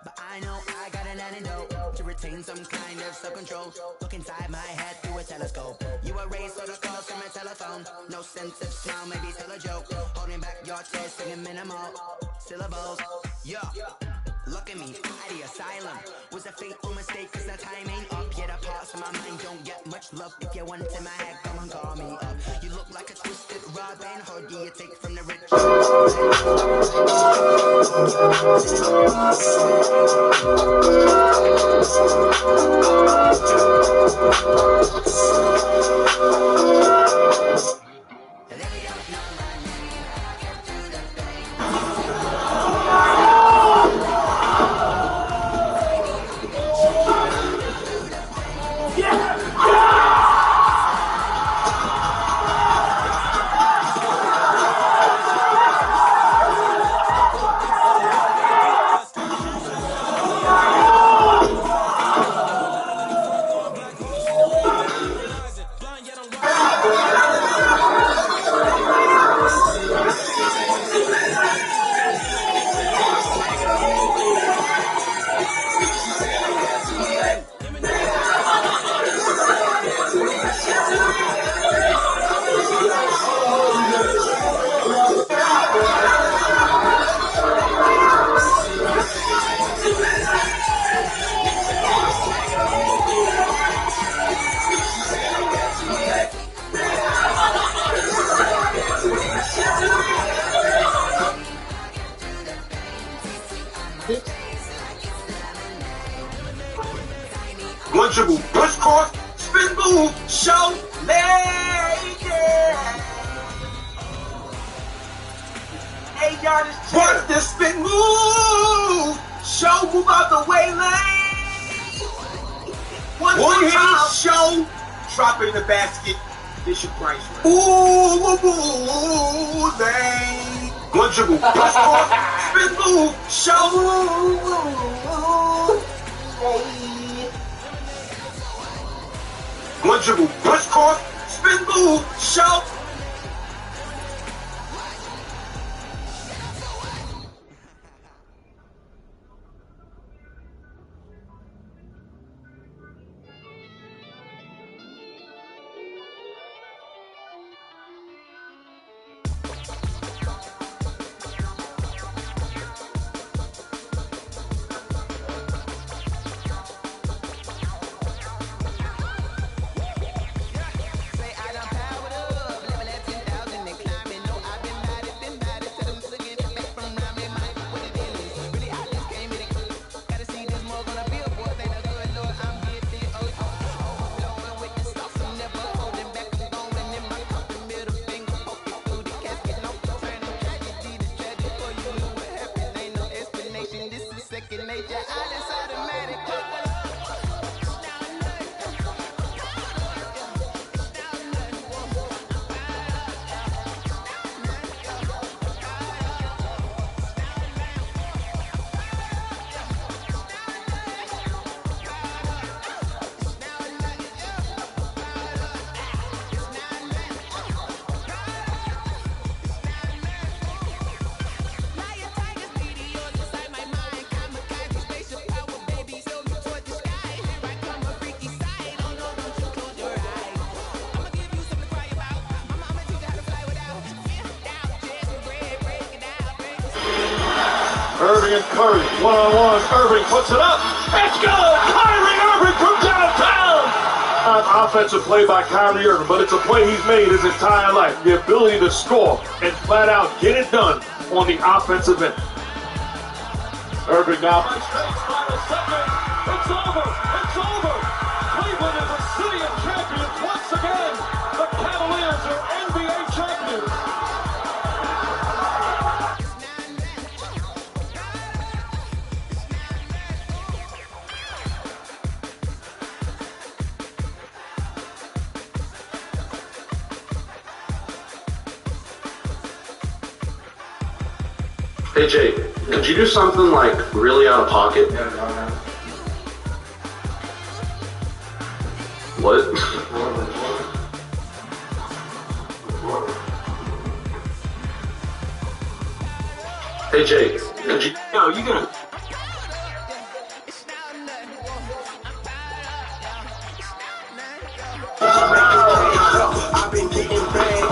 but I know I got an antidote to retain some kind of self-control. Look inside my head through a telescope. You erase all the calls from a telephone. No sense of smile, maybe still a joke. Holding back your tears, singing minimal syllables. Yeah, look at me, out the asylum. Was a fateful mistake, cause the time ain't up yet. A parts of my mind don't get much love. If you want in my head, come and call me up. You look like a twisted Robin Hood. You take from the rich. One dribble, push cross, spin move, show, lady. Hey, y'all, just Work the spin move, show, move out the way lane. One hit, show, drop it in the basket. This your price. Ooh, lane. One dribble, push cross, spin move, show. One dribble, push cross, spin move, shout. Irving and Curry, one-on-one. Irving puts it up. Let's go! Kyrie Irving from downtown! non-offensive play by Kyrie Irving, but it's a play he's made his entire life. The ability to score and flat out get it done on the offensive end. Irving now. It's over. It's over. Cleveland is a city of champions once again. The Cavaliers are NBA champions. Hey Jay, could you do something like really out of pocket? What? Hey Jay, could you? Yo, you gonna? I've been getting paid.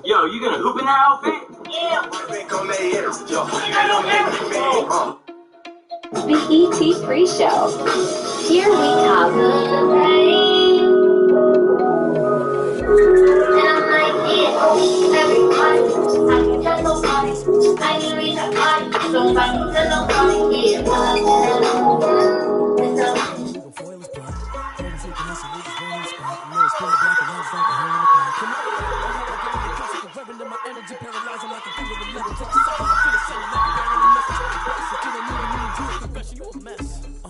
Yo, you gonna hoop in that outfit? The ET Pre-Show. Here we come. And I'm like, yeah, everybody, I can touch nobody. I can reach a body, don't find me to nobody.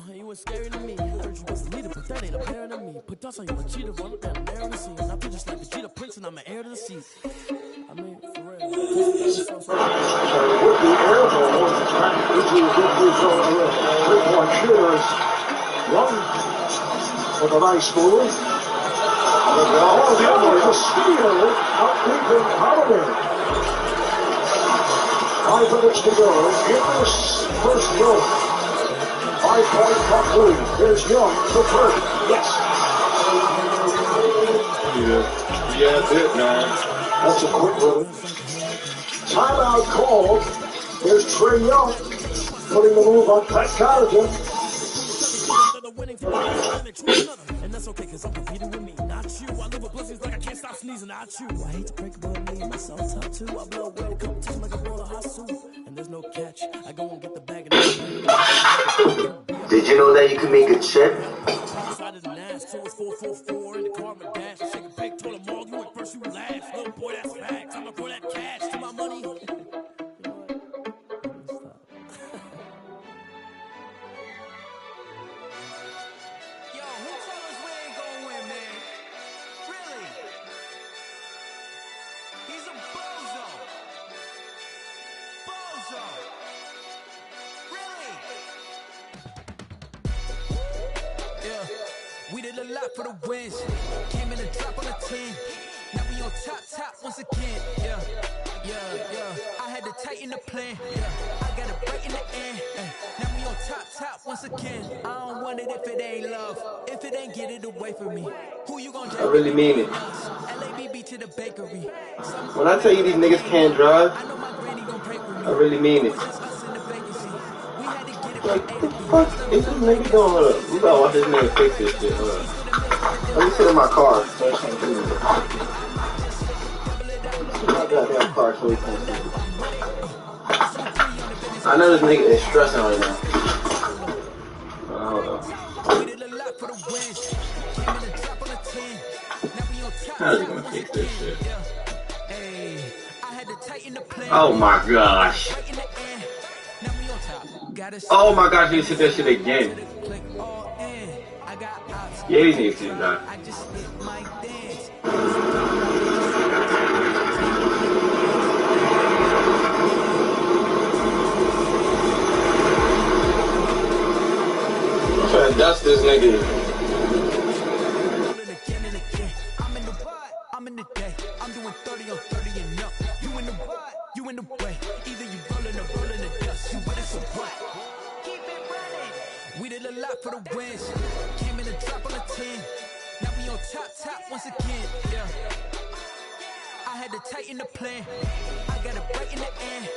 Yeah, you was scary to me. I heard you was a leader, but that ain't apparent to me. Put dust on you, a cheater, run up and bear on the scene. I feel just like a cheetah prince, and I'm an heir to the seat. I mean, for real. With the air ball, three-point shooters run with a nice move. Oh, the other steal out Cleveland Holiday. 5 minutes to go in this first quarter. 5-point Buck lead. There's Young, the first. Yes. Yeah, that's it, man. That's a quick one. Timeout called. There's Trey Young putting the move on Pat Connaughton. And that's okay, cause I'm competing with me, not you. I live with blessings like I can't stop sneezing, not you. I hate to break it, but me and myself top two. I blow away, come to like a bowl of hot soup. And there's no catch. I go and get the bag and Did you know that you can make a chip? side of the Nash, so it's 444 in the car, my dash. Shake a big, told them all, you went first, you last. Little boy, that's facts. I'ma pour that cash to my money. We did a lot for the wins. Came in a drop on a 10. Now we on top once again. Yeah. I had to tighten the plan. I got it right in the end. Now we on top once again. I don't want it if it ain't love. If it ain't, get it away from me. Who you gonna I really mean it. LABB to the bakery. When I tell you these niggas can't drive, I really mean it. Like, what the fuck is this nigga doing? Hold up. We gotta watch this nigga fix this shit. Hold up. Let me sit in my car so I can't do it. My goddamn car so he can't do it. I know this nigga is stressing right now. Hold up. How is he gonna fix this shit? Oh my gosh. Oh my gosh, you need to hit that shit again. Yeah, you need to see that. I'm trying to dust this nigga. I'm in the day. I'm doing 30 on 30 and up. You in the what? You in the way. Either you rolling or rolling the dust. You with us or what? Keep it running. lot for the wins. Came in a drop on a 10. Now we on top once again. Yeah. I had to tighten the plan. I got it right in the end.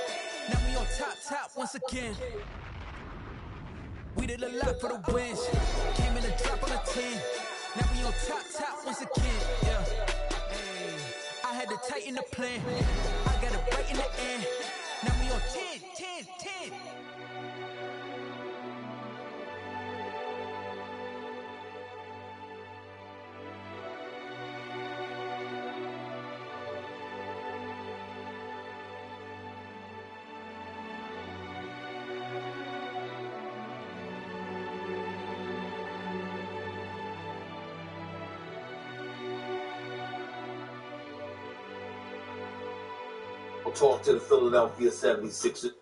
Now we on top once again. We did a lot for the wins. Came in a drop on a 10. Now we on top once again. Yeah. Hey. I had to tighten the plan. I got it right in the end. Now we on 10. Talk to the Philadelphia 76ers.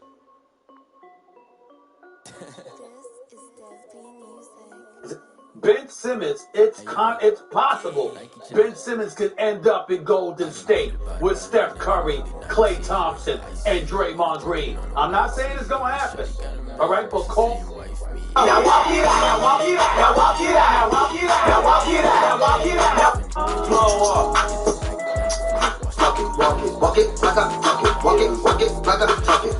Ben Simmons, it's possible Ben Simmons could end up in Golden State with Steph Curry, Klay Thompson, and Draymond Green. I'm not saying it's going to happen, all right, but call. Now walk it out, now walk it out, now walk it out, now walk it out, now walk it out, now walk it out, now blow up. Walk it like I talk it. Walk it like I talk it.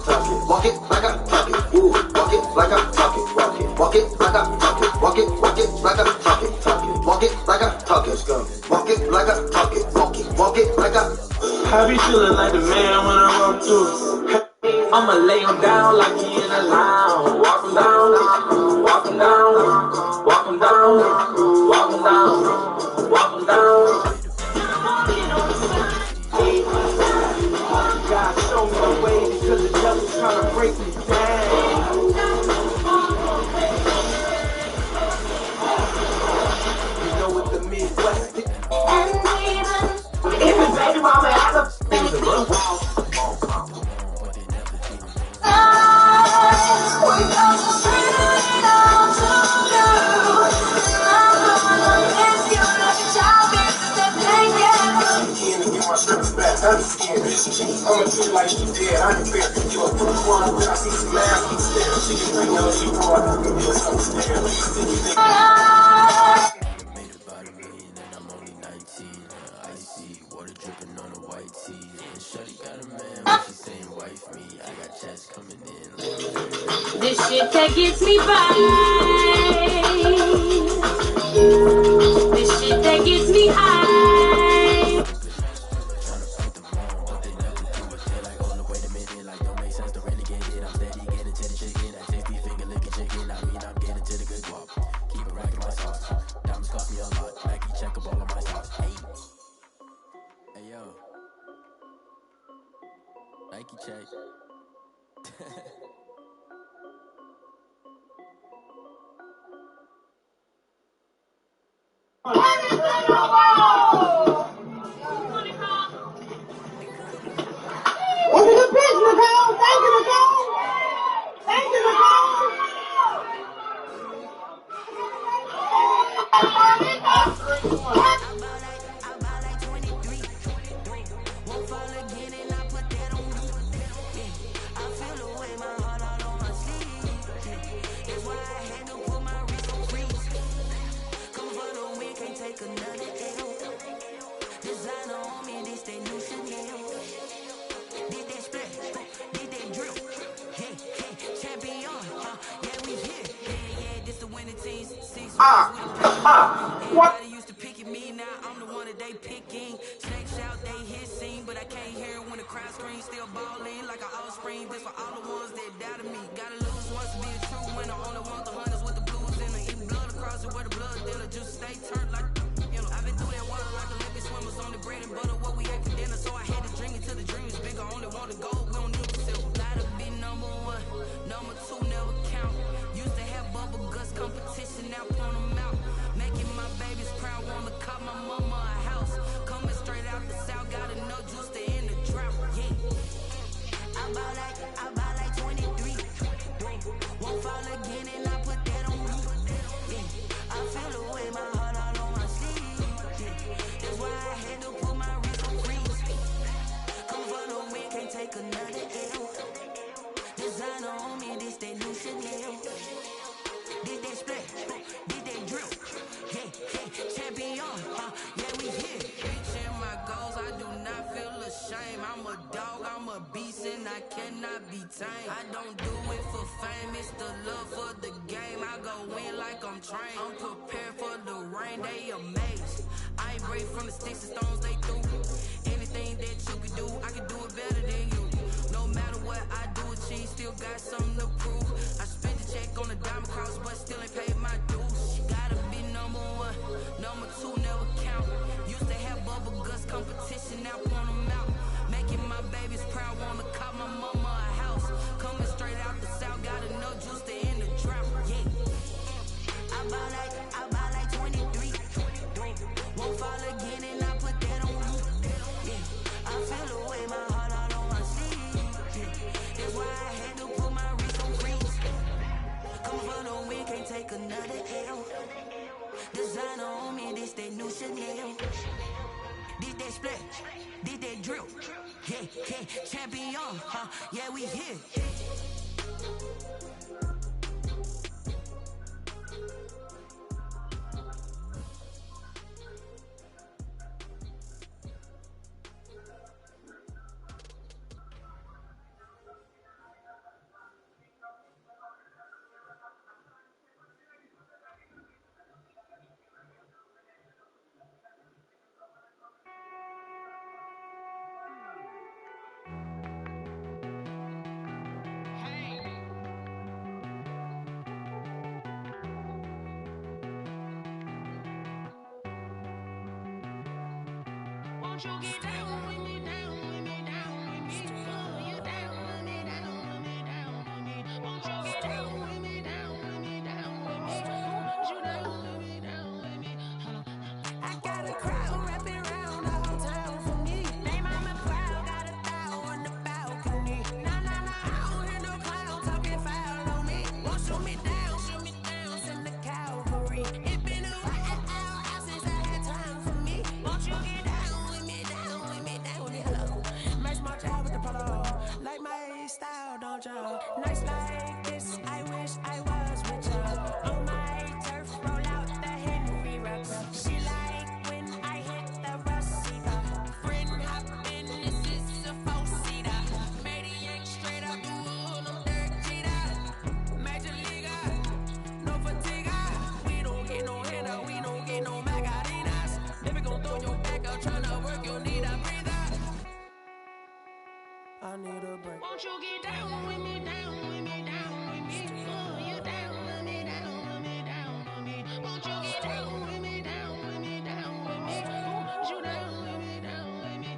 Walk it like I talk it. Ooh, walk it like I talk it. Walk it like I talk it. Walk it like I talk it. Walk it like I talk it. Walk it like I talk it. Walk it like I. I be feeling like the man when I walk through. I'ma lay him down like he in a lounge. Walk him down, walk him down, walk him down, walk him down, walk him down. God, show me the way because the devil's trying to break me down. You know what the Midwest is. Even baby mama has a thing to do. I'ma treat like she dead, I can bear. You a foot one, but I see some ass instead. She can bring out she know I can give us understand. Made about $1 million and I'm only 19. Icy water dripping on a white tee. And shorty got a man, but she saying wife me. I got chats coming in. This shit that gets me by. This shit that gets me high. Nike check. What's a good pitch, Nicole? Thank you, Nicole. Thank you, Nicole. What? Everybody used to pick at me, now I'm the one that they picking. Snake shout, they hissing, but I can't hear it when the crowd screams. Still balling like an offspring. This for all the ones that doubted me. Gotta lose once to be a true winner. Only want the hunters with the blues in it. Eating blood across it where the blood dinner. Just stay turned like, you know. I've been through that water like Olympic swimmers on the bread and butter. What we ate for dinner, so I had to drink it till the dream is bigger. Only want the gold, we don't need the silver. Gotta be number one, number two never count. Used to have bubble guts competition, now point them out. Making my babies proud, wanna cop my mama a house. Coming straight out the south, gotta know just to end the drought. Yeah, I buy like 23. Won't fall again, and I put that on me. Yeah, I feel the way, my heart all on my sleeve. Yeah, that's why I had to put my wrist on freeze. Come for the win, can't take another L. Designer on me, this that new Chanel. Did that split? dog, I'm a beast and I cannot be tamed. I don't do it for fame, it's the love for the game. I go in like I'm trained. I'm prepared for the rain, they amazed. I ain't brave from the sticks and stones they threw. Anything that you can do, I can do it better than you. No matter what I do, achieve, still got something to prove. I spent the check on the diamond cross, but still ain't paid my dues. Gotta be number one, number two never count. Used to have bubble guts competition, now point them out. Making my babies proud, wanna call my mama a house. Coming straight out the south, got enough juice to end the drought. Yeah, I buy like 23. Won't fall again and I put that on you. Yeah, I feel the way my heart all on my sleeve. Yeah, that's why I had to put my wrist on freeze. Come for the win, can't take another L. Designer on me, this that new Chanel. This that splash, this that drill. Yeah, yeah, champion, huh? Yeah, we here. Won't you get down with me, down with me, down with me? Oh, you down with me, down with me, down with me. Won't you get down with me, down with me, down with me? Won't you down with me, down with me? I got a crowd wrapping around the whole town for me. They mama proud, got a thou on the balcony. Nah, I don't hear no clown talking foul on me. Won't shoot me down, send the cavalry. It been a while since I had time for me. Won't you get down with me, down with me, down with me? Hello, match my job with the polo. Like my style, don't y'all? Nights like this, I wish I was with y'all. On my turf, roll out the Henry rocks. She like when I hit the Rosita. Friend hop in, this is a four-seater. Maniac straight up, ooh, I'm Dirk Jeter. Major leaguer, no fatigue. We don't get no handout, we don't get no Macarinas. Never gon' throw your back out, tryna work, you'll need a breather. I need a break. Won't you get down with me, down with me, down with me? Oh, you down with me, down with me, down with me. Won't you get down with me, down with me, down with me? Won't you down with me, down with me?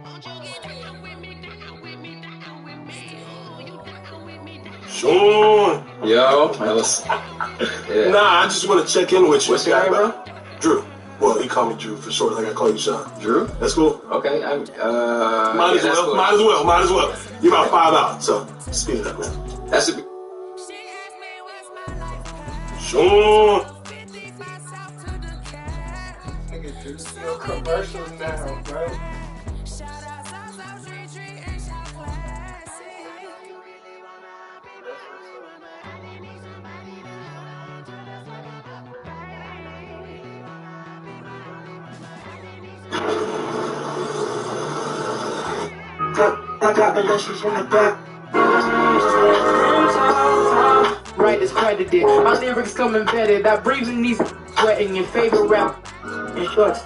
Won't you get down with me, down with me, down with me? Oh, you down with me, down with me? Sean. Yo, yeah. Nah, I just want to check in with you. What's your name, bro? Drew. Well, he called me Drew for short, like I call you Sean. Drew? That's cool. Okay, might as well. Cool. Might as well. You're about 5 out, so speed it up, man. That's a Sean. Still commercials now, bro. I got Balenciagas in the back. Right discredited. My lyrics come embedded. I breathe in these sweating your favorite rap in shorts.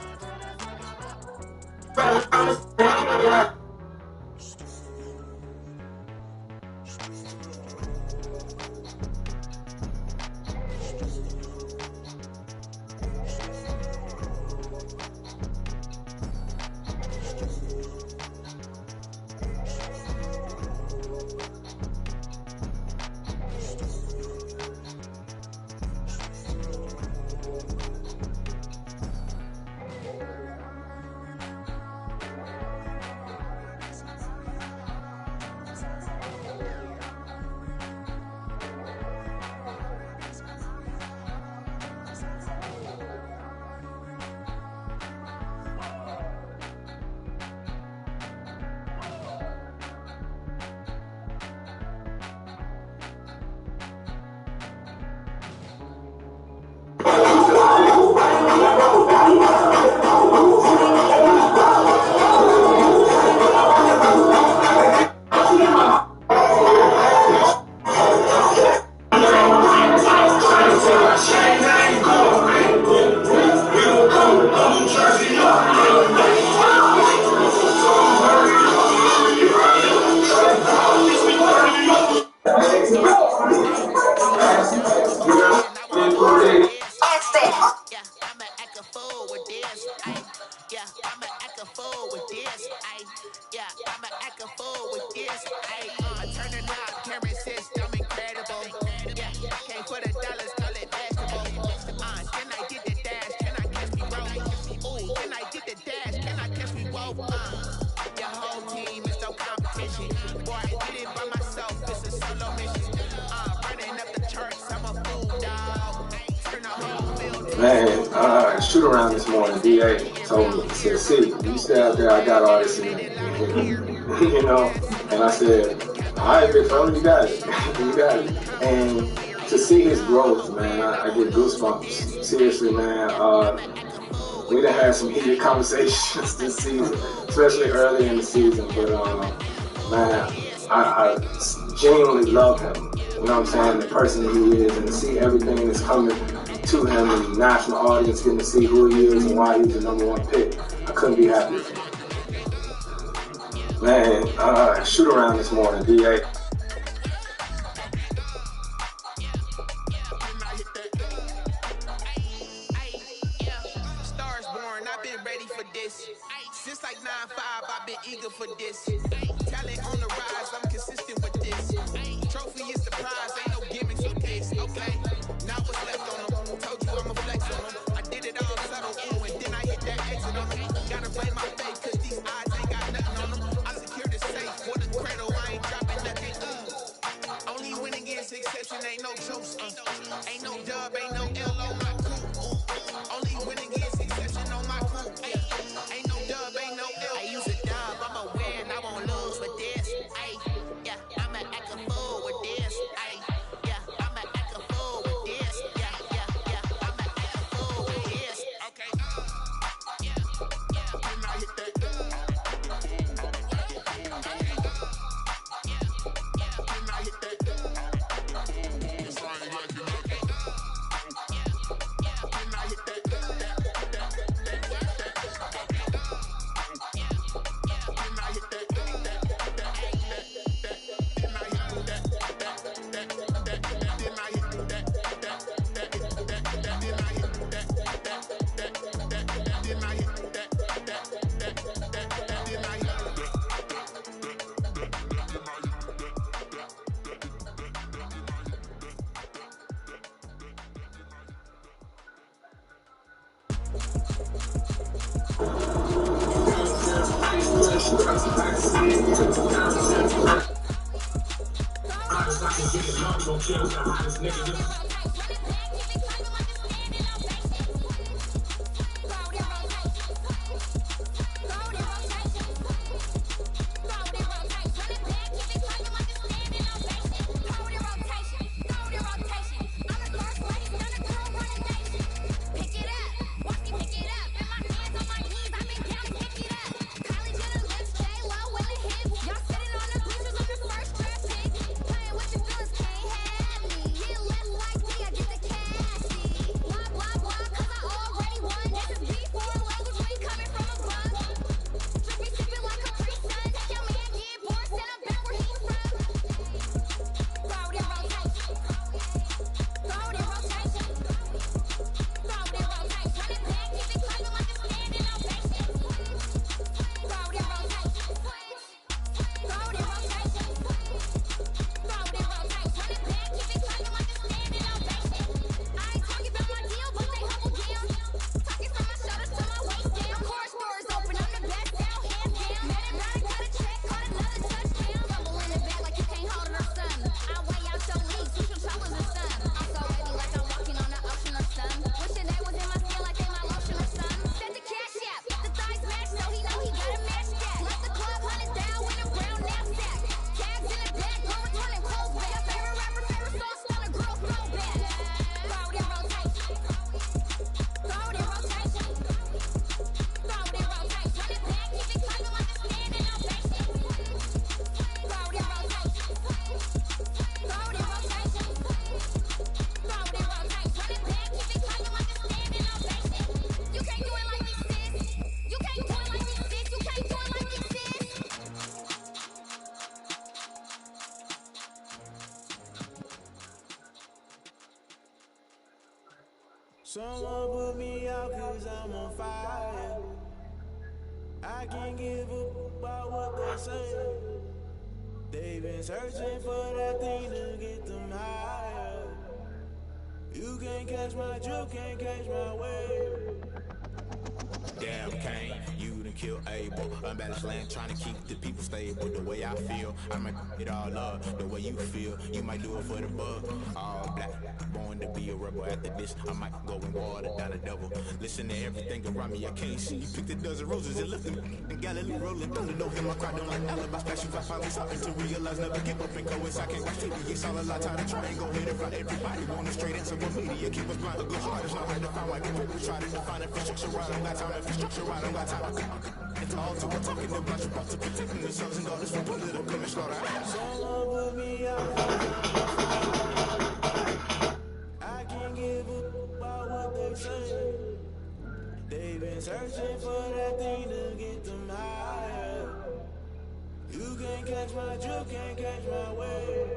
this. I turn the knob, camera assist, I'm incredible. Yeah, I came for the dollars, call it vegetable. Can I get the dash? Can I catch me roll? Ooh, can I get the dash? Can I catch me roll? Your whole team is no competition. Boy, I did it by myself, it's a solo mission. Running up the charts, I'm a fool, dog. Turn the whole field. Man, shoot around this morning, DA told me, he said, see, you stay out there, I got all this in it. You know? And I said, all right, big fella, you got it. You got it. And to see his growth, man, I get goosebumps. Seriously, man. We done had some heated conversations this season, especially early in the season. But, man, I genuinely love him. You know what I'm saying? The person that he is, and to see everything that's coming to him and the national audience getting to see who he is and why he's the #1 pick. I couldn't be happier. Man, shoot around this morning, DA. Stars born, I've been ready for this. Since like 9-5, I've been eager for this. Talent on the rise, I'm consistent with this. Trophy is the prize, ain't no gimmicks with this. Okay, now what's left on them? Told you I'ma flex on them. I did it all subtle, ooh, and then I hit that exit on them. Gotta blame my face, cause these eyes ain't got nothing on them. I secured the safe for the cradle, I ain't dropping nothing. Only winning against exception, ain't no truce. Ain't no dub, ain't no L on my coupe. Only winning against exception on my coupe. Ain't no dub, ain't no L. I use a dub, I'ma win, I won't lose with this. Yeah, I'ma act a fool with this. Yeah, I'ma act a fool with this. Yeah, I'ma act a fool with this. Okay. Then I hit that. Then I hit that. It's like you like it. Then I hit that. Someone put me out cause I'm on fire. I can't give up about what they say. been searching for that thing to get them higher. You can't catch my drift, can't catch my wave. Damn, Kane, you done killed Abel. Unbalanced land, trying to keep the people stable. The way I feel, I might it all up. The way you feel, you might do it for the bug. All black, born to be a rebel. After this, I might go and water down the devil. Listen to everything around me, I can't see. You picked a dozen roses and left them in Galilee rolling thunder. Know him, I cried don't like alibi. Special I finally starting to realize, never give up and co-ins. I can't watch TV, it's all a lot. Time to try and go ahead and find everybody. Want a straight answer with media, keep us blind. A good artist, know how to find white people. Try to define infrastructure right on that time. Infrastructure right on that time. It's all to we're talking about you, about to protecting the sons and daughters from political and slaughter. Someone put me out. I can't give a about what they say. They've been searching for that thing to get them higher. You can't catch my drift, can't catch my wave.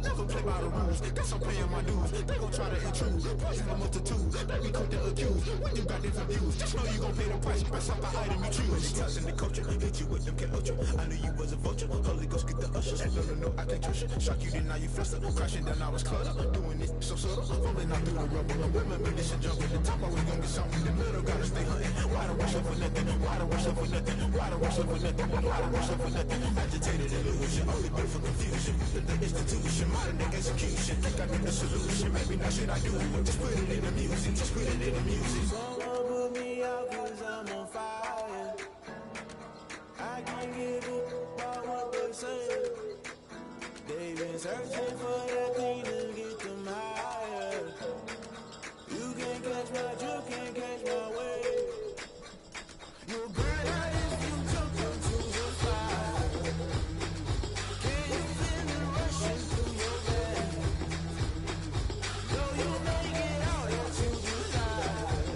Never play by the rules, guess I'm paying my dues. They gon' try to intrude, poison the multitude. Baby, quick to accuse, when you got different views, just know you gon' pay the price. Best out the item you choose. Touching the culture, hit you with them get ultra. I knew you was a vulture, Holy Ghost get the ushers. No, I can't trust you. Shock you, then now you fluster. Crashing down, I was clutter. Doing it so subtle, falling out through the rubble. Remember this and jump at the top, always gonna get something. The middle gotta stay hunting. Why the rush up for nothing? Why the rush up for nothing? Why the rush up for nothing? Why the rush up for nothing? Agitated illusion, only built for confusion. The institution, modern day execution. Think I need the solution, maybe not should I do it? Just put it in the music, just put it in the music. Someone put me out cause I'm on fire. I can't give a about what they say. They've been searching for that thing to get them higher. You can't catch my drift, can't catch my wave. You'll burn out if you jump into the fire. Can you feel it rushing through your veins? Though you make it out into the light.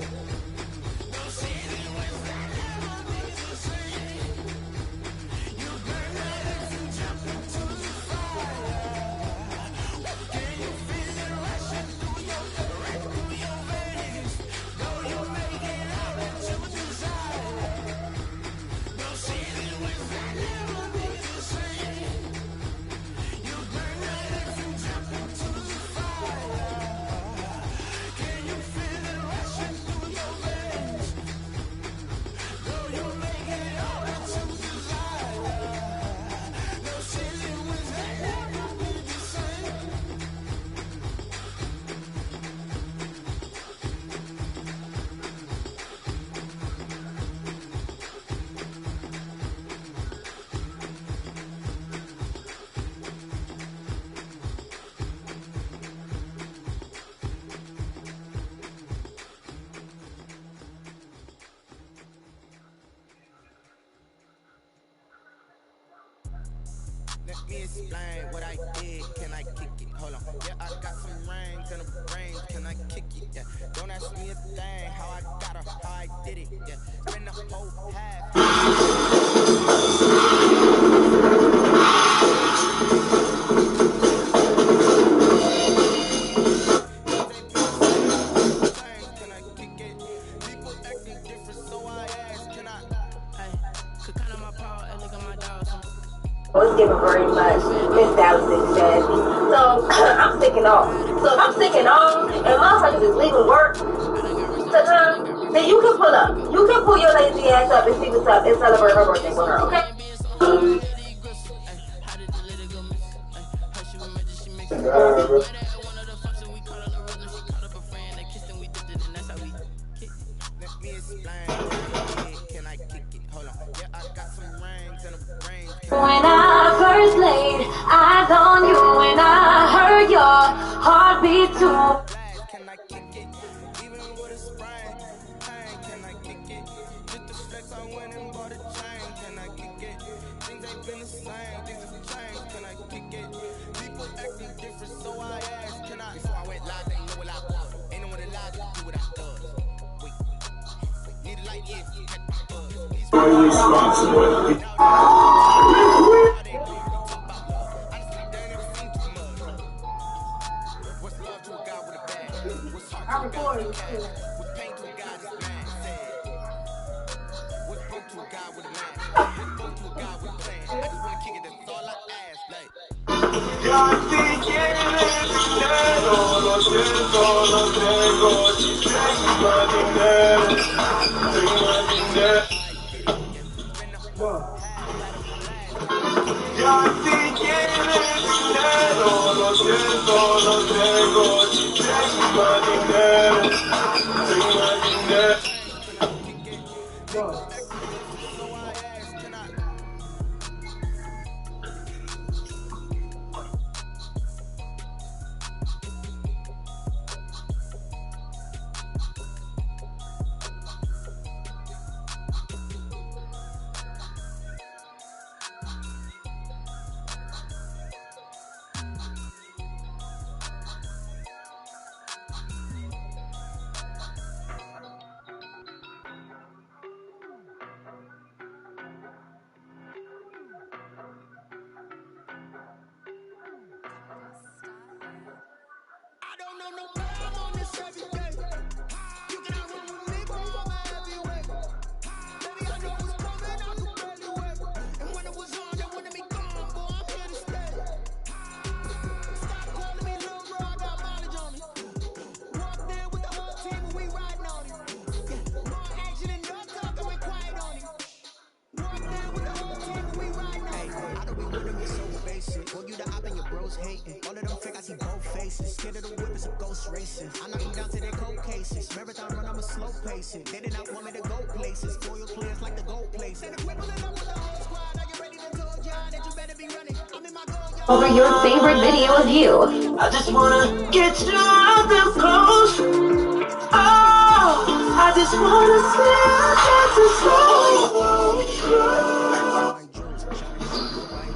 No city was that never be the same. You burn out if you jump into the fire. Can you feel it rushing through your veins? Though you make it out into the light. No city was that never be the same. You burn out if you jump into the fire. Can you feel it rushing through your veins? Though you make it out into the light. No city was that never be the same. Let me explain what I did. Can I kick it? Hold on. Yeah, I got some rings and a brain. Can I kick it? Yeah. Don't ask me a thing. How I got her, how I did it. Yeah. Spend the whole half. Can I kick it? People acting different, so I ask. Can I? Hey, could count on my power and look at my dogs. Was given very much. Miss Dallas is sassy. So I'm sticking off. So if I'm sticking on and motherfuckers is leaving work sometimes, then you can pull up. You can pull your lazy ass up and see what's up and celebrate her birthday with her, okay? Let me explain. Can I kick it? Hold on. Yeah, I got some rings and a brain. When I first laid eyes on you, when I heard your heartbeat too. Can I kick it? Even with a sprain. Can I kick it? Just the flex, I went and bought a chain. Can I kick it? Things ain't been the same. Things have changed. Can I kick it? People acting different, so I asked. Can I? Before I went live, they know what I was. Ain't no one alive to do what I does. Wait. Need a light, yeah. Catch my buzz. What's love to a guy with a bag? What's heart to a guy with a cash? What's pain to a guy that's mad? Sad. lo siento, no tengo. Take my dinero, take my dinero. Ya si quieres dinero, lo siento, no tengo. Take my dinero, take my dinero. Over your favorite video of you. I just wanna get you out them clothes. Oh, I just wanna see you dancing slow.